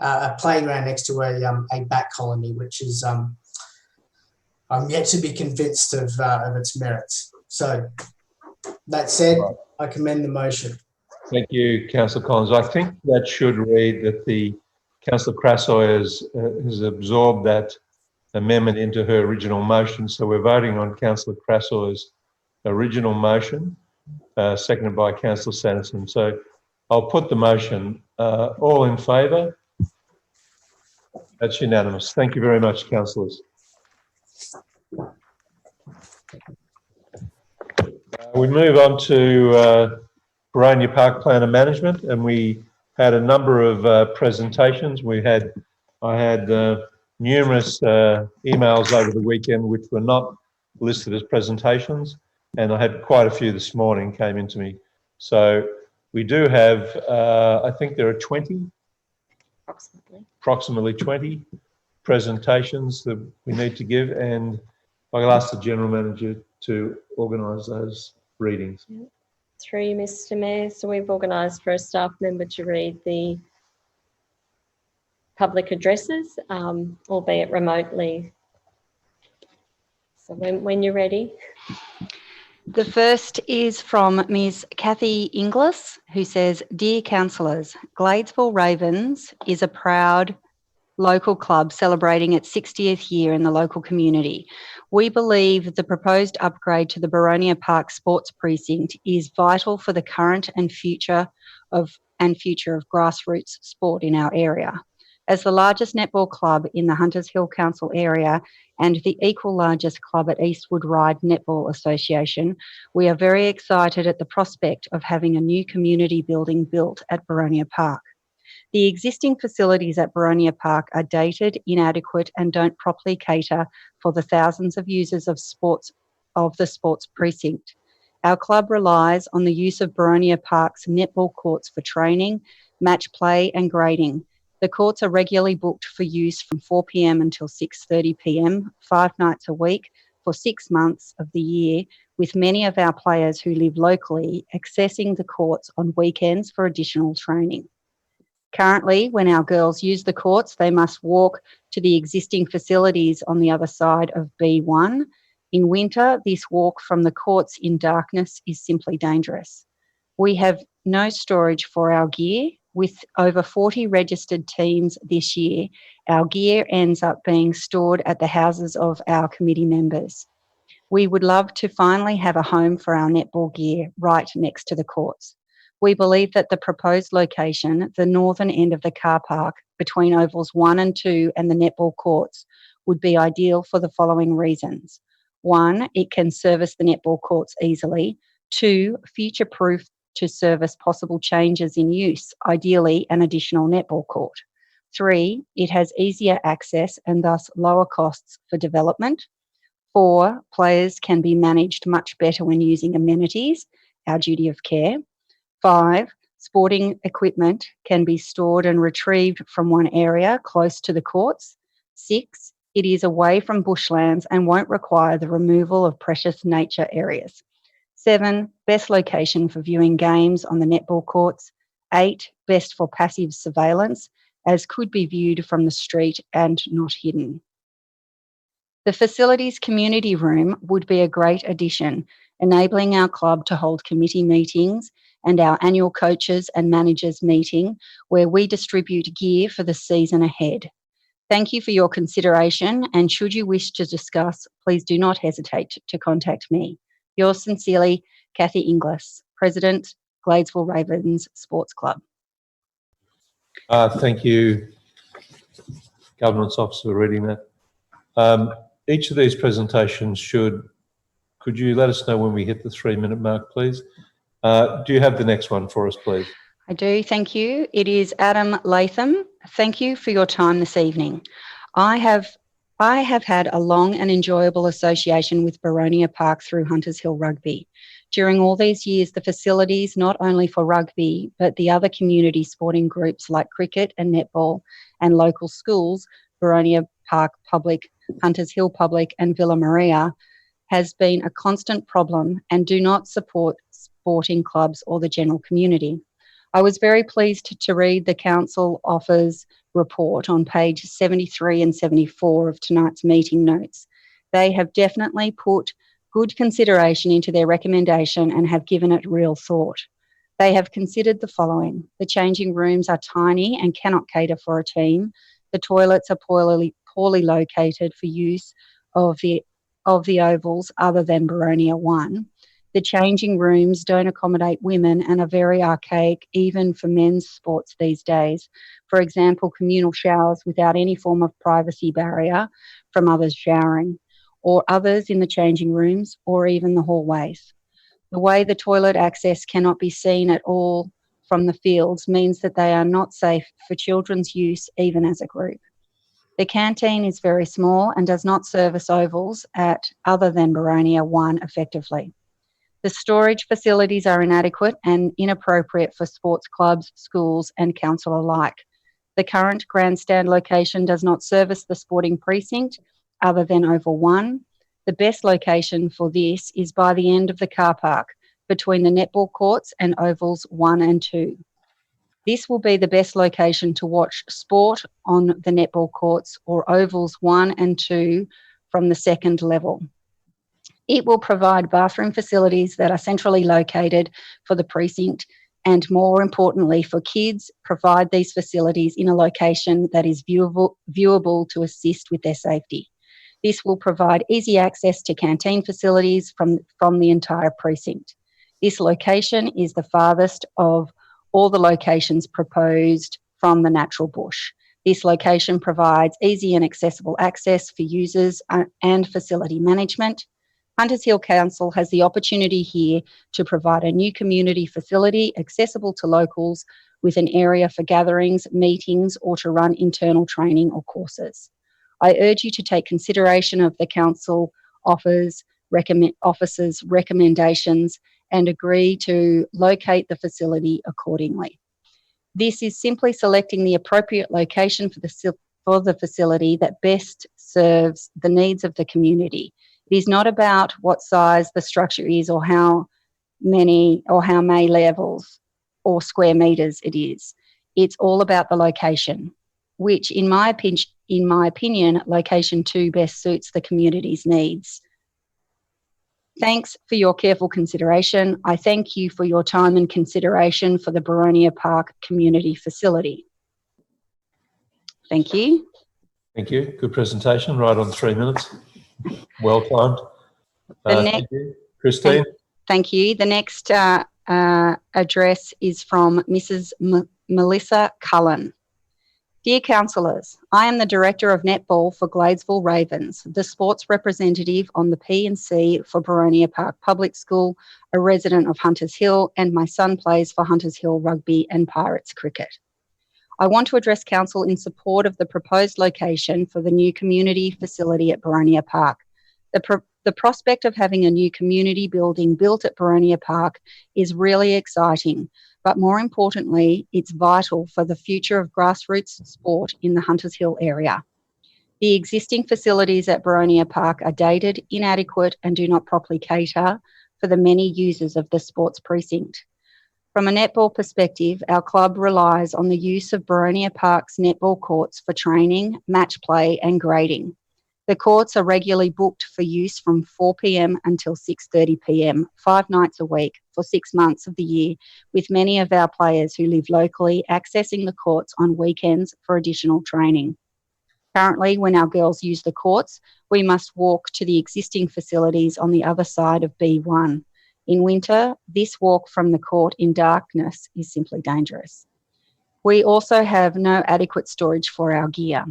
a playground next to a bat colony, which is I'm yet to be convinced of its merits. So that said, I commend the motion. Thank you, Councillor Collins. I think that should read that the Councillor Crassoy has absorbed that amendment into her original motion. So we're voting on Councillor Crassoy's original motion, seconded by Councillor Sanderson. So I'll put the motion. All in favour? That's unanimous. Thank you very much, councillors. We move on to Boronia Park Plan and Management, and we had a number of presentations. I had numerous emails over the weekend which were not listed as presentations, and I had quite a few this morning came into me. So we do have, I think there are 20, approximately 20 presentations that we need to give, and I'll ask the General Manager to organise those readings. Through you, Mr. Mayor. So we've organised for a staff member to read the public addresses, albeit remotely. So when you're ready. The first is from Ms. Kathy Inglis, who says, "Dear councillors, Gladesville Ravens is a proud local club celebrating its 60th year in the local community. We believe the proposed upgrade to the Boronia Park Sports Precinct is vital for the current and future of grassroots sport in our area. As the largest netball club in the Hunters Hill Council area and the equal largest club at Eastwood Ride Netball Association, we are very excited at the prospect of having a new community building built at Boronia Park. The existing facilities at Boronia Park are dated, inadequate, and don't properly cater for the thousands of users of the sports precinct. Our club relies on the use of Boronia Park's netball courts for training, match play, and grading. The courts are regularly booked for use from 4 p.m. until 6:30 p.m, 5 nights a week for 6 months of the year, with many of our players who live locally accessing the courts on weekends for additional training. Currently, when our girls use the courts, they must walk to the existing facilities on the other side of B1. In winter, this walk from the courts in darkness is simply dangerous. We have no storage for our gear. With over 40 registered teams this year, our gear ends up being stored at the houses of our committee members. We would love to finally have a home for our netball gear right next to the courts. We believe that the proposed location, the northern end of the car park between ovals 1 and 2 and the netball courts, would be ideal for the following reasons. 1, it can service the netball courts easily. 2, future-proof to service possible changes in use, ideally an additional netball court. 3, it has easier access and thus lower costs for development. 4, players can be managed much better when using amenities, our duty of care. 5, Sporting equipment can be stored and retrieved from one area close to the courts. 6, it is away from bushlands and won't require the removal of precious nature areas. 7, best location for viewing games on the netball courts. 8, best for passive surveillance, as could be viewed from the street and not hidden. The facilities community room would be a great addition, enabling our club to hold committee meetings and our annual coaches and managers meeting, where we distribute gear for the season ahead. Thank you for your consideration, and should you wish to discuss, please do not hesitate to contact me. Yours sincerely, Kathy Inglis, President, Gladesville Ravens Sports Club. Thank you, Governance Officer, for reading that. Each of these presentations could you let us know when we hit the 3-minute mark, please? Do you have the next one for us, please? I do, thank you. It is Adam Latham. Thank you for your time this evening. I have had a long and enjoyable association with Boronia Park through Hunters Hill Rugby. During all these years, the facilities, not only for rugby, but the other community sporting groups like cricket and netball and local schools, Boronia Park Public, Hunters Hill Public and Villa Maria, has been a constant problem and do not support sporting clubs or the general community. I was very pleased to read the Council Offers report on page 73 and 74 of tonight's meeting notes. They have definitely put good consideration into their recommendation and have given it real thought. They have considered the following: the changing rooms are tiny and cannot cater for a team. The toilets are poorly located for use of the ovals other than Boronia 1. The changing rooms don't accommodate women and are very archaic even for men's sports these days. For example, communal showers without any form of privacy barrier from others showering, or others in the changing rooms, or even the hallways. The way the toilet access cannot be seen at all from the fields means that they are not safe for children's use even as a group. The canteen is very small and does not service ovals at other than Boronia 1 effectively. The storage facilities are inadequate and inappropriate for sports clubs, schools and council alike. The current grandstand location does not service the sporting precinct other than Oval 1. The best location for this is by the end of the car park between the netball courts and Ovals 1 and 2. This will be the best location to watch sport on the netball courts or Ovals 1 and 2 from the second level. It will provide bathroom facilities that are centrally located for the precinct and, more importantly, for kids, provide these facilities in a location that is viewable to assist with their safety. This will provide easy access to canteen facilities from the entire precinct. This location is the farthest of all the locations proposed from the natural bush. This location provides easy and accessible access for users and facility management. Hunters Hill Council has the opportunity here to provide a new community facility accessible to locals with an area for gatherings, meetings, or to run internal training or courses. I urge you to take consideration of the Council officers' recommendations and agree to locate the facility accordingly. This is simply selecting the appropriate location for the facility that best serves the needs of the community. It is not about what size the structure is or how many levels or square meters it is. It's all about the location, which in my opinion, location 2 best suits the community's needs. Thanks for your careful consideration. I thank you for your time and consideration for the Boronia Park Community Facility. Thank you. Thank you. Good presentation, right on 3 minutes. Well timed. Thank you. Christine? Thank you. The next address is from Mrs. Melissa Cullen. Dear councillors, I am the Director of Netball for Gladesville Ravens, the sports representative on the P&C for Boronia Park Public School, a resident of Hunters Hill, and my son plays for Hunters Hill Rugby and Pirates Cricket. I want to address council in support of the proposed location for the new community facility at Boronia Park. The prospect of having a new community building built at Boronia Park is really exciting, but more importantly, it's vital for the future of grassroots sport in the Hunters Hill area. The existing facilities at Boronia Park are dated, inadequate, and do not properly cater for the many users of the sports precinct. From a netball perspective, our club relies on the use of Boronia Park's netball courts for training, match play, and grading. The courts are regularly booked for use from 4 p.m. until 6:30 p.m, 5 nights a week for 6 months of the year, with many of our players who live locally accessing the courts on weekends for additional training. Currently, when our girls use the courts, we must walk to the existing facilities on the other side of B1. In winter, this walk from the court in darkness is simply dangerous. We also have no adequate storage for our gear.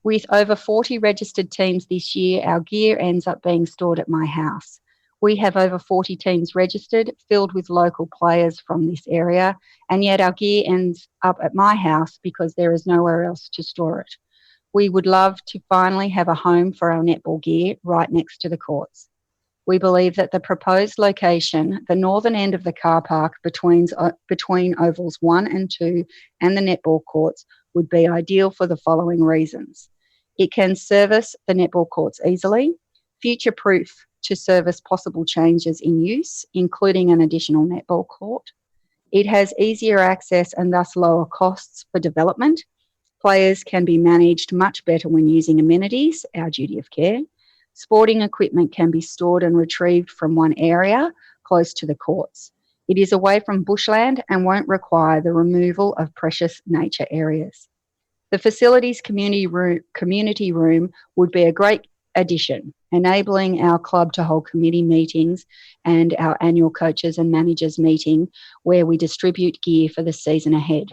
With over 40 registered teams this year, our gear ends up being stored at my house. We have over 40 teams registered, filled with local players from this area, and yet our gear ends up at my house because there is nowhere else to store it. We would love to finally have a home for our netball gear right next to the courts. We believe that the proposed location, the northern end of the car park between ovals 1 and 2 and the netball courts, would be ideal for the following reasons. It can service the netball courts easily, future-proof to service possible changes in use, including an additional netball court. It has easier access and thus lower costs for development. Players can be managed much better when using amenities, our duty of care. Sporting equipment can be stored and retrieved from one area close to the courts. It is away from bushland and won't require the removal of precious nature areas. The facilities community room would be a great addition, enabling our club to hold committee meetings and our annual coaches and managers meeting where we distribute gear for the season ahead.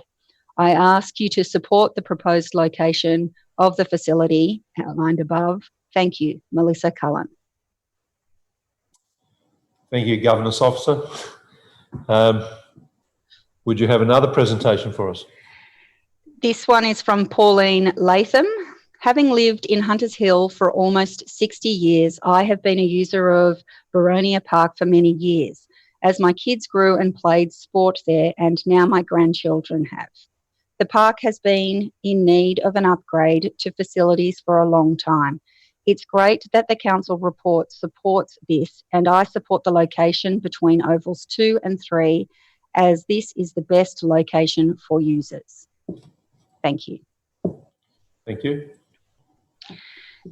I ask you to support the proposed location of the facility outlined above. Thank you, Melissa Cullen. Thank you, Governance Officer. Would you have another presentation for us? This one is from Pauline Latham. Having lived in Hunters Hill for almost 60 years, I have been a user of Boronia Park for many years, as my kids grew and played sport there, and now my grandchildren have. The park has been in need of an upgrade to facilities for a long time. It's great that the council report supports this, and I support the location between ovals 2 and 3, as this is the best location for users. Thank you. Thank you.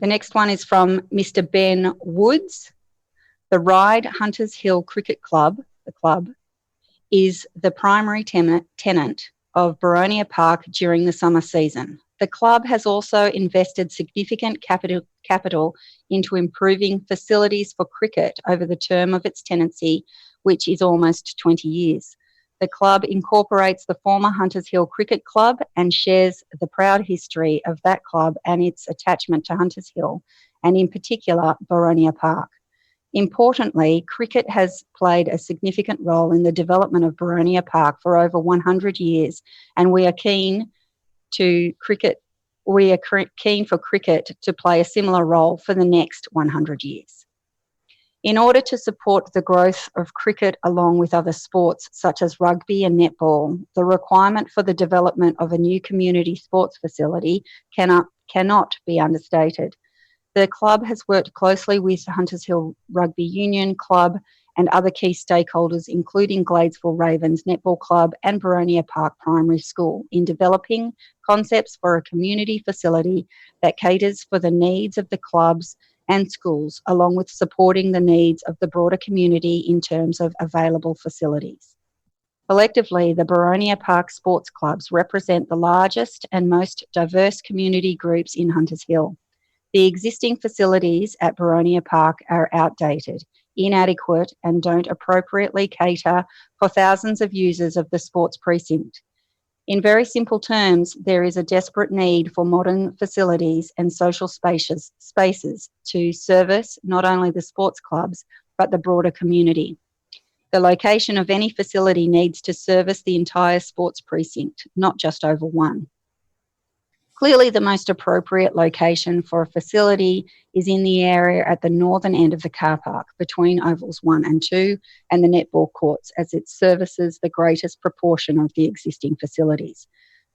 The next one is from Mr. Ben Woods. The Ryde Hunters Hill Cricket Club, the club, is the primary tenant of Boronia Park during the summer season. The club has also invested significant capital into improving facilities for cricket over the term of its tenancy, which is almost 20 years. The club incorporates the former Hunters Hill Cricket Club and shares the proud history of that club and its attachment to Hunters Hill, and in particular, Boronia Park. Importantly, cricket has played a significant role in the development of Boronia Park for over 100 years, and we are keen for cricket to play a similar role for the next 100 years. In order to support the growth of cricket along with other sports such as rugby and netball, the requirement for the development of a new community sports facility cannot be understated. The club has worked closely with Hunters Hill Rugby Union Club and other key stakeholders, including Gladesville Ravens Netball Club and Boronia Park Primary School, in developing concepts for a community facility that caters for the needs of the clubs and schools, along with supporting the needs of the broader community in terms of available facilities. Collectively, the Boronia Park sports clubs represent the largest and most diverse community groups in Hunters Hill. The existing facilities at Boronia Park are outdated, inadequate, and don't appropriately cater for thousands of users of the sports precinct. In very simple terms, there is a desperate need for modern facilities and social spaces to service not only the sports clubs, but the broader community. The location of any facility needs to service the entire sports precinct, not just Oval 1. Clearly, the most appropriate location for a facility is in the area at the northern end of the car park between ovals 1 and 2 and the netball courts, as it services the greatest proportion of the existing facilities.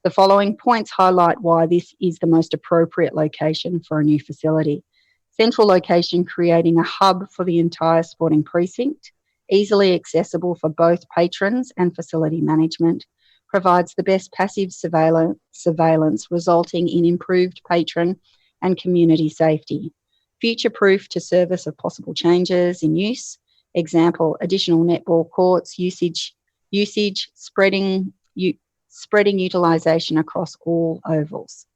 The following points highlight why this is the most appropriate location for a new facility. Central location, creating a hub for the entire sporting precinct, easily accessible for both patrons and facility management, provides the best passive surveillance, resulting in improved patron and community safety. Future-proof to service of possible changes in use. Example, additional netball courts, usage, spreading utilisation across all ovals.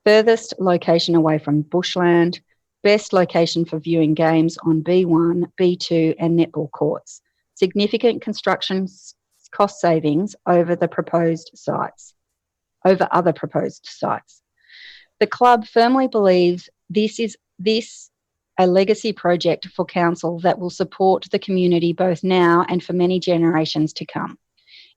Furthest location away from bushland. Best location for viewing games on B1, B2 and netball courts. Significant construction cost savings over other proposed sites. The club firmly believes this is a legacy project for council that will support the community both now and for many generations to come.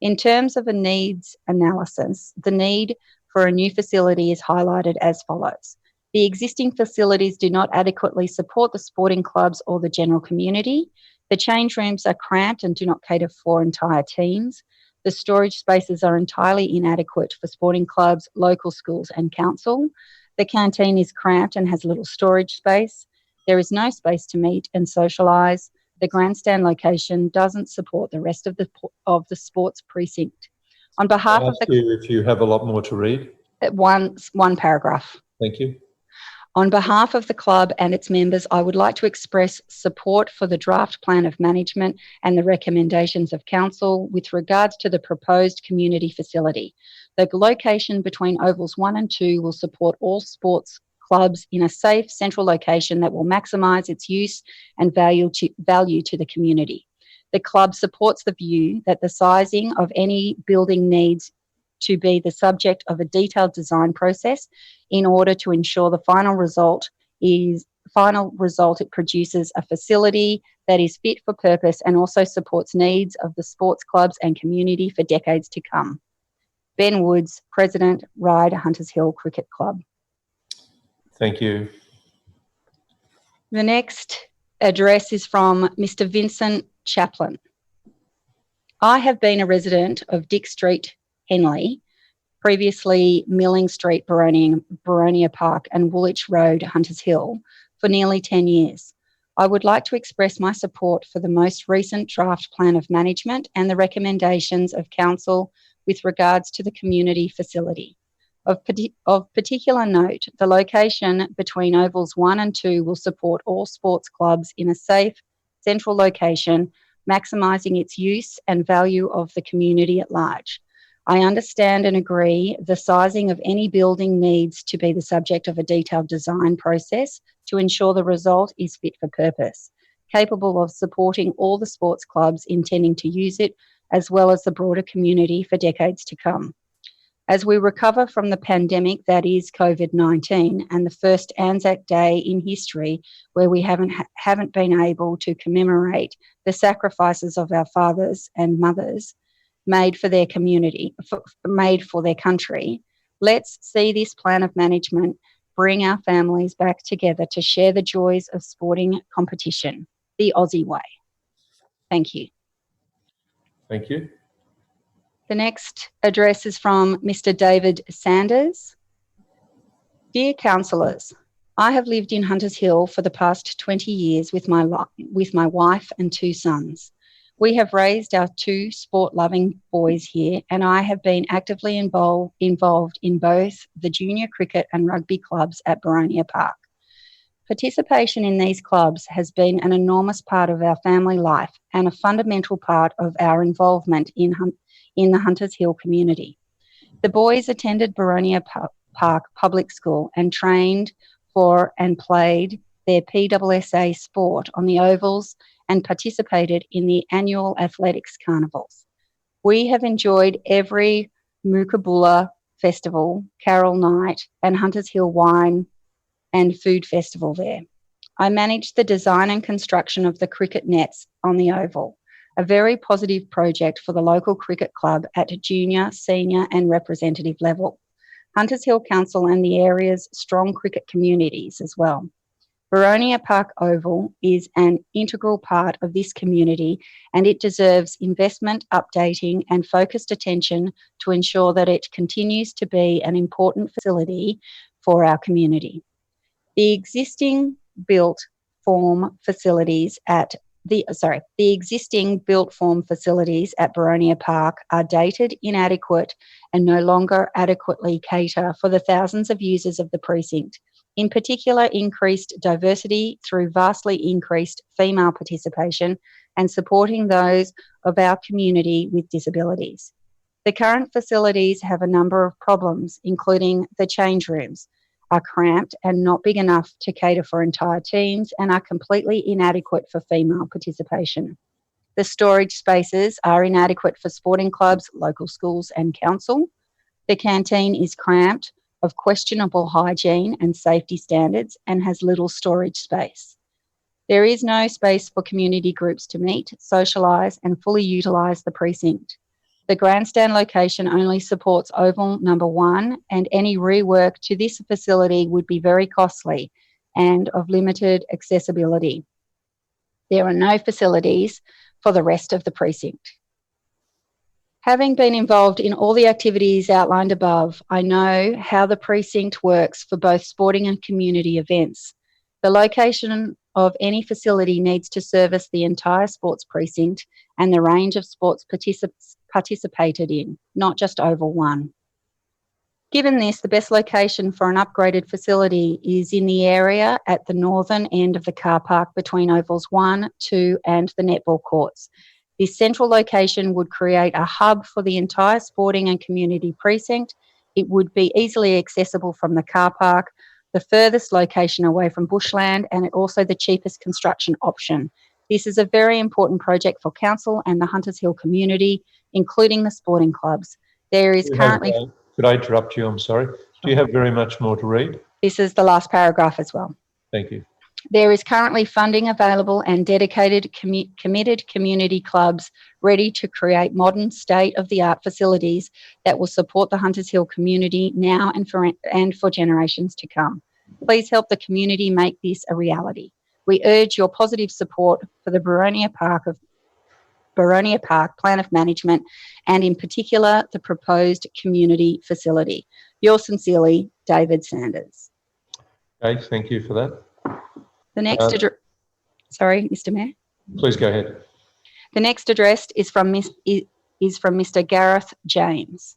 In terms of a needs analysis, the need for a new facility is highlighted as follows. The existing facilities do not adequately support the sporting clubs or the general community. The change rooms are cramped and do not cater for entire teams. The storage spaces are entirely inadequate for sporting clubs, local schools and council. The canteen is cramped and has little storage space. There is no space to meet and socialise. The grandstand location doesn't support the rest of the sports precinct. On behalf of if you have a lot more to read. One paragraph. Thank you. On behalf of the club and its members, I would like to express support for the draft plan of management and the recommendations of council with regards to the proposed community facility. The location between ovals 1 and 2 will support all sports clubs in a safe central location that will maximise its use and value to the community. The club supports the view that the sizing of any building needs to be the subject of a detailed design process in order to ensure the final result it produces a facility that is fit for purpose and also supports needs of the sports clubs and community for decades to come. Ben Woods, President, Ryde Hunters Hill Cricket Club. Thank you. The next address is from Mr. Vincent Chaplin. I have been a resident of Dick Street, Henley, previously Milling Street, Boronia Park and Woolwich Road, Hunters Hill, for nearly 10 years. I would like to express my support for the most recent draft plan of management and the recommendations of council with regards to the community facility. Of particular note, the location between ovals 1 and 2 will support all sports clubs in a safe, central location, maximising its use and value of the community at large. I understand and agree the sizing of any building needs to be the subject of a detailed design process to ensure the result is fit for purpose, capable of supporting all the sports clubs intending to use it, as well as the broader community for decades to come. As we recover from the pandemic that is COVID-19 and the first Anzac Day in history where we haven't been able to commemorate the sacrifices of our fathers and mothers made for their community, made for their country, let's see this plan of management bring our families back together to share the joys of sporting competition, the Aussie way. Thank you. Thank you. The next address is from Mr. David Sanders. Dear councillors, I have lived in Hunters Hill for the past 20 years with my wife and 2 sons. We have raised our 2 sport-loving boys here, and I have been actively involved in both the junior cricket and rugby clubs at Boronia Park. Participation in these clubs has been an enormous part of our family life and a fundamental part of our involvement in the Hunters Hill community. The boys attended Boronia Park Public School and trained for and played their PWSA sport on the ovals and participated in the annual athletics carnivals. We have enjoyed every Mookabulla festival, Carol Night and Hunters Hill Wine and Food Festival there. I managed the design and construction of the cricket nets on the oval, a very positive project for the local cricket club at junior, senior and representative level. Hunters Hill Council and the area's strong cricket communities as well. Boronia Park Oval is an integral part of this community, and it deserves investment, updating and focused attention to ensure that it continues to be an important facility for our community. The existing built form facilities at Boronia Park are dated, inadequate and no longer adequately cater for the thousands of users of the precinct. In particular, increased diversity through vastly increased female participation and supporting those of our community with disabilities. The current facilities have a number of problems, including the change rooms are cramped and not big enough to cater for entire teams and are completely inadequate for female participation. The storage spaces are inadequate for sporting clubs, local schools and council. The canteen is cramped, of questionable hygiene and safety standards, and has little storage space. There is no space for community groups to meet, socialise and fully utilise the precinct. The grandstand location only supports Oval number 1, and any rework to this facility would be very costly and of limited accessibility. There are no facilities for the rest of the precinct. Having been involved in all the activities outlined above, I know how the precinct works for both sporting and community events. The location of any facility needs to service the entire sports precinct and the range of sports participated in, not just Oval 1. Given this, the best location for an upgraded facility is in the area at the northern end of the car park between Ovals 1, 2 and the netball courts. This central location would create a hub for the entire sporting and community precinct. It would be easily accessible from the car park, the furthest location away from bushland, and also the cheapest construction option. This is a very important project for council and the Hunters Hill community, including the sporting clubs. There is currently... Could I interrupt you? I'm sorry. Do you have very much more to read? This is the last paragraph as well. Thank you. There is currently funding available and dedicated committed community clubs ready to create modern state-of-the-art facilities that will support the Hunters Hill community now and for generations to come. Please help the community make this a reality. We urge your positive support for the Boronia Park Plan of Management and in particular the proposed community facility. Yours sincerely, David Sanders. Okay, thank you for that. The next sorry, Mr. Mayor. Please go ahead. The next address is from Mr. Gareth James.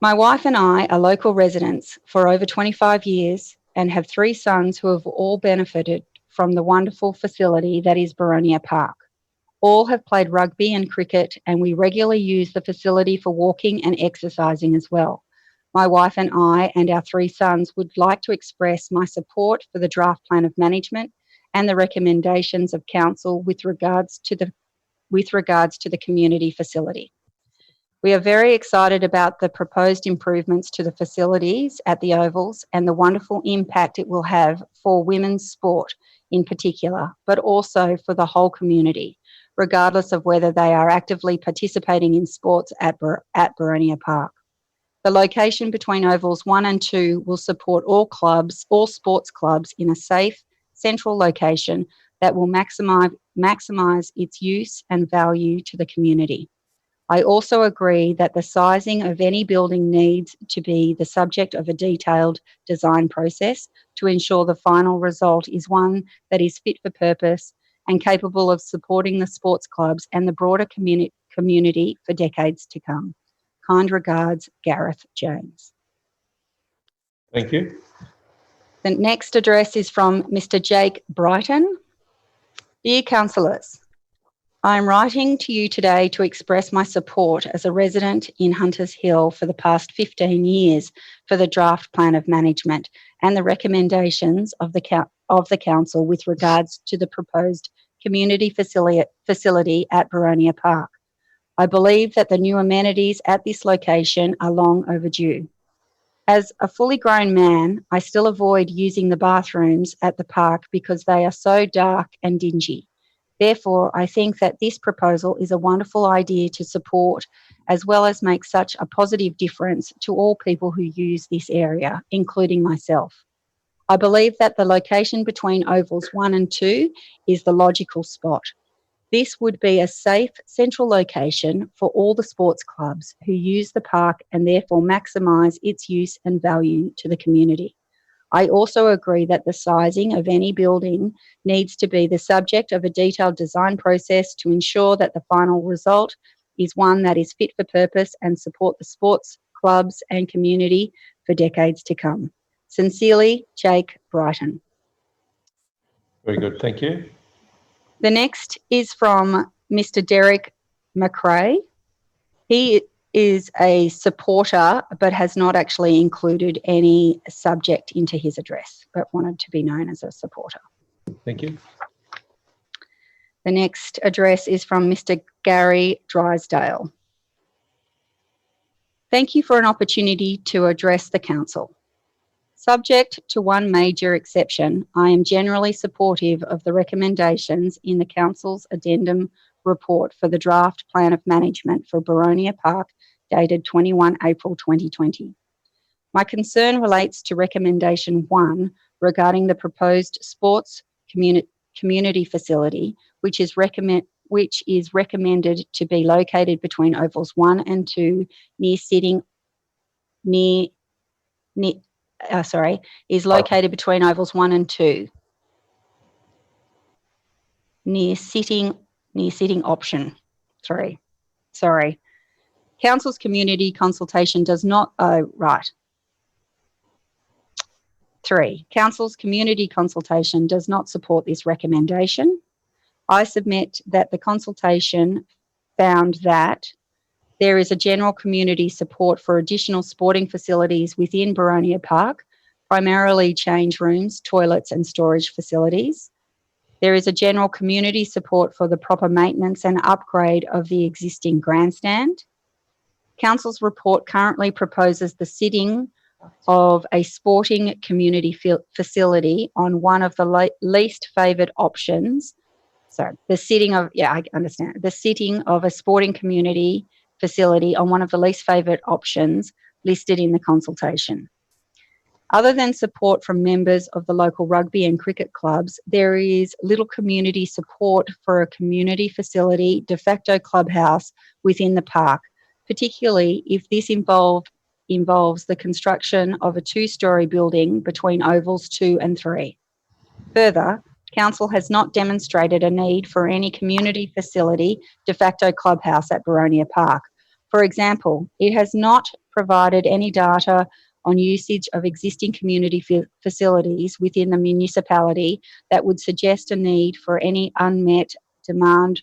My wife and I are local residents for over 25 years and have 3 sons who have all benefited from the wonderful facility that is Boronia Park. All have played rugby and cricket, and we regularly use the facility for walking and exercising as well. My wife and I and our 3 sons would like to express my support for the draft plan of management and the recommendations of council with regards to the community facility. We are very excited about the proposed improvements to the facilities at the Ovals and the wonderful impact it will have for women's sport in particular, but also for the whole community, regardless of whether they are actively participating in sports at Boronia Park. The location between Ovals 1 and 2 will support all sports clubs in a safe, central location that will maximise its use and value to the community. I also agree that the sizing of any building needs to be the subject of a detailed design process to ensure the final result is one that is fit for purpose and capable of supporting the sports clubs and the broader community for decades to come. Kind regards, Gareth James. Thank you. The next address is from Mr. Jake Brighton. Dear councillors, I am writing to you today to express my support as a resident in Hunters Hill for the past 15 years for the draft plan of management and the recommendations of the council with regards to the proposed community facility at Boronia Park. I believe that the new amenities at this location are long overdue. As a fully grown man, I still avoid using the bathrooms at the park because they are so dark and dingy. Therefore, I think that this proposal is a wonderful idea to support, as well as make such a positive difference to all people who use this area, including myself. I believe that the location between ovals 1 and 2 is the logical spot. This would be a safe, central location for all the sports clubs who use the park and therefore maximise its use and value to the community. I also agree that the sizing of any building needs to be the subject of a detailed design process to ensure that the final result is one that is fit for purpose and support the sports clubs and community for decades to come. Sincerely, Jake Brighton. Very good, thank you. The next is from Mr. Derek McRae. He is a supporter but has not actually included any subject into his address, but wanted to be known as a supporter. Thank you. The next address is from Mr. Gary Drysdale. Thank you for an opportunity to address the Council. Subject to one major exception, I am generally supportive of the recommendations in the Council's addendum report for the draft plan of management for Boronia Park dated 21 April 2020. My concern relates to recommendation 1 regarding the proposed sports community facility, which is recommended to be located between ovals 1 and 2 is located between ovals 1 and 2 near sitting option. Sorry. Council's community consultation does not, 3. Council's community consultation does not support this recommendation. I submit that the consultation found that there is a general community support for additional sporting facilities within Boronia Park, primarily change rooms, toilets and storage facilities. There is a general community support for the proper maintenance and upgrade of the existing grandstand. Council's report currently proposes the sitting of a sporting community facility on one of the least favoured options. The sitting of a sporting community facility on one of the least favoured options listed in the consultation. Other than support from members of the local rugby and cricket clubs, there is little community support for a community facility de facto clubhouse within the park, particularly if this involves the construction of a 2-storey building between ovals 2 and 3. Further, Council has not demonstrated a need for any community facility de facto clubhouse at Boronia Park. For example, it has not provided any data on usage of existing community facilities within the municipality that would suggest a need for any unmet demand,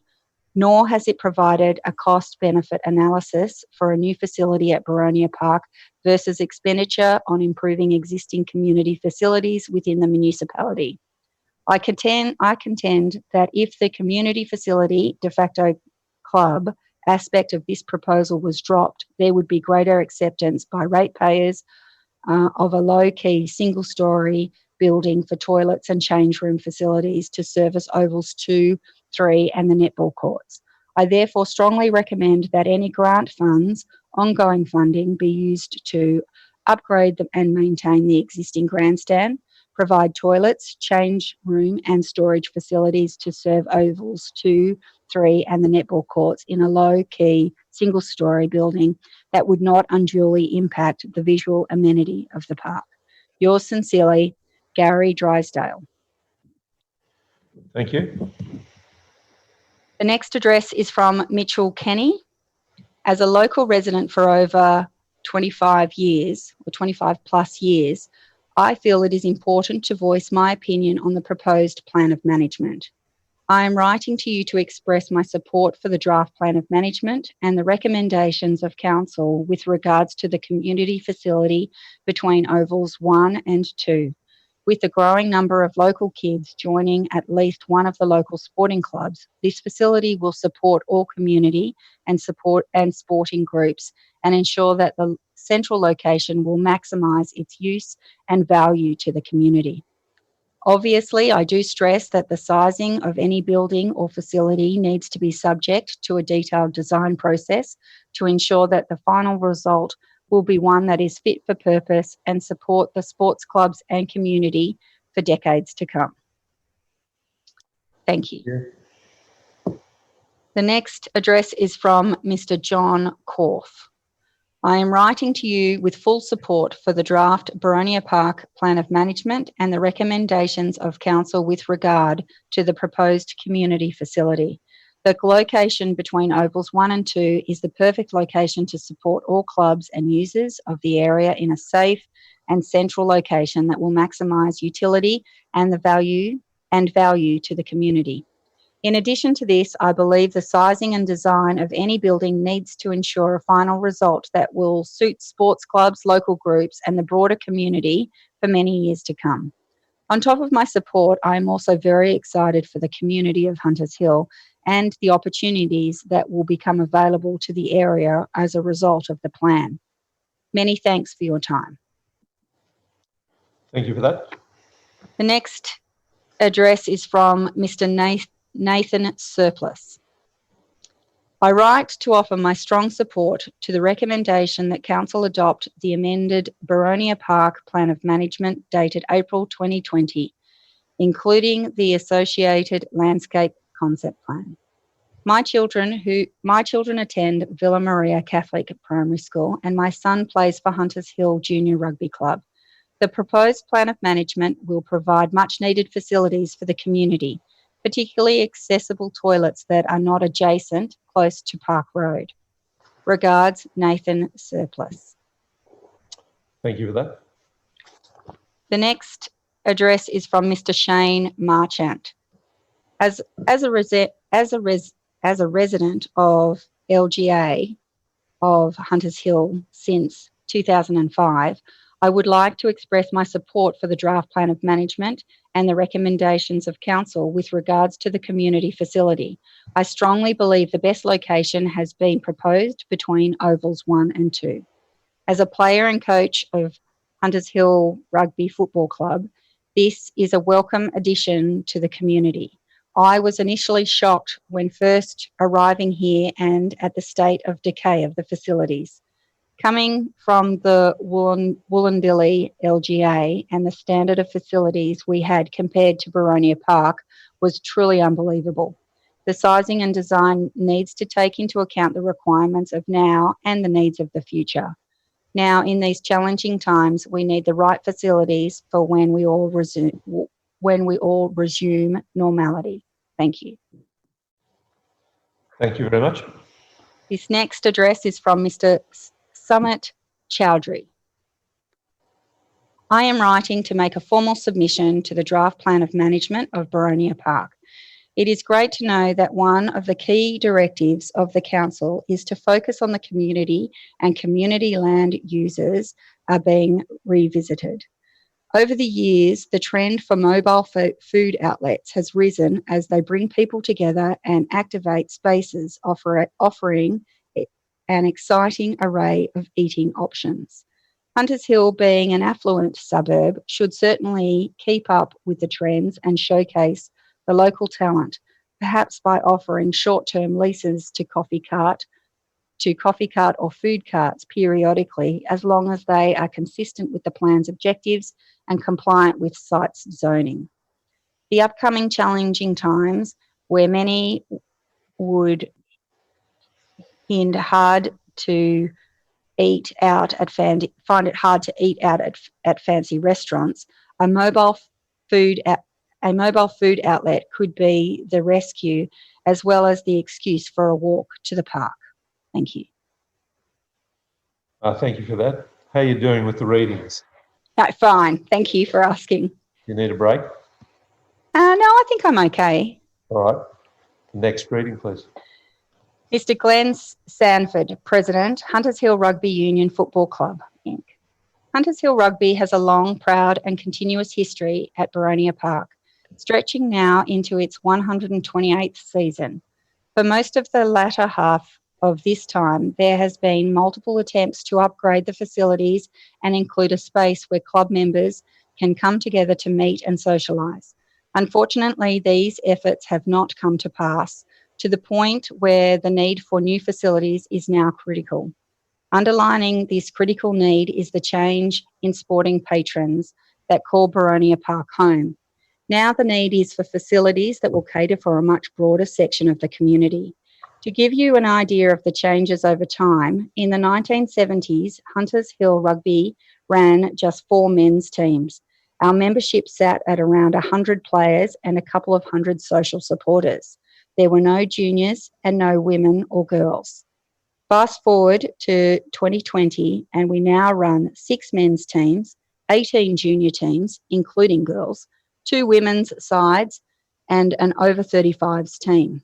nor has it provided a cost-benefit analysis for a new facility at Boronia Park versus expenditure on improving existing community facilities within the municipality. I contend that if the community facility de facto club aspect of this proposal was dropped, there would be greater acceptance by ratepayers of a low-key single-storey building for toilets and change room facilities to service ovals 2, 3 and the netball courts. I therefore strongly recommend that any grant funds, ongoing funding, be used to upgrade and maintain the existing grandstand, provide toilets, change room and storage facilities to serve ovals 2, 3 and the netball courts in a low-key single-storey building that would not unduly impact the visual amenity of the park. Yours sincerely, Gary Drysdale. Thank you. The next address is from Mitchell Kenny. As a local resident for over 25 years, or 25 plus years, I feel it is important to voice my opinion on the proposed plan of management. I am writing to you to express my support for the draft plan of management and the recommendations of Council with regards to the community facility between ovals 1 and 2. With the growing number of local kids joining at least one of the local sporting clubs, this facility will support all community and sporting groups and ensure that the central location will maximise its use and value to the community. Obviously, I do stress that the sizing of any building or facility needs to be subject to a detailed design process to ensure that the final result will be one that is fit for purpose and support the sports clubs and community for decades to come. Thank you. Yeah. The next address is from Mr. John Korf. I am writing to you with full support for the draft Boronia Park Plan of Management and the recommendations of Council with regard to the proposed community facility. The location between Ovals 1 and 2 is the perfect location to support all clubs and users of the area in a safe and central location that will maximise utility and the value to the community. In addition to this, I believe the sizing and design of any building needs to ensure a final result that will suit sports clubs, local groups, and the broader community for many years to come. On top of my support, I am also very excited for the community of Hunters Hill and the opportunities that will become available to the area as a result of the plan. Many thanks for your time. Thank you for that. The next address is from Mr. Nathan Surplus. I write to offer my strong support to the recommendation that Council adopt the amended Boronia Park Plan of Management dated April 2020, including the associated landscape concept plan. My children attend Villa Maria Catholic Primary School and my son plays for Hunters Hill Junior Rugby Club. The proposed plan of management will provide much needed facilities for the community, particularly accessible toilets that are not adjacent close to Park Road. Regards, Nathan Surplus. Thank you for that. The next address is from Mr. Shane Marchant. As a resident of LGA of Hunters Hill since 2005, I would like to express my support for the draft plan of management and the recommendations of Council with regards to the community facility. I strongly believe the best location has been proposed between Ovals 1 and 2. As a player and coach of Hunters Hill Rugby Football Club, this is a welcome addition to the community. I was initially shocked when first arriving here and at the state of decay of the facilities. Coming from the Wollondilly LGA and the standard of facilities we had compared to Boronia Park was truly unbelievable. The sizing and design needs to take into account the requirements of now and the needs of the future. Now, in these challenging times, we need the right facilities for when we all resume normality. Thank you. Thank you very much. This next address is from Mr. Sumit Chowdhury. I am writing to make a formal submission to the draft plan of management of Boronia Park. It is great to know that one of the key directives of the Council is to focus on the community and community land users are being revisited. Over the years, the trend for mobile food outlets has risen as they bring people together and activate spaces offering an exciting array of eating options. Hunters Hill, being an affluent suburb, should certainly keep up with the trends and showcase the local talent, perhaps by offering short-term leases to coffee cart or food carts periodically, as long as they are consistent with the plan's objectives and compliant with site's zoning. The upcoming challenging times, where many would find it hard to eat out at fancy restaurants, a mobile food outlet could be the rescue as well as the excuse for a walk to the park. Thank you. Thank you for that. How are you doing with the readings? Fine. Thank you for asking. You need a break? No, I think I'm okay. All right. Next reading, please. Mr. Glenn Sanford, President, Hunters Hill Rugby Union Football Club, Inc. Hunters Hill Rugby has a long, proud and continuous history at Boronia Park, stretching now into its 128th season. For most of the latter half of this time, there has been multiple attempts to upgrade the facilities and include a space where club members can come together to meet and socialise. Unfortunately, these efforts have not come to pass, to the point where the need for new facilities is now critical. Underlining this critical need is the change in sporting patrons that call Boronia Park home. Now the need is for facilities that will cater for a much broader section of the community. To give you an idea of the changes over time, in the 1970s, Hunters Hill Rugby ran just 4 men's teams. Our membership sat at around 100 players and a couple of hundred social supporters. There were no juniors and no women or girls. Fast forward to 2020, and we now run 6 men's teams, 18 junior teams, including girls, 2 women's sides, and an over 35s team.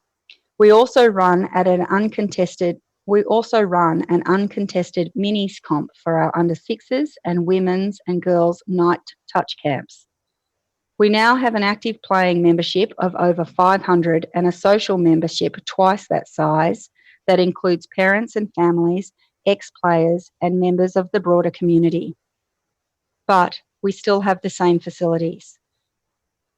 We also run an uncontested minis comp for our under 6s and women's and girls' night touch camps. We now have an active playing membership of over 500 and a social membership twice that size that includes parents and families, ex-players and members of the broader community. But we still have the same facilities.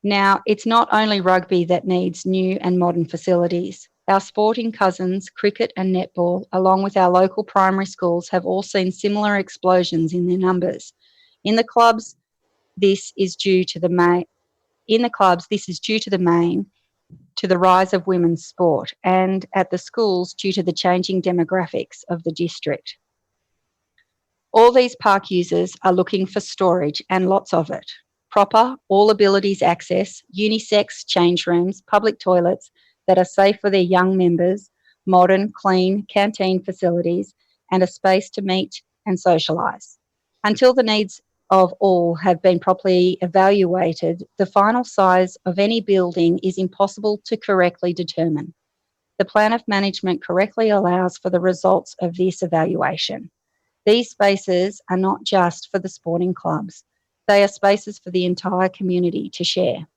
Now, it's not only rugby that needs new and modern facilities. Our sporting cousins, cricket and netball, along with our local primary schools, have all seen similar explosions in their numbers. In the clubs, this is due to the rise of women's sport, and at the schools due to the changing demographics of the district. All these park users are looking for storage and lots of it. Proper, all abilities access, unisex change rooms, public toilets that are safe for their young members, modern, clean canteen facilities, and a space to meet and socialise. Until the needs of all have been properly evaluated, the final size of any building is impossible to correctly determine. The plan of management correctly allows for the results of this evaluation. These spaces are not just for the sporting clubs. They are spaces for the entire community to share.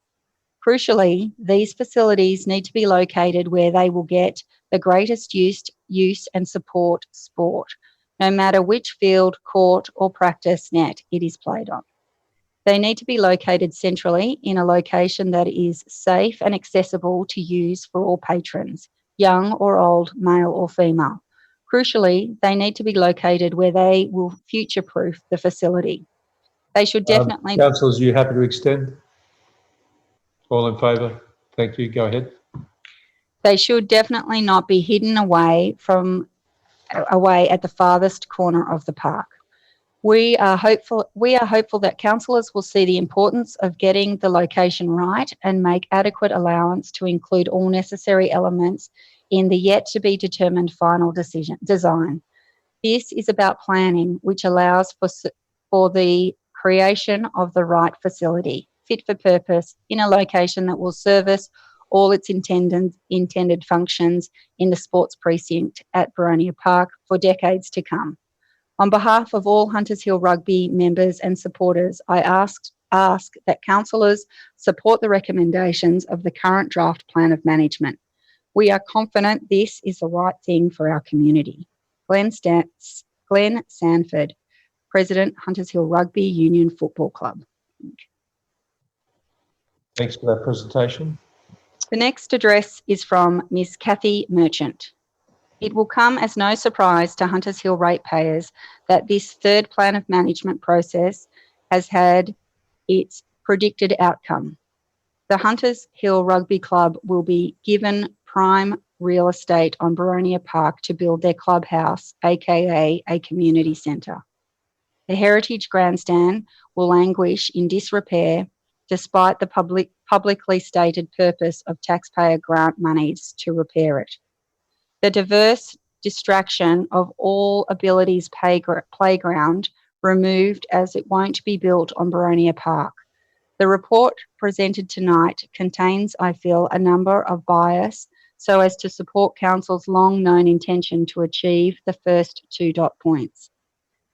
Crucially, these facilities need to be located where they will get the greatest use and support sport, no matter which field, court or practice net it is played on. They need to be located centrally in a location that is safe and accessible to use for all patrons, young or old, male or female. Crucially, they need to be located where they will future-proof the facility. They should definitely... Councillors, are you happy to extend? All in favour? Thank you. Go ahead. They should definitely not be hidden away at the farthest corner of the park. We are hopeful that councillors will see the importance of getting the location right and make adequate allowance to include all necessary elements in the yet to be determined final design. This is about planning, which allows for the creation of the right facility, fit for purpose, in a location that will service all its intended functions in the sports precinct at Boronia Park for decades to come. On behalf of all Hunters Hill Rugby members and supporters, I ask that councillors support the recommendations of the current draft plan of management. We are confident this is the right thing for our community. Glenn Sanford, President, Hunters Hill Rugby Union Football Club. Thanks for that presentation. The next address is from Ms. Kathy Merchant. It will come as no surprise to Hunters Hill ratepayers that this third plan of management process has had its predicted outcome. The Hunters Hill Rugby Club will be given prime real estate on Boronia Park to build their clubhouse, aka a community centre. The heritage grandstand will languish in disrepair despite the publicly stated purpose of taxpayer grant monies to repair it. The diverse distraction of all abilities playground removed, as it won't be built on Boronia Park. The report presented tonight contains, I feel, a number of bias so as to support Council's long-known intention to achieve the first 2 dot points.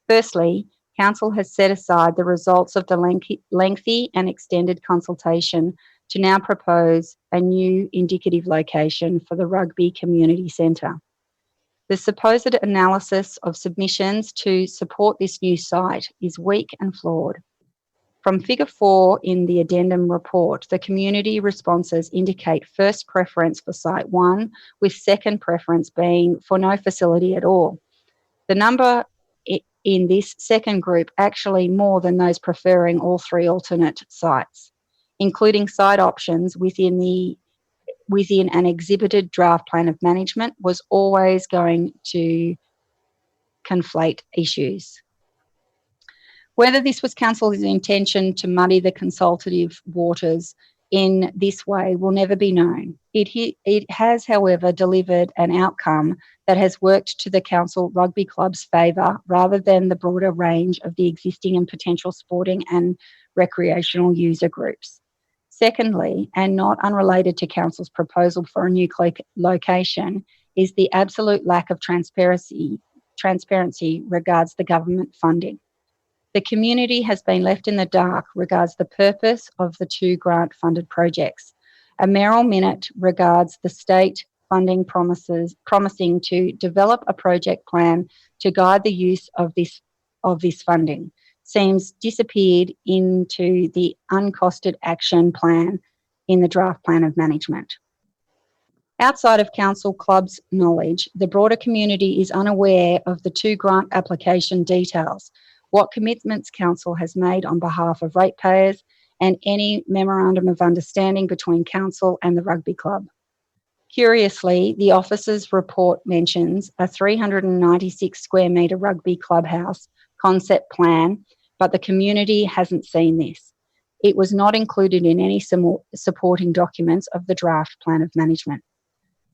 Firstly, Council has set aside the results of the lengthy and extended consultation to now propose a new indicative location for the Rugby Community Centre. The supposed analysis of submissions to support this new site is weak and flawed. From Figure 4 in the addendum report, the community responses indicate first preference for Site 1, with second preference being for no facility at all. The number in this second group actually more than those preferring all three alternate sites, including site options within an exhibited draft plan of management, was always going to conflate issues. Whether this was Council's intention to muddy the consultative waters in this way will never be known. It has, however, delivered an outcome that has worked to the Council Rugby Club's favour rather than the broader range of the existing and potential sporting and recreational user groups. Secondly, and not unrelated to Council's proposal for a new location, is the absolute lack of transparency regards the government funding. The community has been left in the dark regards the purpose of the two grant-funded projects. A mayoral minute regards the state funding promising to develop a project plan to guide the use of this funding seems disappeared into the uncosted action plan in the draft plan of management. Outside of Council Club's knowledge, the broader community is unaware of the two grant application details, what commitments Council has made on behalf of ratepayers, and any memorandum of understanding between Council and the Rugby Club. Curiously, the officer's report mentions a 396 square metre rugby clubhouse concept plan, but the community hasn't seen this. It was not included in any supporting documents of the draft plan of management.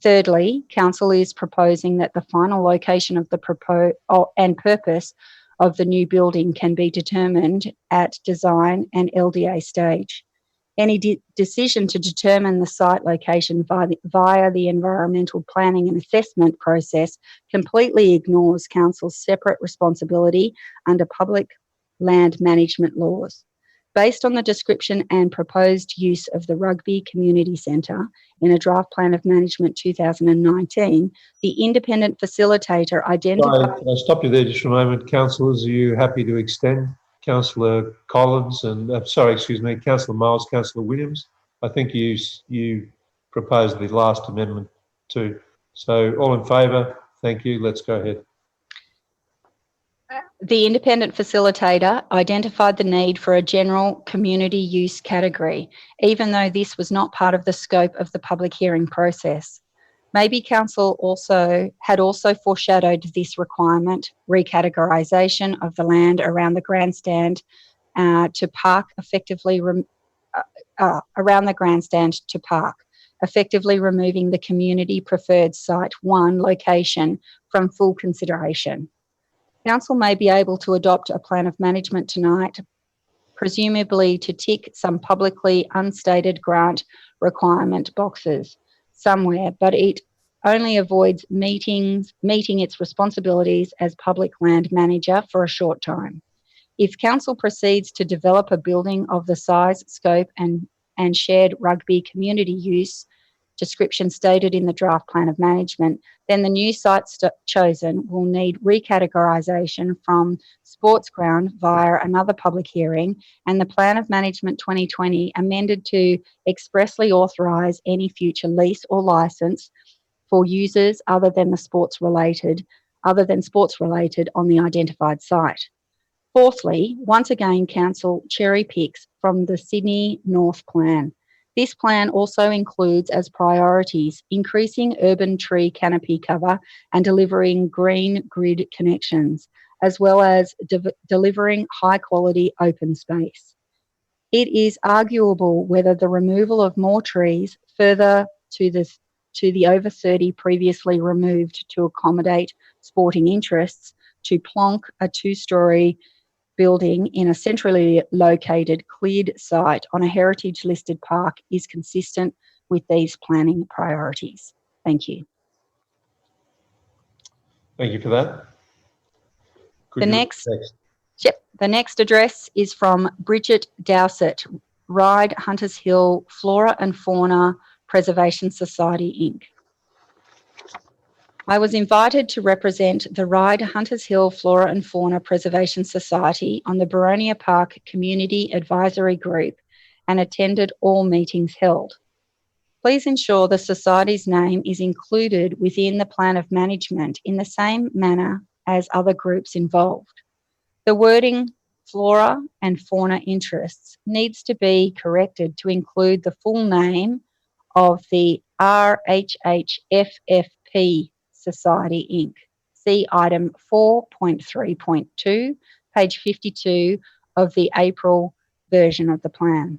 Thirdly, Council is proposing that the final location of the and purpose of the new building can be determined at design and LDA stage. Any decision to determine the site location via the environmental planning and assessment process completely ignores Council's separate responsibility under public land management laws. Based on the description and proposed use of the Rugby Community Centre in a draft plan of management 2019, the independent facilitator identified... Can I stop you there just for a moment? Councillors, are you happy to extend? Councillor Collins and, Councillor Miles, Councillor Williams. I think you proposed the last amendment too. So all in favour? Thank you. Let's go ahead. The independent facilitator identified the need for a general community use category, even though this was not part of the scope of the public hearing process. Maybe Council had also foreshadowed this requirement, recategorisation of the land around the grandstand to park, effectively removing the community preferred Site 1 location from full consideration. Council may be able to adopt a plan of management tonight, presumably to tick some publicly unstated grant requirement boxes somewhere, but it only avoids meeting its responsibilities as public land manager for a short time. If Council proceeds to develop a building of the size, scope and shared rugby community use description stated in the draft plan of management, then the new site chosen will need recategorisation from sports ground via another public hearing, and the plan of management 2020 amended to expressly authorise any future lease or licence for users other than sports related on the identified site. Fourthly, once again, Council cherry picks from the Sydney North Plan. This plan also includes as priorities increasing urban tree canopy cover and delivering green grid connections, as well as delivering high quality open space. It is arguable whether the removal of more trees further to the over 30 previously removed to accommodate sporting interests to plonk a 2-storey building in a centrally located cleared site on a heritage listed park is consistent with these planning priorities. Thank you. Thank you for that. The next address is from Bridget Dowsett, Ryde Hunters Hill Flora and Fauna Preservation Society, Inc. I was invited to represent the Ryde Hunters Hill Flora and Fauna Preservation Society on the Boronia Park Community Advisory Group and attended all meetings held. Please ensure the Society's name is included within the plan of management in the same manner as other groups involved. The wording flora and fauna interests needs to be corrected to include the full name of the RHHFFP Society Inc. See item 4.3.2, page 52 of the April version of the plan.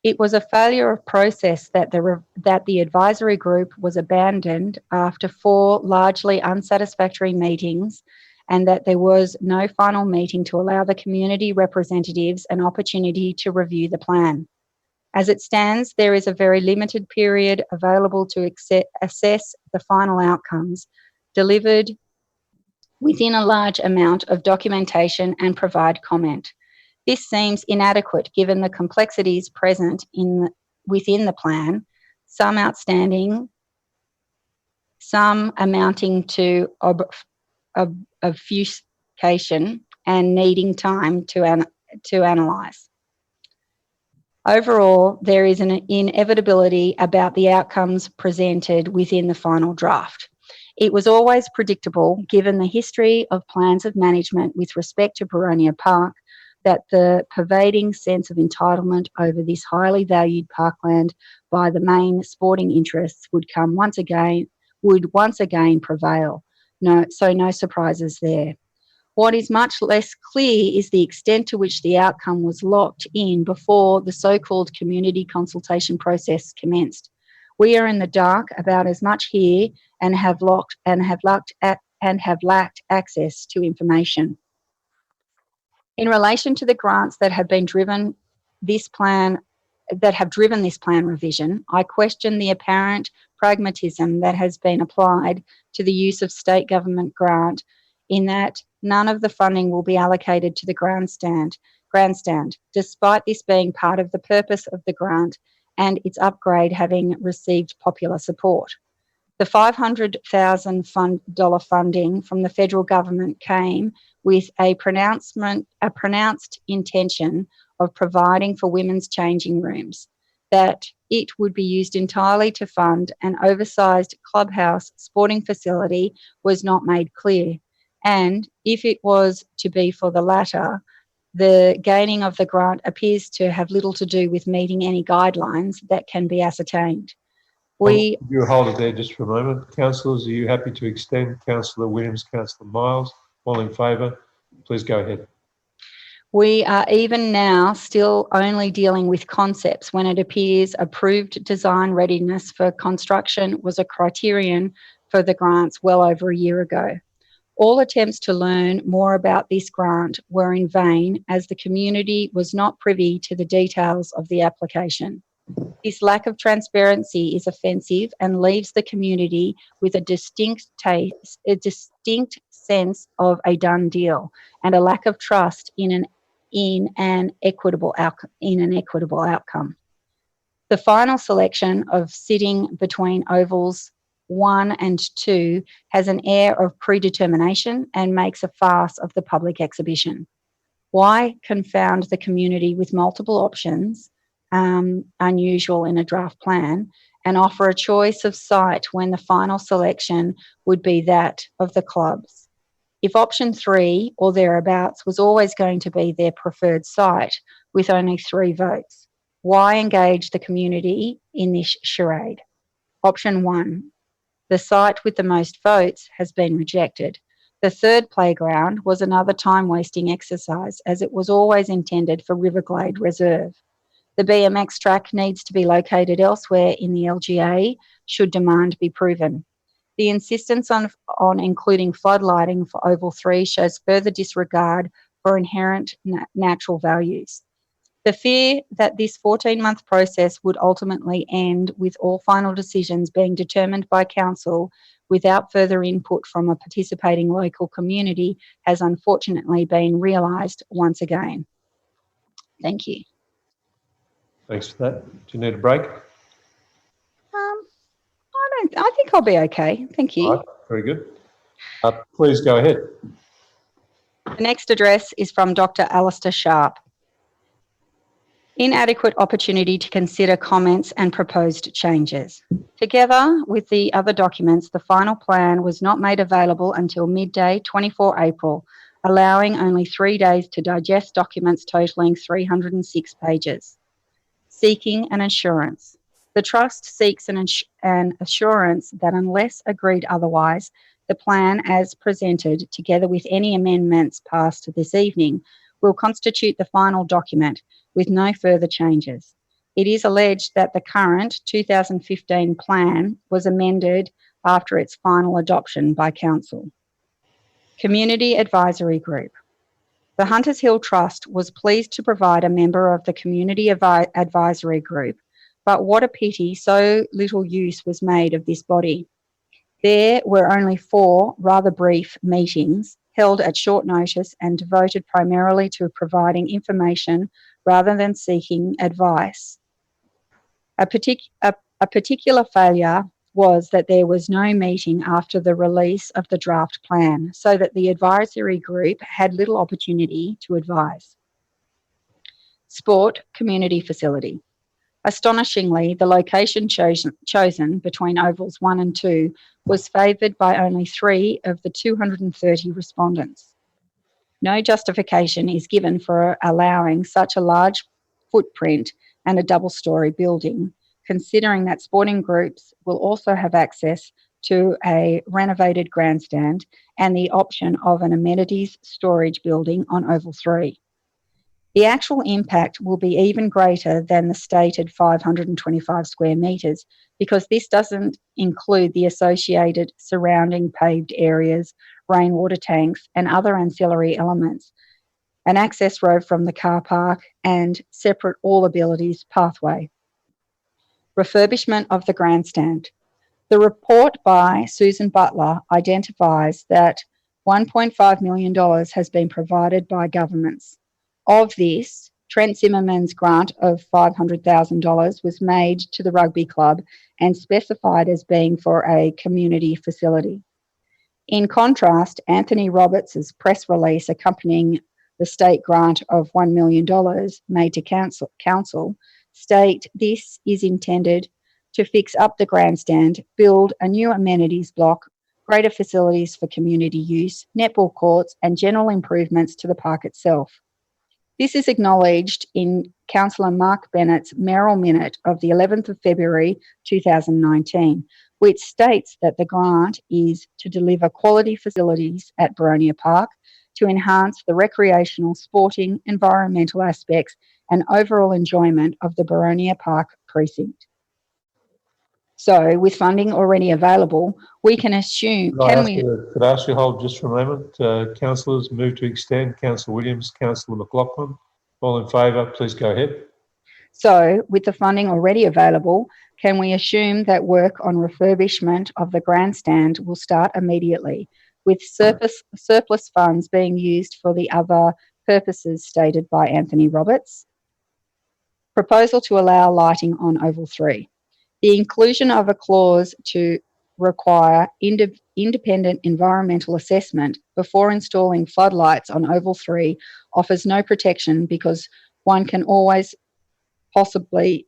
It was a failure of process that the advisory group was abandoned after 4 largely unsatisfactory meetings, and that there was no final meeting to allow the community representatives an opportunity to review the plan. As it stands, there is a very limited period available to assess the final outcomes, delivered within a large amount of documentation and provide comment. This seems inadequate given the complexities present within the plan, some outstanding, some amounting to obfuscation and needing time to analyse. Overall, there is an inevitability about the outcomes presented within the final draft. It was always predictable, given the history of plans of management with respect to Boronia Park, that the pervading sense of entitlement over this highly valued parkland by the main sporting interests would once again prevail. No surprises there. What is much less clear is the extent to which the outcome was locked in before the so-called community consultation process commenced. We are in the dark about as much here and have lacked access to information. In relation to the grants that have driven this plan revision, I question the apparent pragmatism that has been applied to the use of state government grant, in that none of the funding will be allocated to the grandstand, despite this being part of the purpose of the grant and its upgrade having received popular support. The $500,000 funding from the federal government came with a pronounced intention of providing for women's changing rooms, that it would be used entirely to fund an oversized clubhouse sporting facility was not made clear. And if it was to be for the latter, the gaining of the grant appears to have little to do with meeting any guidelines that can be ascertained. You hold it there just for a moment. Councillors, are you happy to extend? Councillor Williams, Councillor Miles, all in favour? Please go ahead. We are even now still only dealing with concepts when it appears approved design readiness for construction was a criterion for the grants well over a year ago. All attempts to learn more about this grant were in vain, as the community was not privy to the details of the application. This lack of transparency is offensive and leaves the community with a distinct sense of a done deal and a lack of trust in an equitable outcome. The final selection of sitting between ovals 1 and 2 has an air of predetermination and makes a farce of the public exhibition. Why confound the community with multiple options, unusual in a draft plan, and offer a choice of site when the final selection would be that of the clubs? If option 3 or thereabouts was always going to be their preferred site with only 3 votes, why engage the community in this charade? Option 1. The site with the most votes has been rejected. The third playground was another time-wasting exercise, as it was always intended for Riverglade Reserve. The BMX track needs to be located elsewhere in the LGA should demand be proven. The insistence on including floodlighting for Oval 3 shows further disregard for inherent natural values. The fear that this 14-month process would ultimately end with all final decisions being determined by council without further input from a participating local community has unfortunately been realised once again. Thank you. Thanks for that. Do you need a break? I think I'll be okay. Thank you. All right. Very good. Please go ahead. The next address is from Dr. Alistair Sharp. Inadequate opportunity to consider comments and proposed changes. Together with the other documents, the final plan was not made available until midday 24 April, allowing only 3 days to digest documents totalling 306 pages. Seeking an assurance. The Trust seeks an assurance that unless agreed otherwise, the plan as presented, together with any amendments passed this evening, will constitute the final document with no further changes. It is alleged that the current 2015 plan was amended after its final adoption by Council. Community Advisory Group. The Hunters Hill Trust was pleased to provide a member of the Community Advisory Group, but what a pity so little use was made of this body. There were only 4 rather brief meetings held at short notice and devoted primarily to providing information rather than seeking advice. A particular failure was that there was no meeting after the release of the draft plan, so that the advisory group had little opportunity to advise. Sport Community Facility. Astonishingly, the location chosen between ovals 1 and 2 was favoured by only 3 of the 230 respondents. No justification is given for allowing such a large footprint and a double-storey building, considering that sporting groups will also have access to a renovated grandstand and the option of an amenities storage building on Oval 3. The actual impact will be even greater than the stated 525 square metres, because this doesn't include the associated surrounding paved areas, rainwater tanks and other ancillary elements, an access road from the car park and separate all abilities pathway. Refurbishment of the grandstand. The report by Susan Butler identifies that $1.5 million has been provided by governments. Of this, Trent Zimmerman's grant of $500,000 was made to the rugby club and specified as being for a community facility. In contrast, Anthony Roberts' press release accompanying the state grant of $1 million made to council state this is intended to fix up the grandstand, build a new amenities block, greater facilities for community use, netball courts and general improvements to the park itself. This is acknowledged in Councillor Mark Bennett's mayoral minute of the 11th of February 2019, which states that the grant is to deliver quality facilities at Boronia Park to enhance the recreational, sporting, environmental aspects and overall enjoyment of the Boronia Park precinct. So, with funding already available, we can assume... Could I ask you to hold just for a moment? Councillors, move to extend. Councillor Williams, Councillor McLaughlin. All in favour, please go ahead. So, with the funding already available, can we assume that work on refurbishment of the grandstand will start immediately, with surplus funds being used for the other purposes stated by Anthony Roberts? Proposal to allow lighting on Oval 3. The inclusion of a clause to require independent environmental assessment before installing floodlights on Oval 3 offers no protection because one can always possible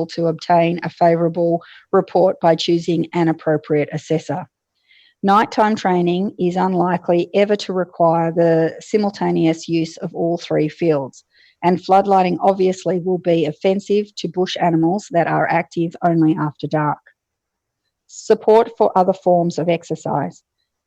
to obtain a favourable report by choosing an appropriate assessor. Nighttime training is unlikely ever to require the simultaneous use of all 3 fields, and floodlighting obviously will be offensive to bush animals that are active only after dark. Support for other forms of exercise.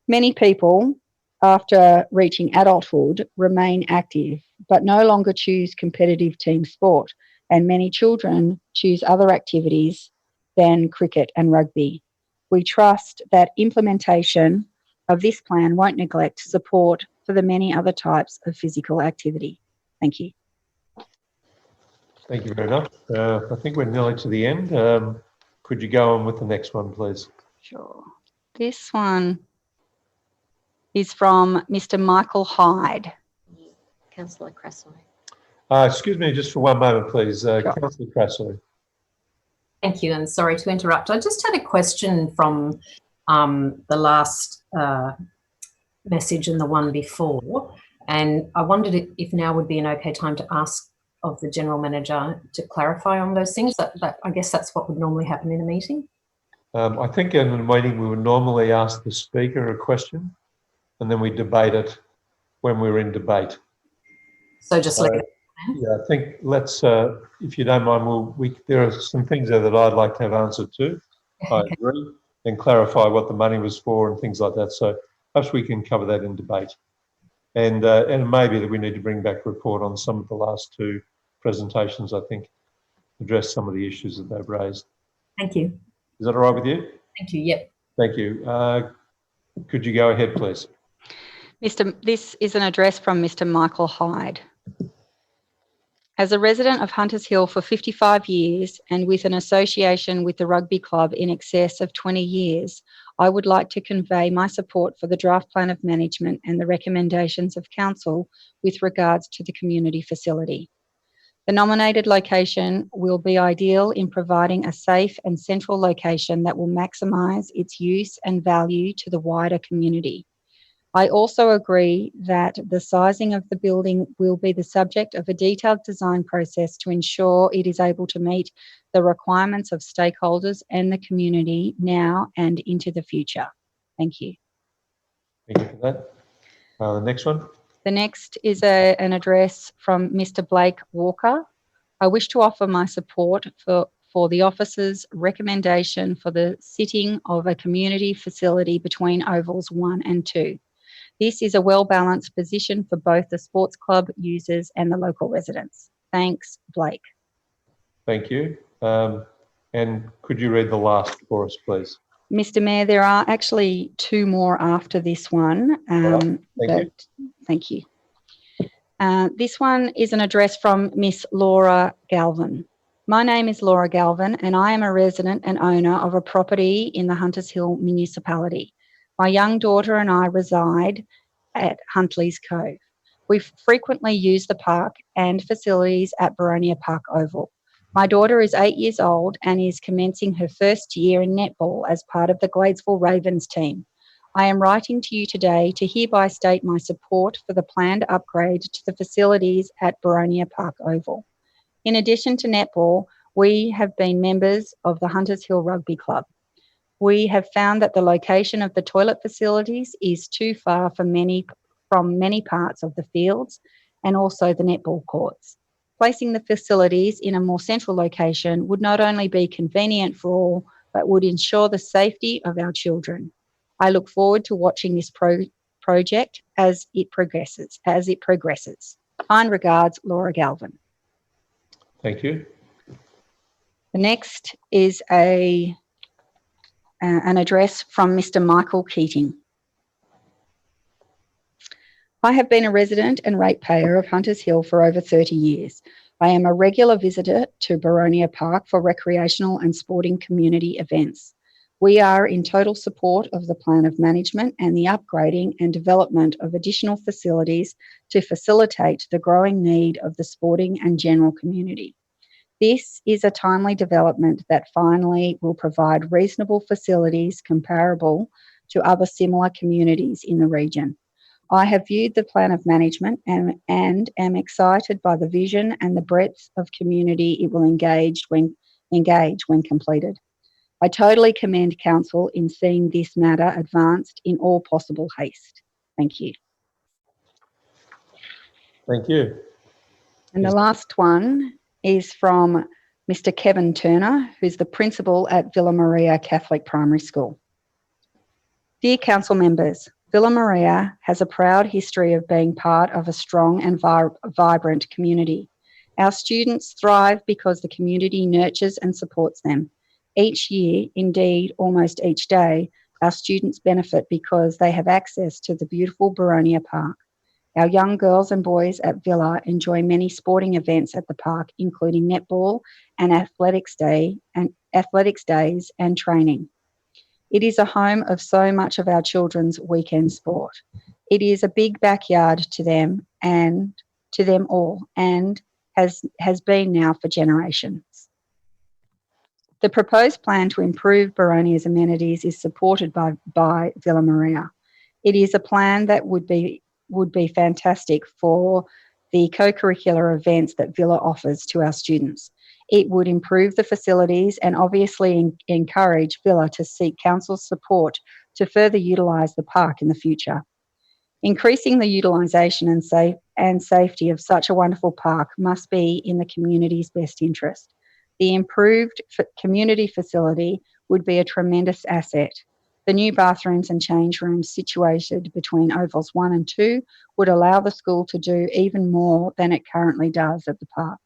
Many people, after reaching adulthood, remain active, but no longer choose competitive team sport, and many children choose other activities than cricket and rugby. We trust that implementation of this plan won't neglect support for the many other types of physical activity. Thank you. Thank you very much. I think we're nearly to the end. Could you go on with the next one, please? Sure. This one is from Mr. Michael Hyde. Councillor Crassoy. Excuse me just for one moment, please. Sure. Councillor Crassoy. Thank you, and sorry to interrupt. I just had a question from the last message and the one before, and I wondered if now would be an okay time to ask of the General Manager to clarify on those things. That I guess that's what would normally happen in a meeting. I think in a meeting we would normally ask the Speaker a question and then we debate it when we're in debate. So just leave it. Yeah, I think let's, if you don't mind, there are some things there that I'd like to have answered to. I agree, and clarify what the money was for and things like that. So perhaps we can cover that in debate. And maybe that we need to bring back a report on some of the last two presentations, I think, address some of the issues that they've raised. Thank you. Is that all right with you? Thank you, yep. Thank you. Could you go ahead, please? This is an address from Mr. Michael Hyde. As a resident of Hunters Hill for 55 years and with an association with the rugby club in excess of 20 years, I would like to convey my support for the draft plan of management and the recommendations of council with regards to the community facility. The nominated location will be ideal in providing a safe and central location that will maximise its use and value to the wider community. I also agree that the sizing of the building will be the subject of a detailed design process to ensure it is able to meet the requirements of stakeholders and the community now and into the future. Thank you. Thank you for that. The next one. The next is an address from Mr. Blake Walker. I wish to offer my support for the officer's recommendation for the sitting of a community facility between ovals 1 and 2. This is a well-balanced position for both the sports club users and the local residents. Thanks, Blake. Thank you. And could you read the last for us, please? Mr. Mayor, there are actually two more after this one. Thank you. This one is an address from Miss Laura Galvin. My name is Laura Galvin and I am a resident and owner of a property in the Hunters Hill municipality. My young daughter and I reside at Huntley's Cove. We frequently use the park and facilities at Boronia Park Oval. My daughter is 8 years old and is commencing her first year in netball as part of the Gladesville Ravens team. I am writing to you today to hereby state my support for the planned upgrade to the facilities at Boronia Park Oval. In addition to netball, we have been members of the Hunters Hill Rugby Club. We have found that the location of the toilet facilities is too far from many parts of the fields and also the netball courts. Placing the facilities in a more central location would not only be convenient for all, but would ensure the safety of our children. I look forward to watching this project as it progresses. Kind regards, Laura Galvin. Thank you. The next is an address from Mr. Michael Keating. I have been a resident and ratepayer of Hunters Hill for over 30 years. I am a regular visitor to Boronia Park for recreational and sporting community events. We are in total support of the plan of management and the upgrading and development of additional facilities to facilitate the growing need of the sporting and general community. This is a timely development that finally will provide reasonable facilities comparable to other similar communities in the region. I have viewed the plan of management and am excited by the vision and the breadth of community it will engage when completed. I totally commend Council in seeing this matter advanced in all possible haste. Thank you. Thank you. And the last one is from Mr. Kevin Turner, who's the principal at Villa Maria Catholic Primary School. Dear Council members, Villa Maria has a proud history of being part of a strong and vibrant community. Our students thrive because the community nurtures and supports them. Each year, indeed almost each day, our students benefit because they have access to the beautiful Boronia Park. Our young girls and boys at Villa enjoy many sporting events at the park, including netball and athletics days and training. It is a home of so much of our children's weekend sport. It is a big backyard to them all and has been now for generations. The proposed plan to improve Baronia's amenities is supported by Villa Maria. It is a plan that would be fantastic for the co-curricular events that Villa offers to our students. It would improve the facilities and obviously encourage Villa to seek council's support to further utilise the park in the future. Increasing the utilisation and safety of such a wonderful park must be in the community's best interest. The improved community facility would be a tremendous asset. The new bathrooms and change rooms situated between Ovals 1 and 2 would allow the school to do even more than it currently does at the park.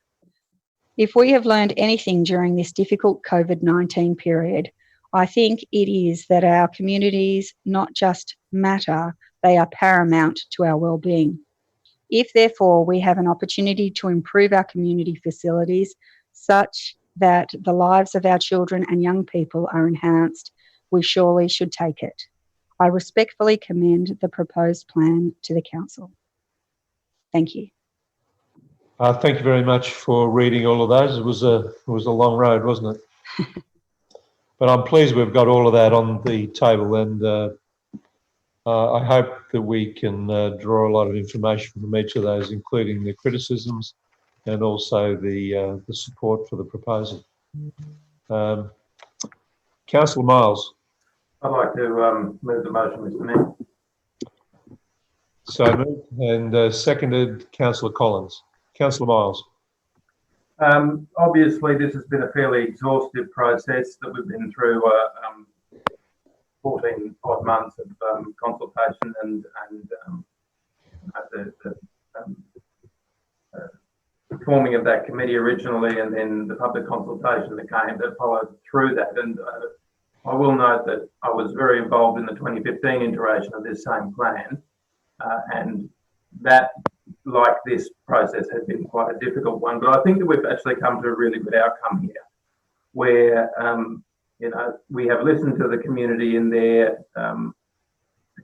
If we have learned anything during this difficult COVID-19 period, I think it is that our communities not just matter, they are paramount to our well-being. If, therefore, we have an opportunity to improve our community facilities such that the lives of our children and young people are enhanced, we surely should take it. I respectfully commend the proposed plan to the council. Thank you. Thank you very much for reading all of those. It was a long road, wasn't it? But I'm pleased we've got all of that on the table, and I hope that we can draw a lot of information from each of those, including the criticisms and also the support for the proposal. Councillor Miles. I'd like to move the motion, Mr. Mayor. So moved, and seconded, Councillor Collins. Councillor Miles. Obviously, this has been a fairly exhaustive process that we've been through 14 odd months of consultation and the forming of that committee originally, and then the public consultation that followed through that. And I will note that I was very involved in the 2015 iteration of this same plan, and that, like this process, has been quite a difficult one. But I think that we've actually come to a really good outcome here, where we have listened to the community in their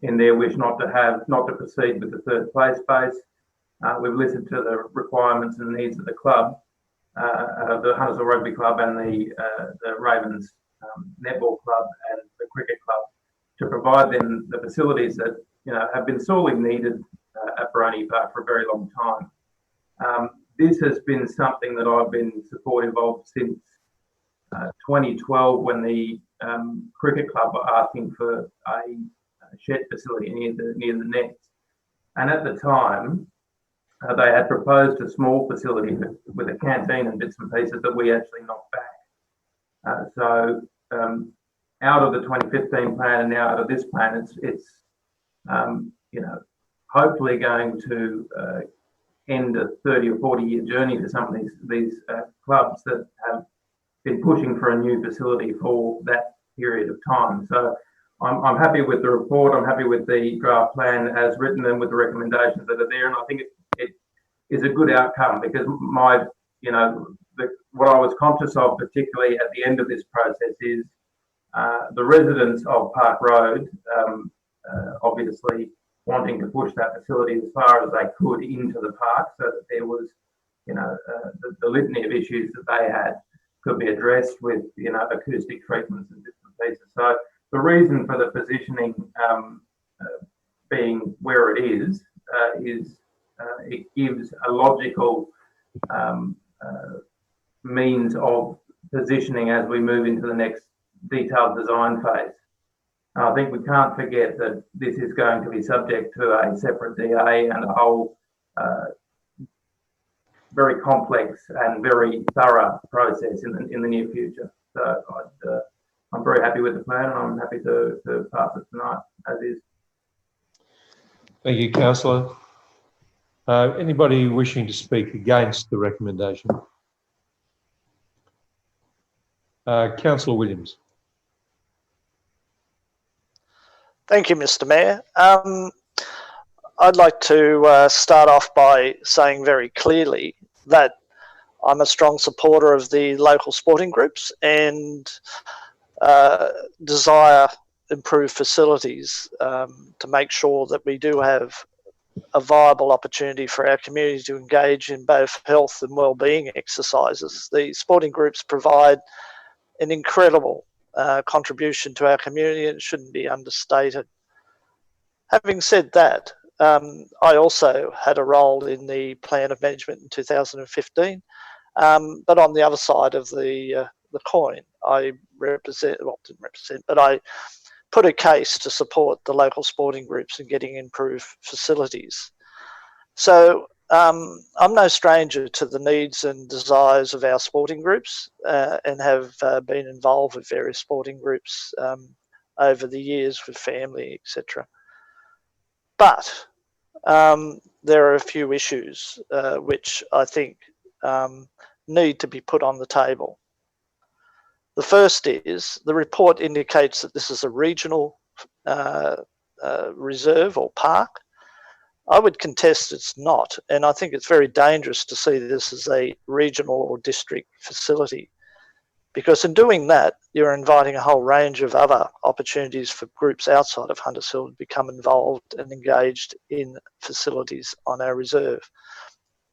wish not to proceed with the third play space. We've listened to the requirements and needs of the club, the Huntersville Rugby Club and the Ravens Netball Club and the Cricket Club, to provide them the facilities that have been sorely needed at Baroni Park for a very long time. This has been something that I've been supportive of since 2012, when the Cricket Club were asking for a shed facility near the nets, and at the time they had proposed a small facility with a canteen and bits and pieces that we actually knocked back. So out of the 2015 plan and now out of this plan, it's hopefully going to end a 30 or 40 year journey for some of these clubs that have been pushing for a new facility for that period of time. So I'm happy with the report. I'm happy with the draft plan as written and with the recommendations that are there. And I think it is a good outcome, because what I was conscious of, particularly at the end of this process, is the residents of Park Road obviously wanting to push that facility as far as they could into the park, so that there was, the litany of issues that they had could be addressed with, acoustic treatments and different pieces. So the reason for the positioning being where it is it gives a logical means of positioning as we move into the next detailed design phase. I think we can't forget that this is going to be subject to a separate DA and a whole very complex and very thorough process in the near future. So I'm very happy with the plan, and I'm happy to pass it tonight as is. Thank you, Councillor. Anybody wishing to speak against the recommendation? Councillor Williams. Thank you, Mr. Mayor. I'd like to start off by saying very clearly that I'm a strong supporter of the local sporting groups and desire improved facilities to make sure that we do have a viable opportunity for our community to engage in both health and wellbeing exercises. The sporting groups provide an incredible contribution to our community, and it shouldn't be understated. Having said that, I also had a role in the plan of management in 2015, but on the other side of the coin, I didn't represent, but I put a case to support the local sporting groups in getting improved facilities. So I'm no stranger to the needs and desires of our sporting groups, and have been involved with various sporting groups over the years with family, etc. But there are a few issues which I think need to be put on the table. The first is the report indicates that this is a regional reserve or park. I would contest it's not, and I think it's very dangerous to see this as a regional or district facility, because in doing that, you're inviting a whole range of other opportunities for groups outside of Hunters Hill to become involved and engaged in facilities on our reserve.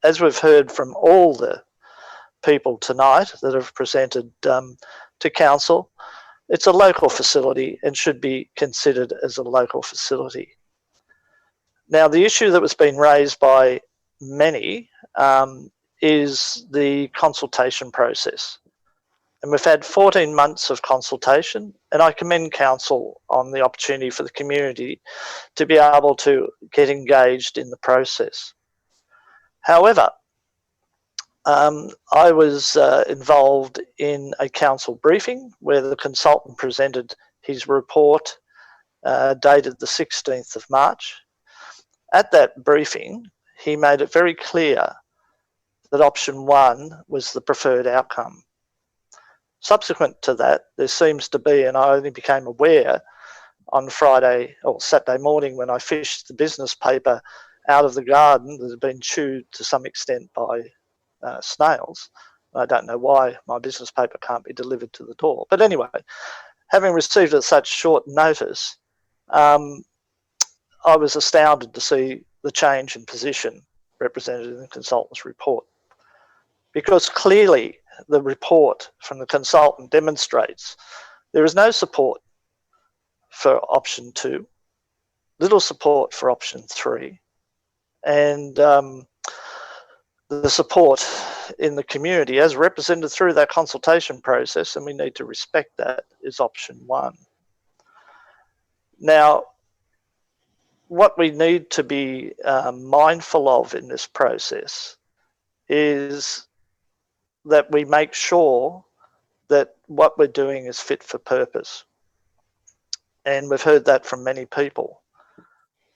As we've heard from all the people tonight that have presented to council, it's a local facility and should be considered as a local facility. Now, the issue that was being raised by many is the consultation process. And we've had 14 months of consultation, and I commend council on the opportunity for the community to be able to get engaged in the process. However, I was involved in a council briefing where the consultant presented his report dated the 16th of March. At that briefing, he made it very clear that option 1 was the preferred outcome. Subsequent to that, there seems to be, and I only became aware on Friday or Saturday morning when I fished the business paper out of the garden that had been chewed to some extent by snails. I don't know why my business paper can't be delivered to the door. But anyway, having received it at such short notice, I was astounded to see the change in position represented in the consultant's report, because clearly the report from the consultant demonstrates there is no support for option 2, little support for option 3, and the support in the community as represented through that consultation process, and we need to respect that, is option 1. Now, what we need to be mindful of in this process is that we make sure that what we're doing is fit for purpose. And we've heard that from many people.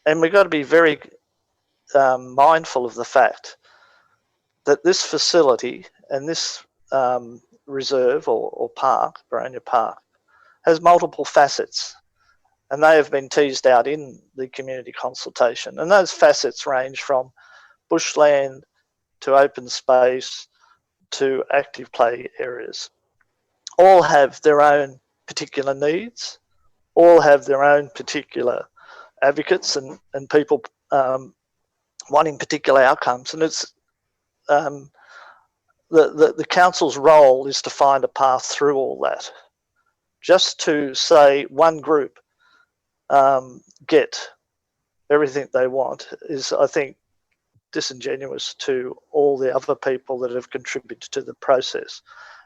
And we've got to be very mindful of the fact that this facility and this reserve or park, Boronia Park, has multiple facets. And they have been teased out in the community consultation. And those facets range from bushland to open space to active play areas. All have their own particular needs, all have their own particular advocates and people wanting particular outcomes. And it's the council's role is to find a path through all that. Just to say one group get everything they want is, I think, disingenuous to all the other people that have contributed to the process.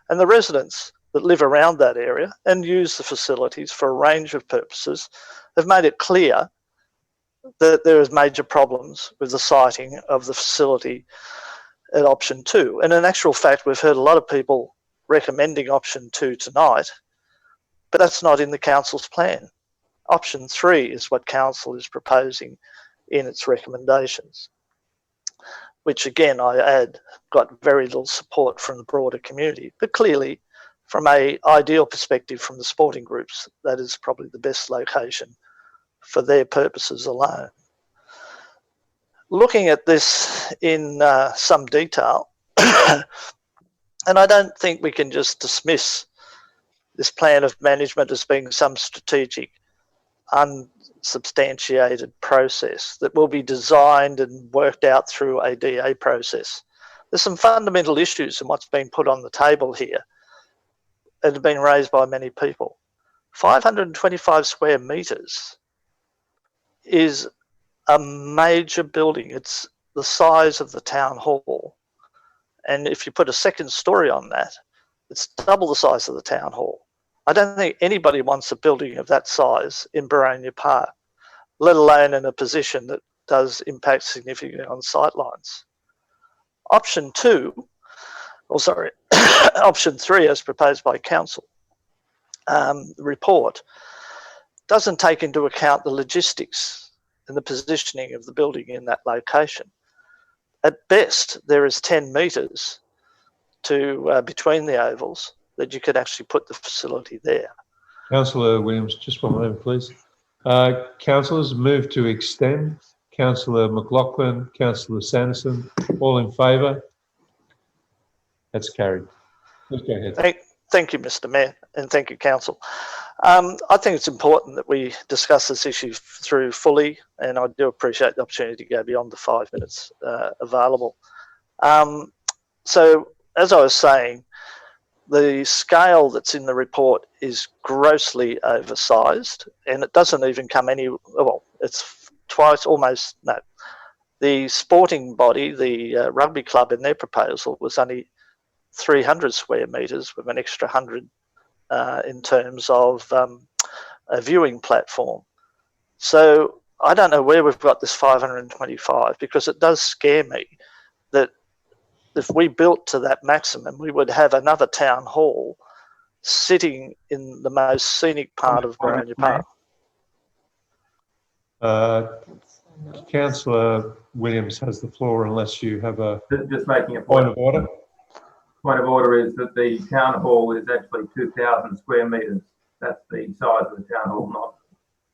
And the residents that live around that area and use the facilities for a range of purposes have made it clear that there is major problems with the siting of the facility at option 2. And in actual fact, we've heard a lot of people recommending option 2 tonight, but that's not in the council's plan. Option 3 is what council is proposing in its recommendations, which again, I add, got very little support from the broader community. But clearly, from an ideal perspective from the sporting groups, that is probably the best location for their purposes alone. Looking at this in some detail, and I don't think we can just dismiss this plan of management as being some strategic, unsubstantiated process that will be designed and worked out through a DA process. There's some fundamental issues in what's been put on the table here. it has been raised by many people. 525 square metres is a major building. It's the size of the town hall. And if you put a second story on that, it's double the size of the town hall. I don't think anybody wants a building of that size in Boronia Park, let alone in a position that does impact significantly on sightlines. Option 3, as proposed by council, the report, doesn't take into account the logistics and the positioning of the building in that location. At best, there is 10 metres between the ovals that you could actually put the facility there. Councillor Williams, just one moment, please. Councillors, move to extend. Councillor McLaughlin, Councillor Sanderson, all in favour? That's carried. Please go ahead. Thank you, Mr. Mayor, and thank you, Council. I think it's important that we discuss this issue through fully, and I do appreciate the opportunity to go beyond the 5 minutes available. So, as I was saying, the scale that's in the report is grossly oversized, and it doesn't even come well, it's twice, almost, no. The sporting body, the rugby club, in their proposal was only 300 square metres with an extra 100 in terms of a viewing platform. So I don't know where we've got this 525, because it does scare me that if we built to that maximum, we would have another town hall sitting in the most scenic part of Boronia Park. Councillor Williams has the floor unless you have a Just making a point of order. Point of order is that the town hall is actually 2,000 square metres. That's the size of the town hall,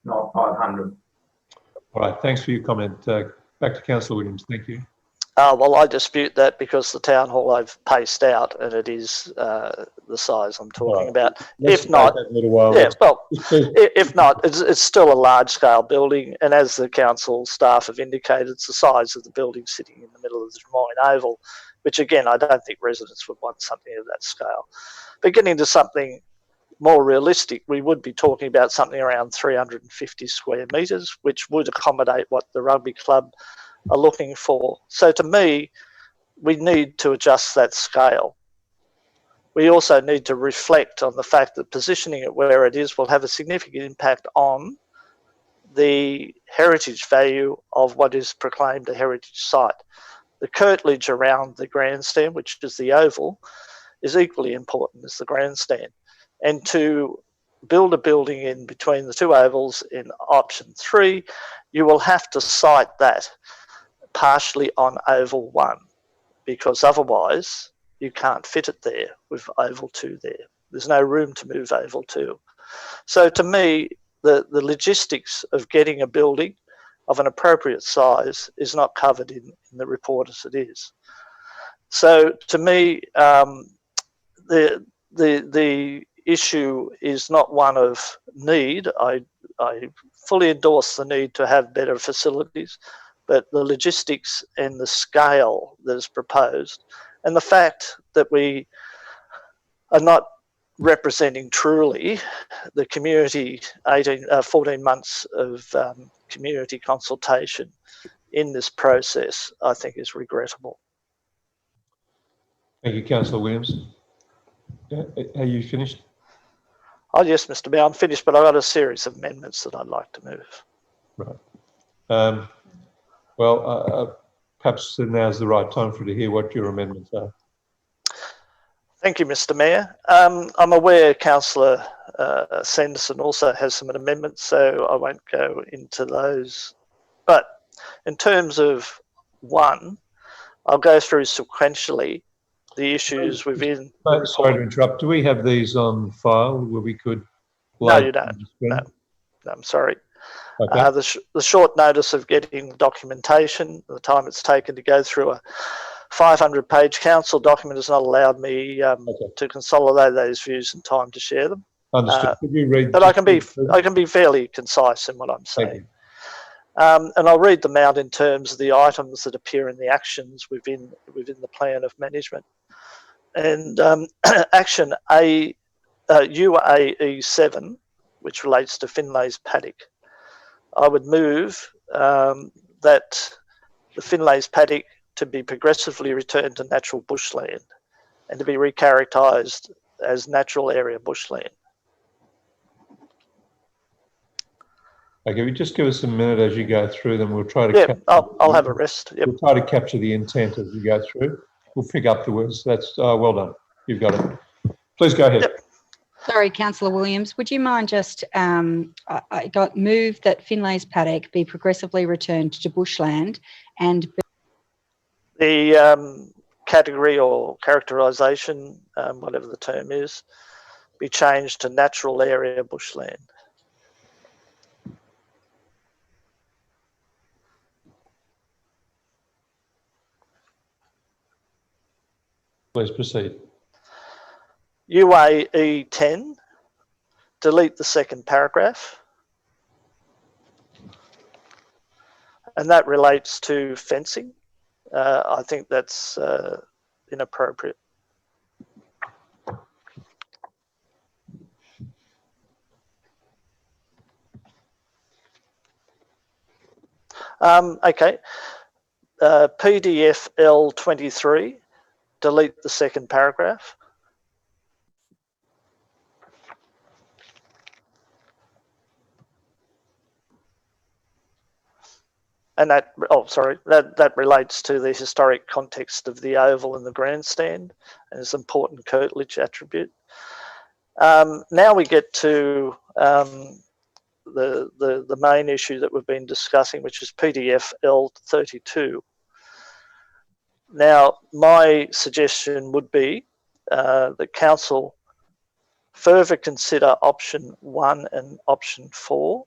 not 500. All right, thanks for your comment. Back to Councillor Williams, thank you. Well, I dispute that, because the town hall I've paced out, and it is the size I'm talking about. If not, if not, it's still a large-scale building, and as the council staff have indicated, it's the size of the building sitting in the middle of the Des Moines Oval, which again, I don't think residents would want something of that scale. But getting to something more realistic, we would be talking about something around 350 square metres, which would accommodate what the rugby club are looking for. So to me, we need to adjust that scale. We also need to reflect on the fact that positioning it where it is will have a significant impact on the heritage value of what is proclaimed a heritage site. The curtilage around the grandstand, which is the oval, is equally important as the grandstand. And to build a building in between the two ovals in option 3, you will have to site that partially on oval 1, because otherwise you can't fit it there with oval 2 there. There's no room to move oval 2. So to me, the logistics of getting a building of an appropriate size is not covered in the report as it is. So to me, the issue is not one of need. I fully endorse the need to have better facilities, but the logistics and the scale that is proposed, and the fact that we are not representing truly the community 14 months of community consultation in this process, I think is regrettable. Thank you, Councillor Williams. Are you finished? Oh yes, Mr. Mayor, I'm finished, but I've got a series of amendments that I'd like to move. Right. Perhaps now's the right time for you to hear what your amendments are. Thank you, Mr. Mayor. I'm aware Councillor Sanderson also has some amendments, so I won't go into those. But in terms of 1, I'll go through sequentially the issues within the report. Sorry to interrupt. Do we have these on file where we could? No, you don't. No, I'm sorry. Okay. The short notice of getting the documentation, the time it's taken to go through a 500-page council document has not allowed me to consolidate those views in time to share them. Understood. Could you read? But I can be fairly concise in what I'm saying. And I'll read them out in terms of the items that appear in the actions within the plan of management. And action A UAE7, which relates to Finlay's paddock. I would move that the Finlay's paddock to be progressively returned to natural bushland and to be recharacterised as natural area bushland. Okay, we just give us a minute as you go through them. We'll try to. Yeah, I'll have a rest. Yep. We'll try to capture the intent as we go through. We'll pick up the words. That's well done. You've got it. Please go ahead. Yep. Sorry, Councillor Williams, would you mind just, I got moved that Finlay's paddock be progressively returned to bushland and The category or characterisation, whatever the term is, be changed to natural area bushland. Please proceed. UAE 10, delete the second paragraph. And that relates to fencing. I think that's inappropriate. Okay. PDF L23, delete the second paragraph. And that relates to the historic context of the oval and the grandstand, and it's an important curtilage attribute. Now we get to the main issue that we've been discussing, which is PDF L32. Now, my suggestion would be that Council further consider option 1 and option 4.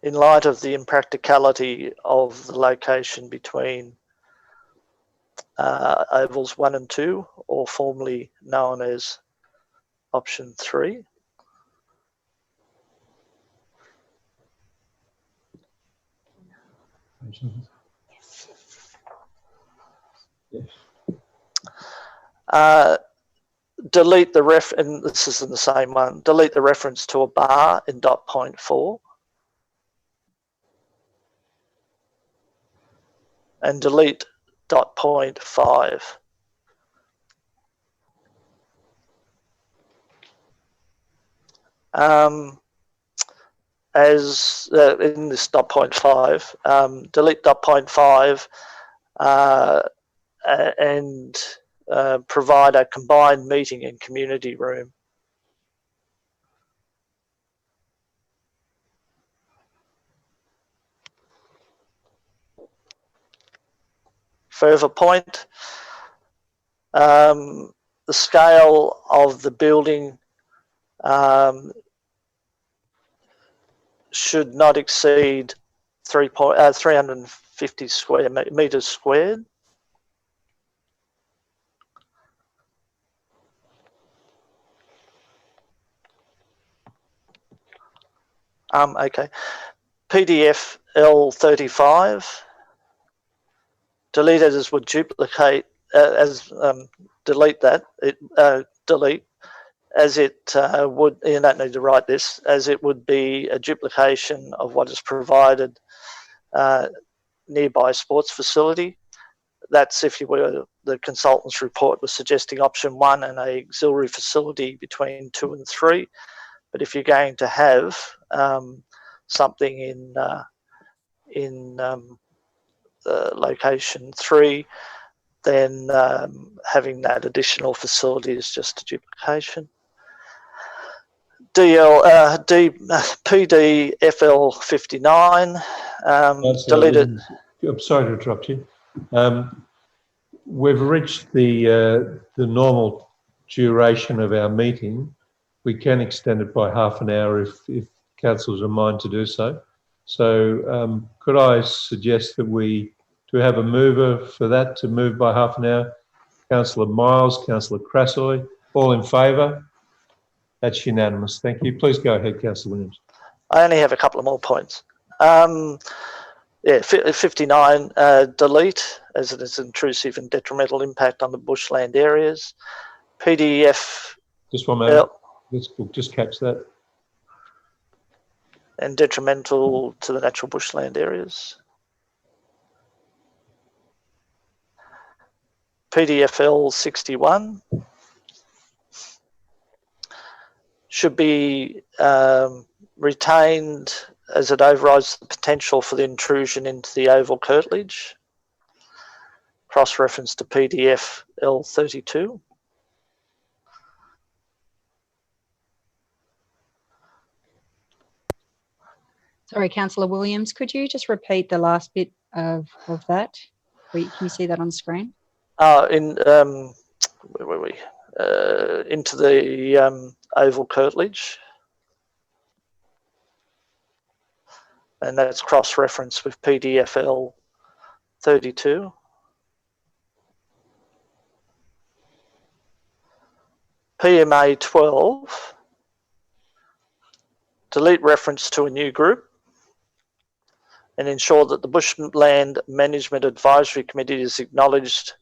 In light of the impracticality of the location between ovals 1 and 2, or formerly known as option 3. Delete the and this is in the same one, delete the reference to a bar in dot point 4. And delete dot point 5. As in this dot point 5, delete dot point 5 and provide a combined meeting and community room. Further point, the scale of the building should not exceed 350 square metres squared. Okay. PDF L35. Delete it as would duplicate delete that. Delete as it would. You don't need to write this, as it would be a duplication of what is provided nearby sports facility. That's if you were the consultant's report was suggesting option 1 and a auxiliary facility between 2 and 3. But if you're going to have something in location 3, then having that additional facility is just a duplication. PD FL59, deleted. I'm sorry to interrupt you. We've reached the normal duration of our meeting. We can extend it by half an hour if councillors are mind to do so. So could I suggest that we have a mover for that to move by half an hour? Councillor Miles, Councillor Crassoy, all in favour? That's unanimous. Thank you. Please go ahead, Councillor Williams. I only have a couple of more points. Yeah, 59, delete, as it is intrusive and detrimental impact on the bushland areas. PDF. Just one moment. We'll just catch that. And detrimental to the natural bushland areas. PDFL 61 should be retained as it overrides the potential for the intrusion into the oval curtilage. Cross-reference to PDF L32. Sorry, Councillor Williams, could you just repeat the last bit of that? Can you see that on screen? Where were we? Into the oval curtilage. And that's cross-referenced with PDFL 32. PMA 12, delete reference to a new group and ensure that the Bushland Management Advisory Committee is acknowledged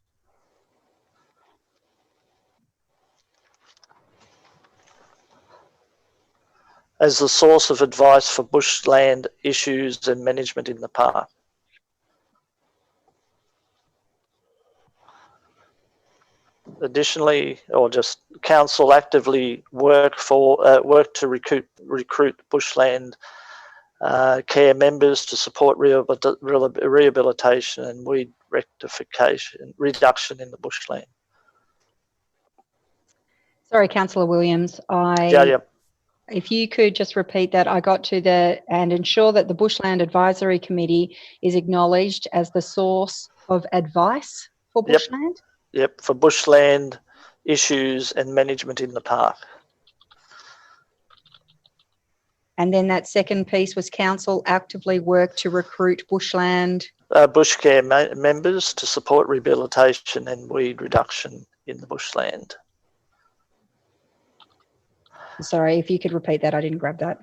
as the source of advice for bushland issues and management in the park. Additionally, or just council actively work to recruit bushland care members to support rehabilitation and weed reduction in the bushland. Sorry, Councillor Williams. If you could just repeat that, I got to and ensure that the Bushland Advisory Committee is acknowledged as the source of advice for bushland? Yep, for bushland issues and management in the park. And then that second piece was council actively work to recruit bushland. Bush care members to support rehabilitation and weed reduction in the bushland. Sorry, if you could repeat that, I didn't grab that.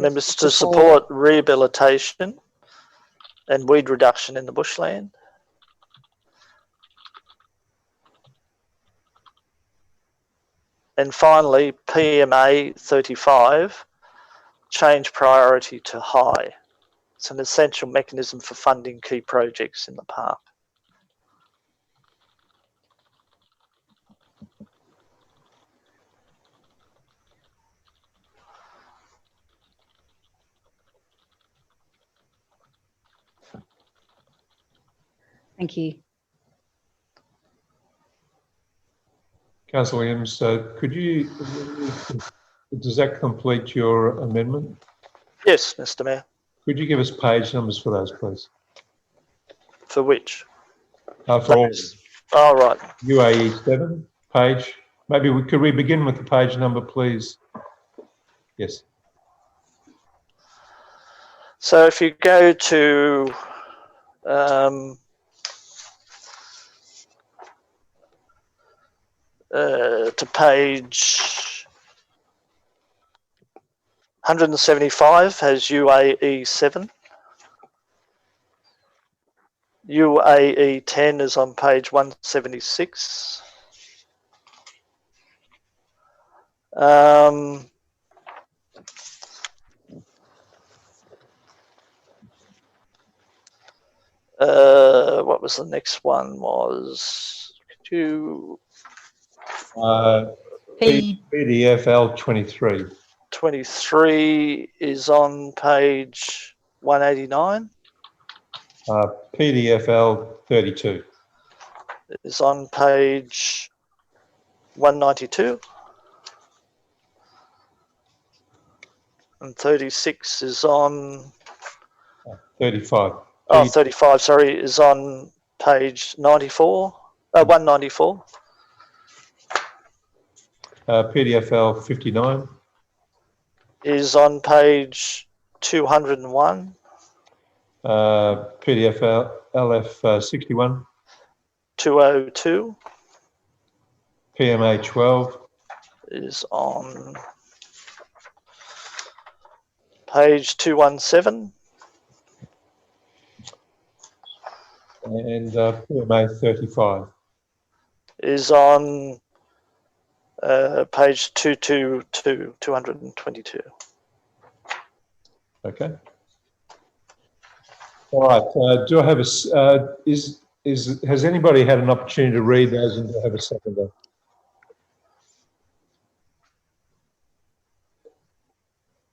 Members to support rehabilitation and weed reduction in the bushland. And finally, PMA 35, change priority to high. It's an essential mechanism for funding key projects in the park. Thank you. Councillor Williams, does that complete your amendment? Yes, Mr. Mayor. Could you give us page numbers for those, please? For which? For all. Oh, right. UAE 7 page. Maybe could we begin with the page number, please? Yes. So if you go to page 175 has UAE 7. UAE 10 is on page 176. What was the next one? Could you PDFL 23. 23 is on page 189. PDFL 32 is on page 192. And 36 is on 35. 35, sorry, is on page 94, 194. PDFL 59 is on page 201. PDFL LF 61. 202. PMA 12 is on page 217. And PMA 35. Is on page 222. Okay. All right. Do I have a? Has anybody had an opportunity to read those and to have a seconder?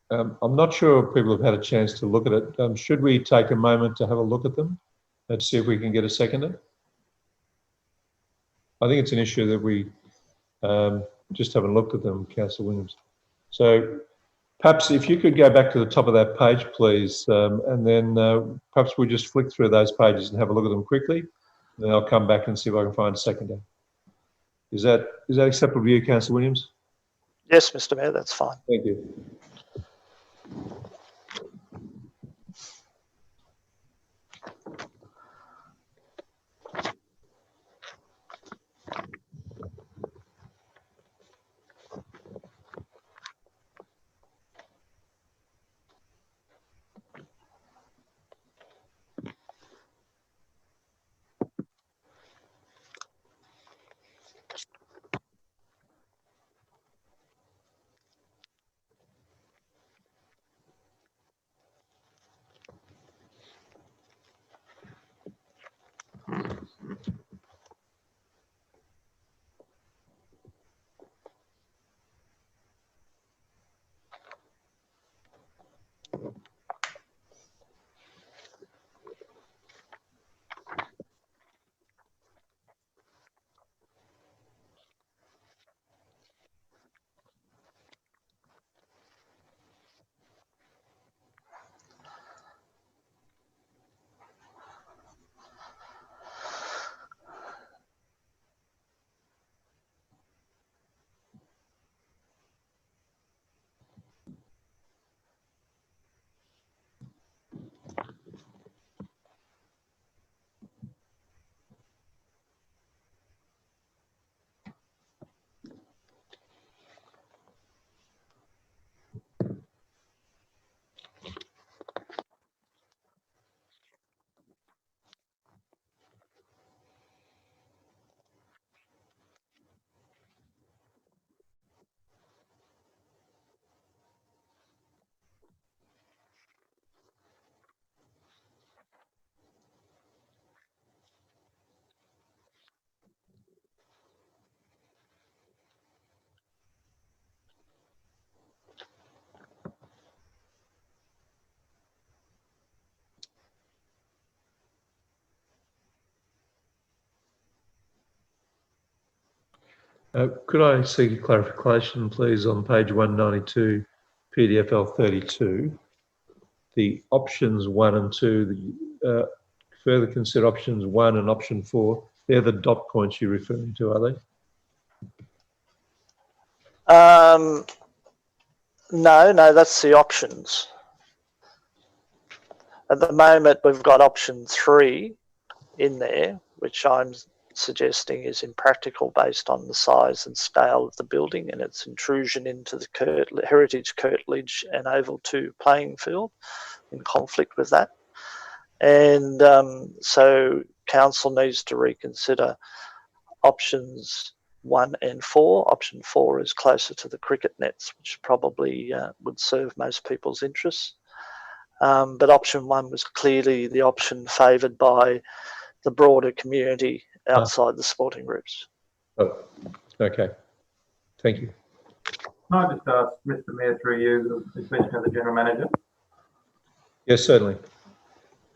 I'm not sure if people have had a chance to look at it. Should we take a moment to have a look at them and see if we can get a seconder? I think it's an issue that we just haven't looked at them, Councillor Williams. So perhaps if you could go back to the top of that page, please, and then perhaps we just flick through those pages and have a look at them quickly. And then I'll come back and see if I can find a seconder. Is that acceptable to you, Councillor Williams? Yes, Mr. Mayor, that's fine. Thank you. Could I seek a clarification, please, on page 192, PDFL 32, the options 1 and 2, the further consider options 1 and option 4, they're the dot points you're referring to, are they? No, that's the options. At the moment, we've got option 3 in there, which I'm suggesting is impractical based on the size and scale of the building and its intrusion into the heritage curtilage and oval 2 playing field, in conflict with that. And so council needs to reconsider options 1 and 4. Option 4 is closer to the cricket nets, which probably would serve most people's interests. But option 1 was clearly the option favoured by the broader community outside the sporting groups. Oh, okay. Thank you. Can I just ask, Mr. Mayor, through you, the question of the General Manager? Yes, certainly.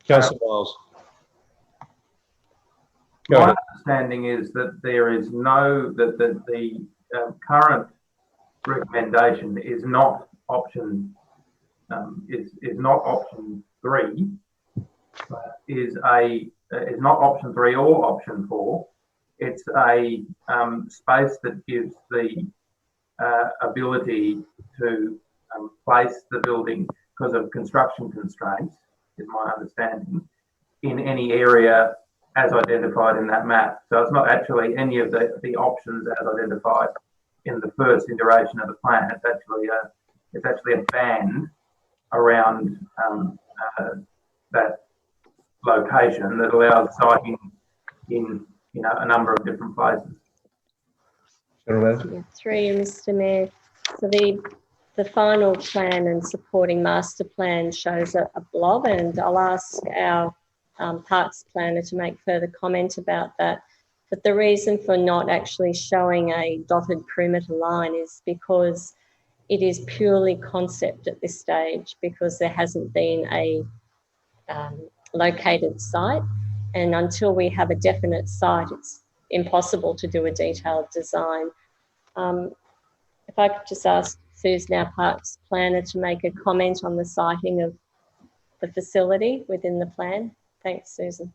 Councillor Miles. My understanding is that there is the current recommendation is not option is not option 3, but is not option 3 or option 4. It's a space that gives the ability to place the building because of construction constraints, is my understanding, in any area as identified in that map. So it's not actually any of the options as identified in the first iteration of the plan. It's actually a band around that location that allows siting in a number of different places. General Manager. Yeah, through you, Mr. Mayor. So the final plan and supporting master plan shows a blob, and I'll ask our parks planner to make further comment about that. But the reason for not actually showing a dotted perimeter line is because it is purely concept at this stage, because there hasn't been a located site, and until we have a definite site, it's impossible to do a detailed design. If I could just ask Susan, our parks planner, to make a comment on the siting of the facility within the plan. Thanks, Susan.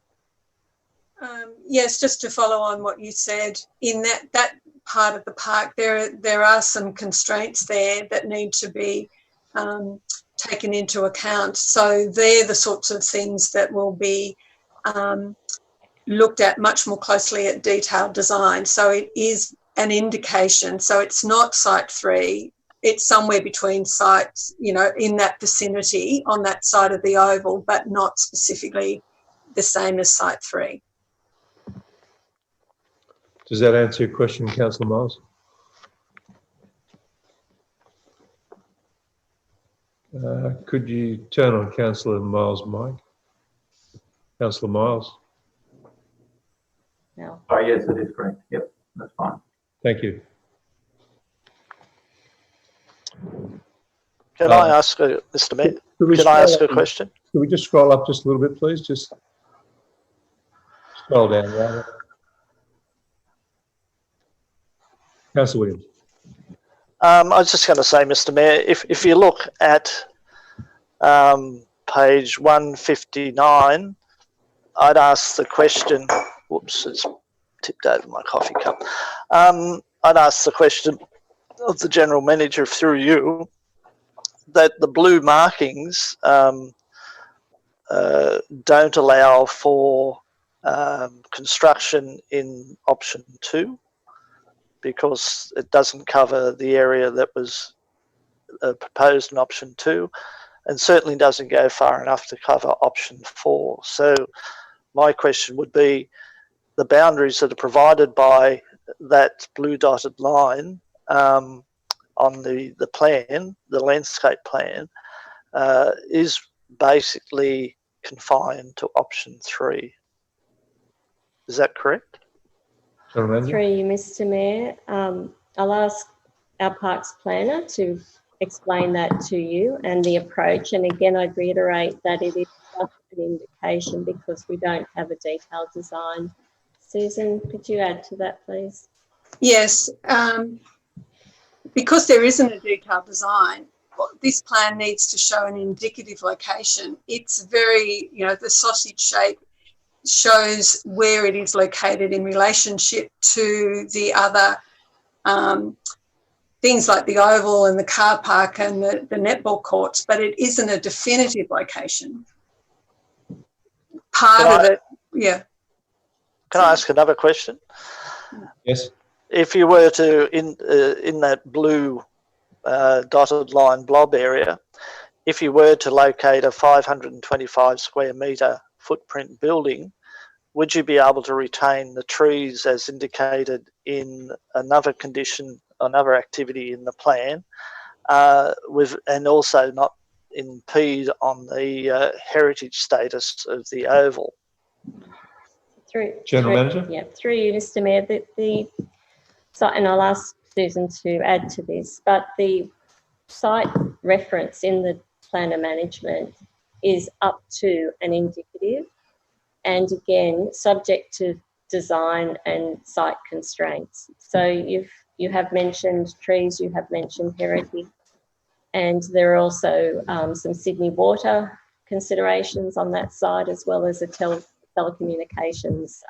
Yes, just to follow on what you said, in that part of the park, there are some constraints there that need to be taken into account. So they're the sorts of things that will be looked at much more closely at detailed design. So it is an indication. So it's not site 3. It's somewhere between sites, in that vicinity on that side of the oval, but not specifically the same as site 3. Does that answer your question, Councillor Miles? Could you turn on Councillor Miles' mic? Councillor Miles. No. Oh, yes, it is correct. Yep, that's fine. Thank you. Can I ask, Mr. Mayor, can I ask a question? Could we just scroll up just a little bit, please? Just scroll down, right? Councillor Williams. I was just going to say, Mr. Mayor, if you look at page 159, I'd ask the question, whoops, it's tipped over my coffee cup. I'd ask the question of the General Manager through you, that the blue markings don't allow for construction in option 2, because it doesn't cover the area that was proposed in option 2, and certainly doesn't go far enough to cover option 4. So my question would be, the boundaries that are provided by that blue dotted line on the plan, the landscape plan, is basically confined to option 3. Is that correct? Through you, Mr. Mayor. I'll ask our parks planner to explain that to you and the approach. And again, I'd reiterate that it is just an indication because we don't have a detailed design. Susan, could you add to that, please? Yes, because there isn't a detailed design, this plan needs to show an indicative location. It's very, the sausage shape shows where it is located in relationship to the other things like the oval and the car park and the netball courts, but it isn't a definitive location. Part of it, yeah. Can I ask another question? Yes. If you were to, in that blue dotted line blob area, if you were to locate a 525 square metre footprint building, would you be able to retain the trees as indicated in another condition, another activity in the plan, and also not impede on the heritage status of the oval? General Manager? Yeah, through you, Mr. Mayor. And I'll ask Susan to add to this, but the site reference in the planner management is up to an indicative, and again, subject to design and site constraints. So you have mentioned trees, you have mentioned heritage, and there are also some Sydney Water considerations on that site, as well as a telecommunications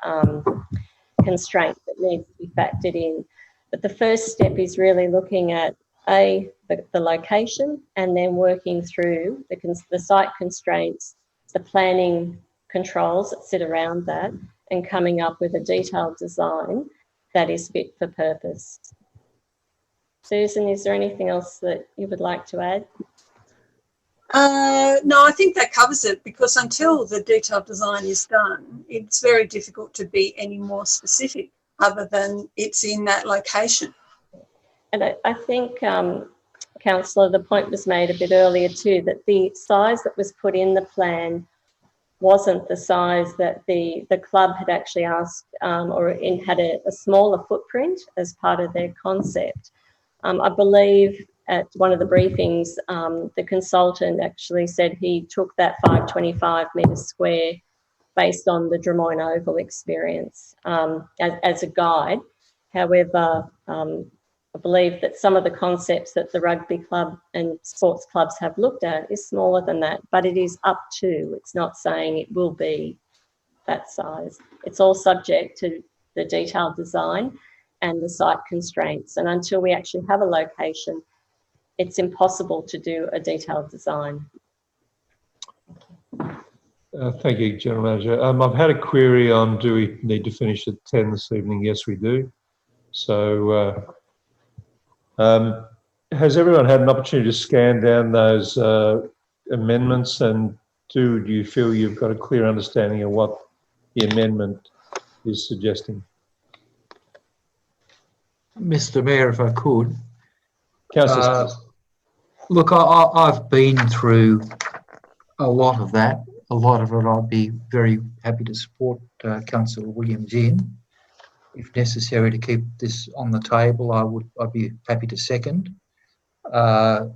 constraint that needs to be factored in. But the first step is really looking at the location, and then working through the site constraints, the planning controls that sit around that, and coming up with a detailed design that is fit for purpose. Susan, is there anything else that you would like to add? No, I think that covers it, because until the detailed design is done, it's very difficult to be any more specific other than it's in that location. And I think, Councillor, the point was made a bit earlier too, that the size that was put in the plan wasn't the size that the club had actually asked, had a smaller footprint as part of their concept. I believe at one of the briefings, the consultant actually said he took that 525 metres square based on the Drummoyne Oval experience as a guide. However, I believe that some of the concepts that the rugby club and sports clubs have looked at is smaller than that, but it is up to, it's not saying it will be that size. It's all subject to the detailed design and the site constraints. And until we actually have a location, it's impossible to do a detailed design. Thank you, General Manager. I've had a query on, do we need to finish at 10 this evening? Yes, we do. So has everyone had an opportunity to scan down those amendments, and do you feel you've got a clear understanding of what the amendment is suggesting? Mr. Mayor, if I could. Councillor, look, I've been through a lot of that. A lot of it I'd be very happy to support Councillor Williams in. If necessary to keep this on the table, I'd be happy to second. But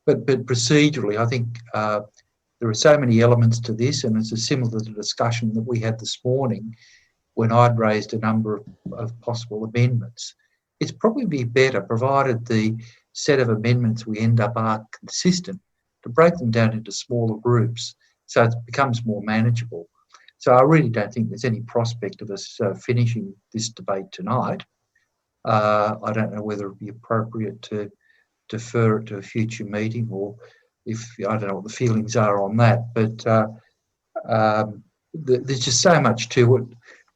procedurally, I think there are so many elements to this, and it's a similar discussion that we had this morning when I'd raised a number of possible amendments. It's probably better, provided the set of amendments we end up are consistent, to break them down into smaller groups so it becomes more manageable. So I really don't think there's any prospect of us finishing this debate tonight. I don't know whether it would be appropriate to defer it to a future meeting, or if, I don't know what the feelings are on that, but there's just so much to it.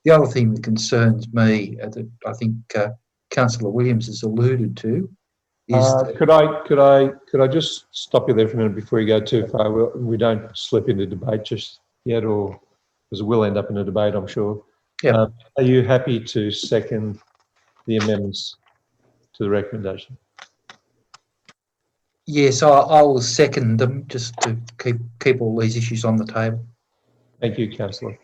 The other thing that concerns me, that I think Councillor Williams has alluded to, is could I just stop you there for a minute before you go too far? We don't slip into debate just yet, or because we'll end up in a debate, I'm sure. Yeah. Are you happy to second the amendments to the recommendation? Yes, I will second them, just to keep all these issues on the table. Thank you, Councillor.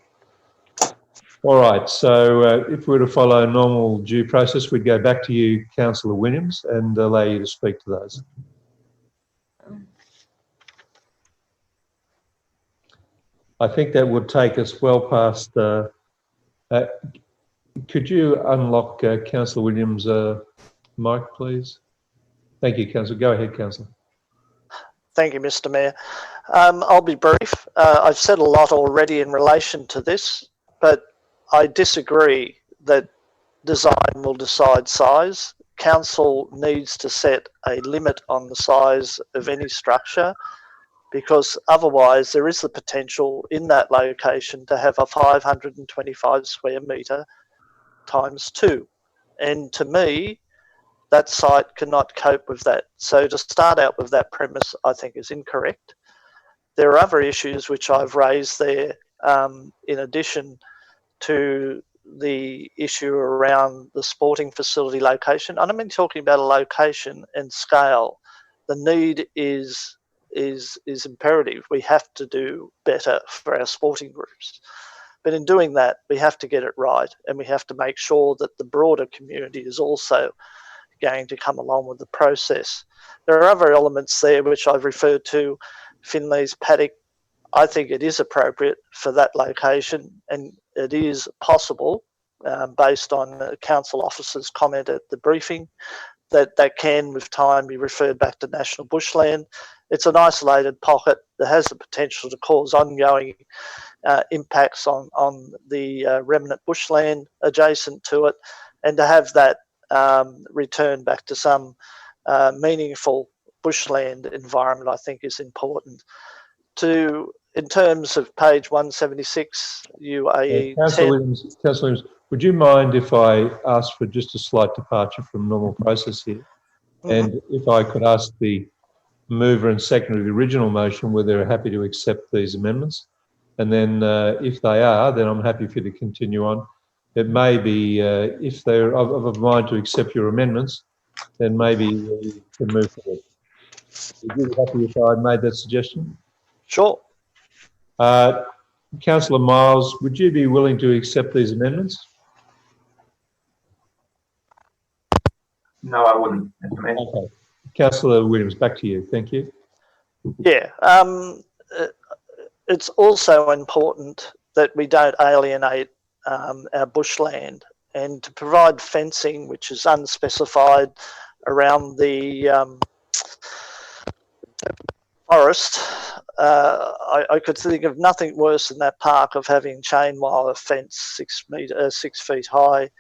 All right, so if we were to follow normal due process, we'd go back to you, Councillor Williams, and allow you to speak to those. I think that would take us well past. Could you unlock Councillor Williams' mic, please? Thank you, Councillor. Go ahead, Councillor. Thank you, Mr. Mayor. I'll be brief. I've said a lot already in relation to this, but I disagree that design will decide size. Council needs to set a limit on the size of any structure, because otherwise there is the potential in that location to have a 525 square metre times 2. And to me, that site cannot cope with that. So to start out with that premise, I think is incorrect. There are other issues which I've raised there in addition to the issue around the sporting facility location. I don't mean talking about a location and scale. The need is imperative. We have to do better for our sporting groups. But in doing that, we have to get it right, and we have to make sure that the broader community is also going to come along with the process. There are other elements there which I've referred to, Finley's paddock. I think it is appropriate for that location, and it is possible, based on the council officer's comment at the briefing, that can, with time, be referred back to national bushland. It's an isolated pocket that has the potential to cause ongoing impacts on the remnant bushland adjacent to it, and to have that return back to some meaningful bushland environment, I think, is important. In terms of page 176, UAE 10. Councillor Williams, would you mind if I ask for just a slight departure from normal process here? And if I could ask the mover and seconder of the original motion whether they're happy to accept these amendments. And then if they are, then I'm happy for you to continue on. It may be, if they're of a mind to accept your amendments, then maybe we can move forward. Would you be happy if I made that suggestion? Sure. Councillor Miles, would you be willing to accept these amendments? No, I wouldn't, Mr. Mayor. Okay. Councillor Williams, back to you. Thank you. Yeah. It's also important that we don't alienate our bushland, and to provide fencing which is unspecified around the forest. I could think of nothing worse than that park of having chain wire fence 6 feet high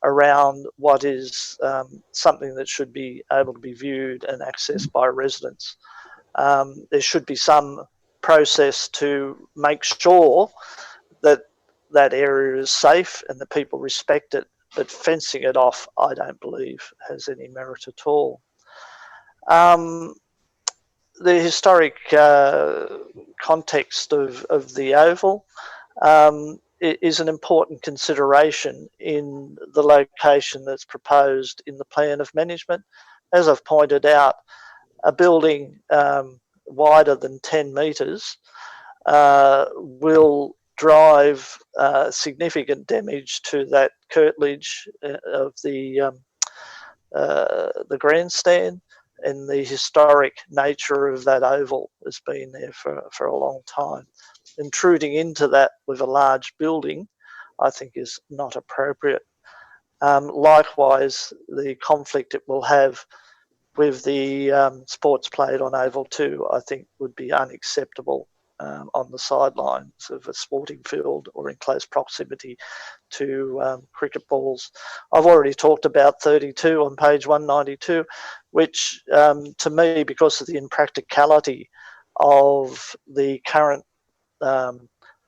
around what is something that should be able to be viewed and accessed by residents. There should be some process to make sure that that area is safe and that people respect it, but fencing it off, I don't believe has any merit at all. The historic context of the Oval is an important consideration in the location that's proposed in the plan of management. As I've pointed out, a building wider than 10 metres will drive significant damage to that curtilage of the grandstand, and the historic nature of that oval has been there for a long time. Intruding into that with a large building, I think, is not appropriate. Likewise, the conflict it will have with the sports played on Oval 2, I think, would be unacceptable on the sidelines of a sporting field or in close proximity to cricket balls. I've already talked about 32 on page 192, which to me, because of the impracticality of the current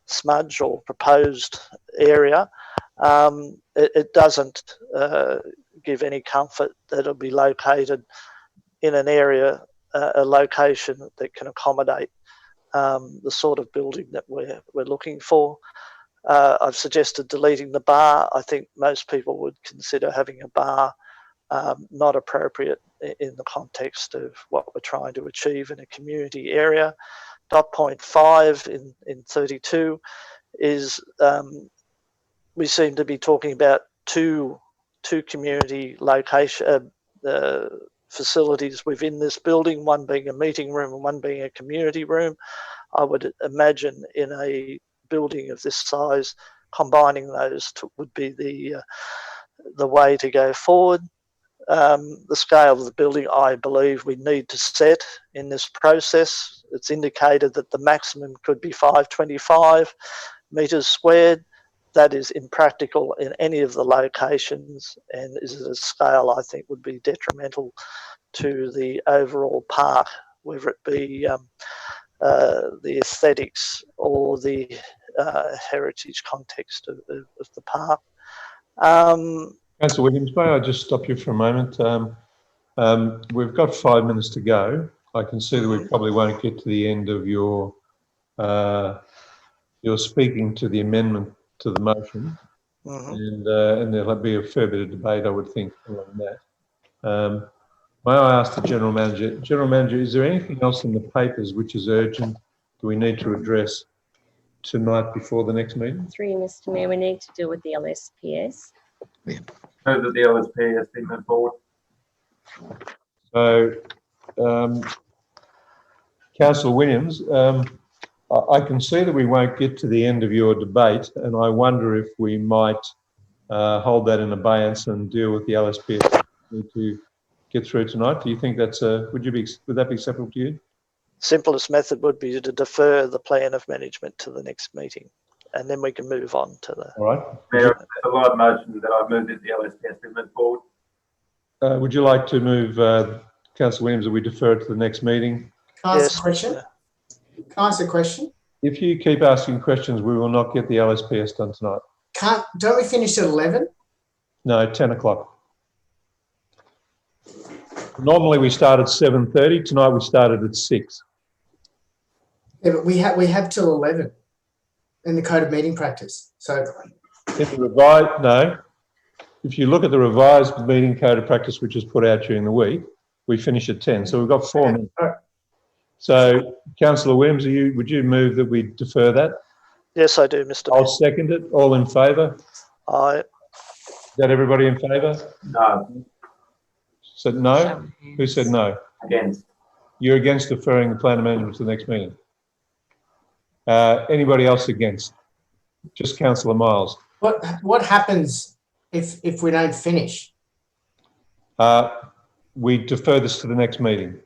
smudge or proposed area, it doesn't give any comfort that it'll be located in an area, a location that can accommodate the sort of building that we're looking for. I've suggested deleting the bar. I think most people would consider having a bar not appropriate in the context of what we're trying to achieve in a community area. Dot point 5 in 32 is we seem to be talking about two community location facilities within this building, one being a meeting room and one being a community room. I would imagine in a building of this size, combining those would be the way to go forward. The scale of the building, I believe we need to set in this process. It's indicated that the maximum could be 525 metres squared. That is impractical in any of the locations and is at a scale I think would be detrimental to the overall park, whether it be the aesthetics or the heritage context of the park. Councillor Williams, may I just stop you for a moment? We've got 5 minutes to go. I can see that we probably won't get to the end of your speaking to the amendment to the motion, and there'll be a fair bit of debate, I would think, on that. May I ask the General Manager? General Manager, is there anything else in the papers which is urgent that we need to address tonight before the next meeting? Through you, Mr. Mayor, we need to deal with the LSPS. So that the LSP has been moved forward. So, Councillor Williams, I can see that we won't get to the end of your debate, and I wonder if we might hold that in abeyance and deal with the LSPS to get through tonight. Do you think that's would that be acceptable to you? Simplest method would be to defer the plan of management to the next meeting, and then we can move on to the. All right. Mayor, there's a live motion that I've moved that the LSPS be moved forward. Would you like to move, Councillor Williams, that we defer it to the next meeting? Can I ask a question? Can I ask a question? If you keep asking questions, we will not get the LSPS done tonight. Don't we finish at 11? No, 10 o'clock. Normally we start at 7:30. Tonight we started at 6. Yeah, but we have till 11 in the code of meeting practice. So In the revised, no. If you look at the revised meeting code of practice, which is put out during the week, we finish at 10. So we've got 4 minutes. all right. So, Councillor Williams, would you move that we defer that? Yes, I do, Mr. I'll Mayor. second it. All in favour? Aye. Is that everybody in favour? No. Said no? Who said no? Against. You're against deferring the plan amendment to the next meeting? Anybody else against? Just Councillor Miles. What happens if we don't finish? We defer this to the next meeting.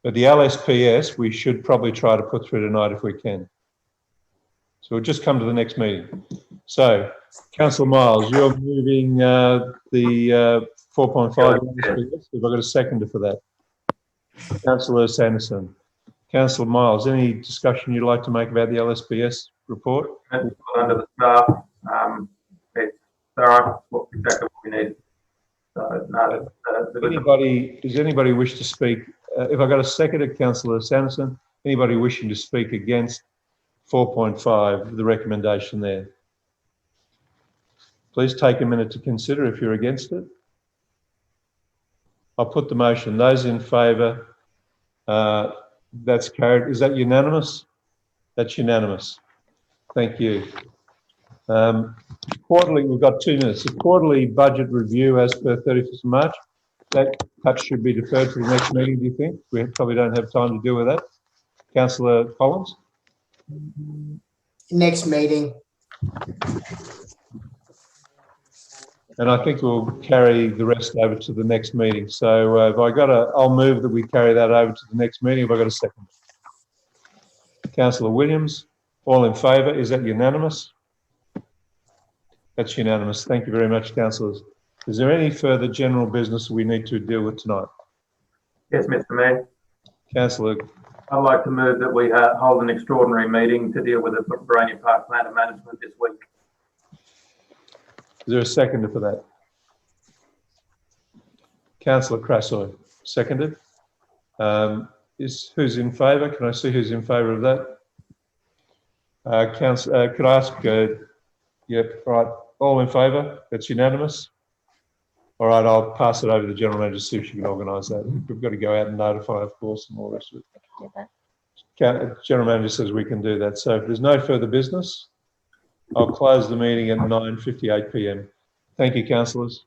But the LSPS, we should probably try to put through tonight if we can. So we'll just come to the next meeting. So, Councillor Miles, you're moving the 4.5 LSPS. Have I got a seconder for that? Councillor Sanderson. Councillor Miles, any discussion you'd like to make about the LSPS report? Under the staff, it's thorough, exactly what we need. So, no, Does anybody wish to speak? If I got a seconder, Councillor Sanderson, anybody wishing to speak against 4.5, the recommendation there? Please take a minute to consider if you're against it. I'll put the motion. Those in favour, that's carried. Is that unanimous? That's unanimous. Thank you. Quarterly, we've got 2 minutes. The quarterly budget review as per 31st of March, that perhaps should be deferred to the next meeting, do you think? We probably don't have time to deal with that. Councillor Collins? Next meeting. And I think we'll carry the rest over to the next meeting. So I'll move that we carry that over to the next meeting. Have I got a second? Councillor Williams, all in favour? Is that unanimous? That's unanimous. Thank you very much, councillors. Is there any further general business we need to deal with tonight? yes, Mr. Mayor. Councillor, I'd like to move that we hold an extraordinary meeting to deal with the Boronia Park Plan of Management this week. is there a seconder for that? Councillor Crassoy, seconded. Who's in favour? Can I see who's in favour of that? Could I ask? Yep, right. All in favour? That's unanimous. All right, I'll pass it over to the General Manager to see if she can organise that. We've got to go out and notify, of course, and all the rest of it. General Manager says we can do that. So if there's no further business, I'll close the meeting at 9:58 p.m. Thank you, councillors.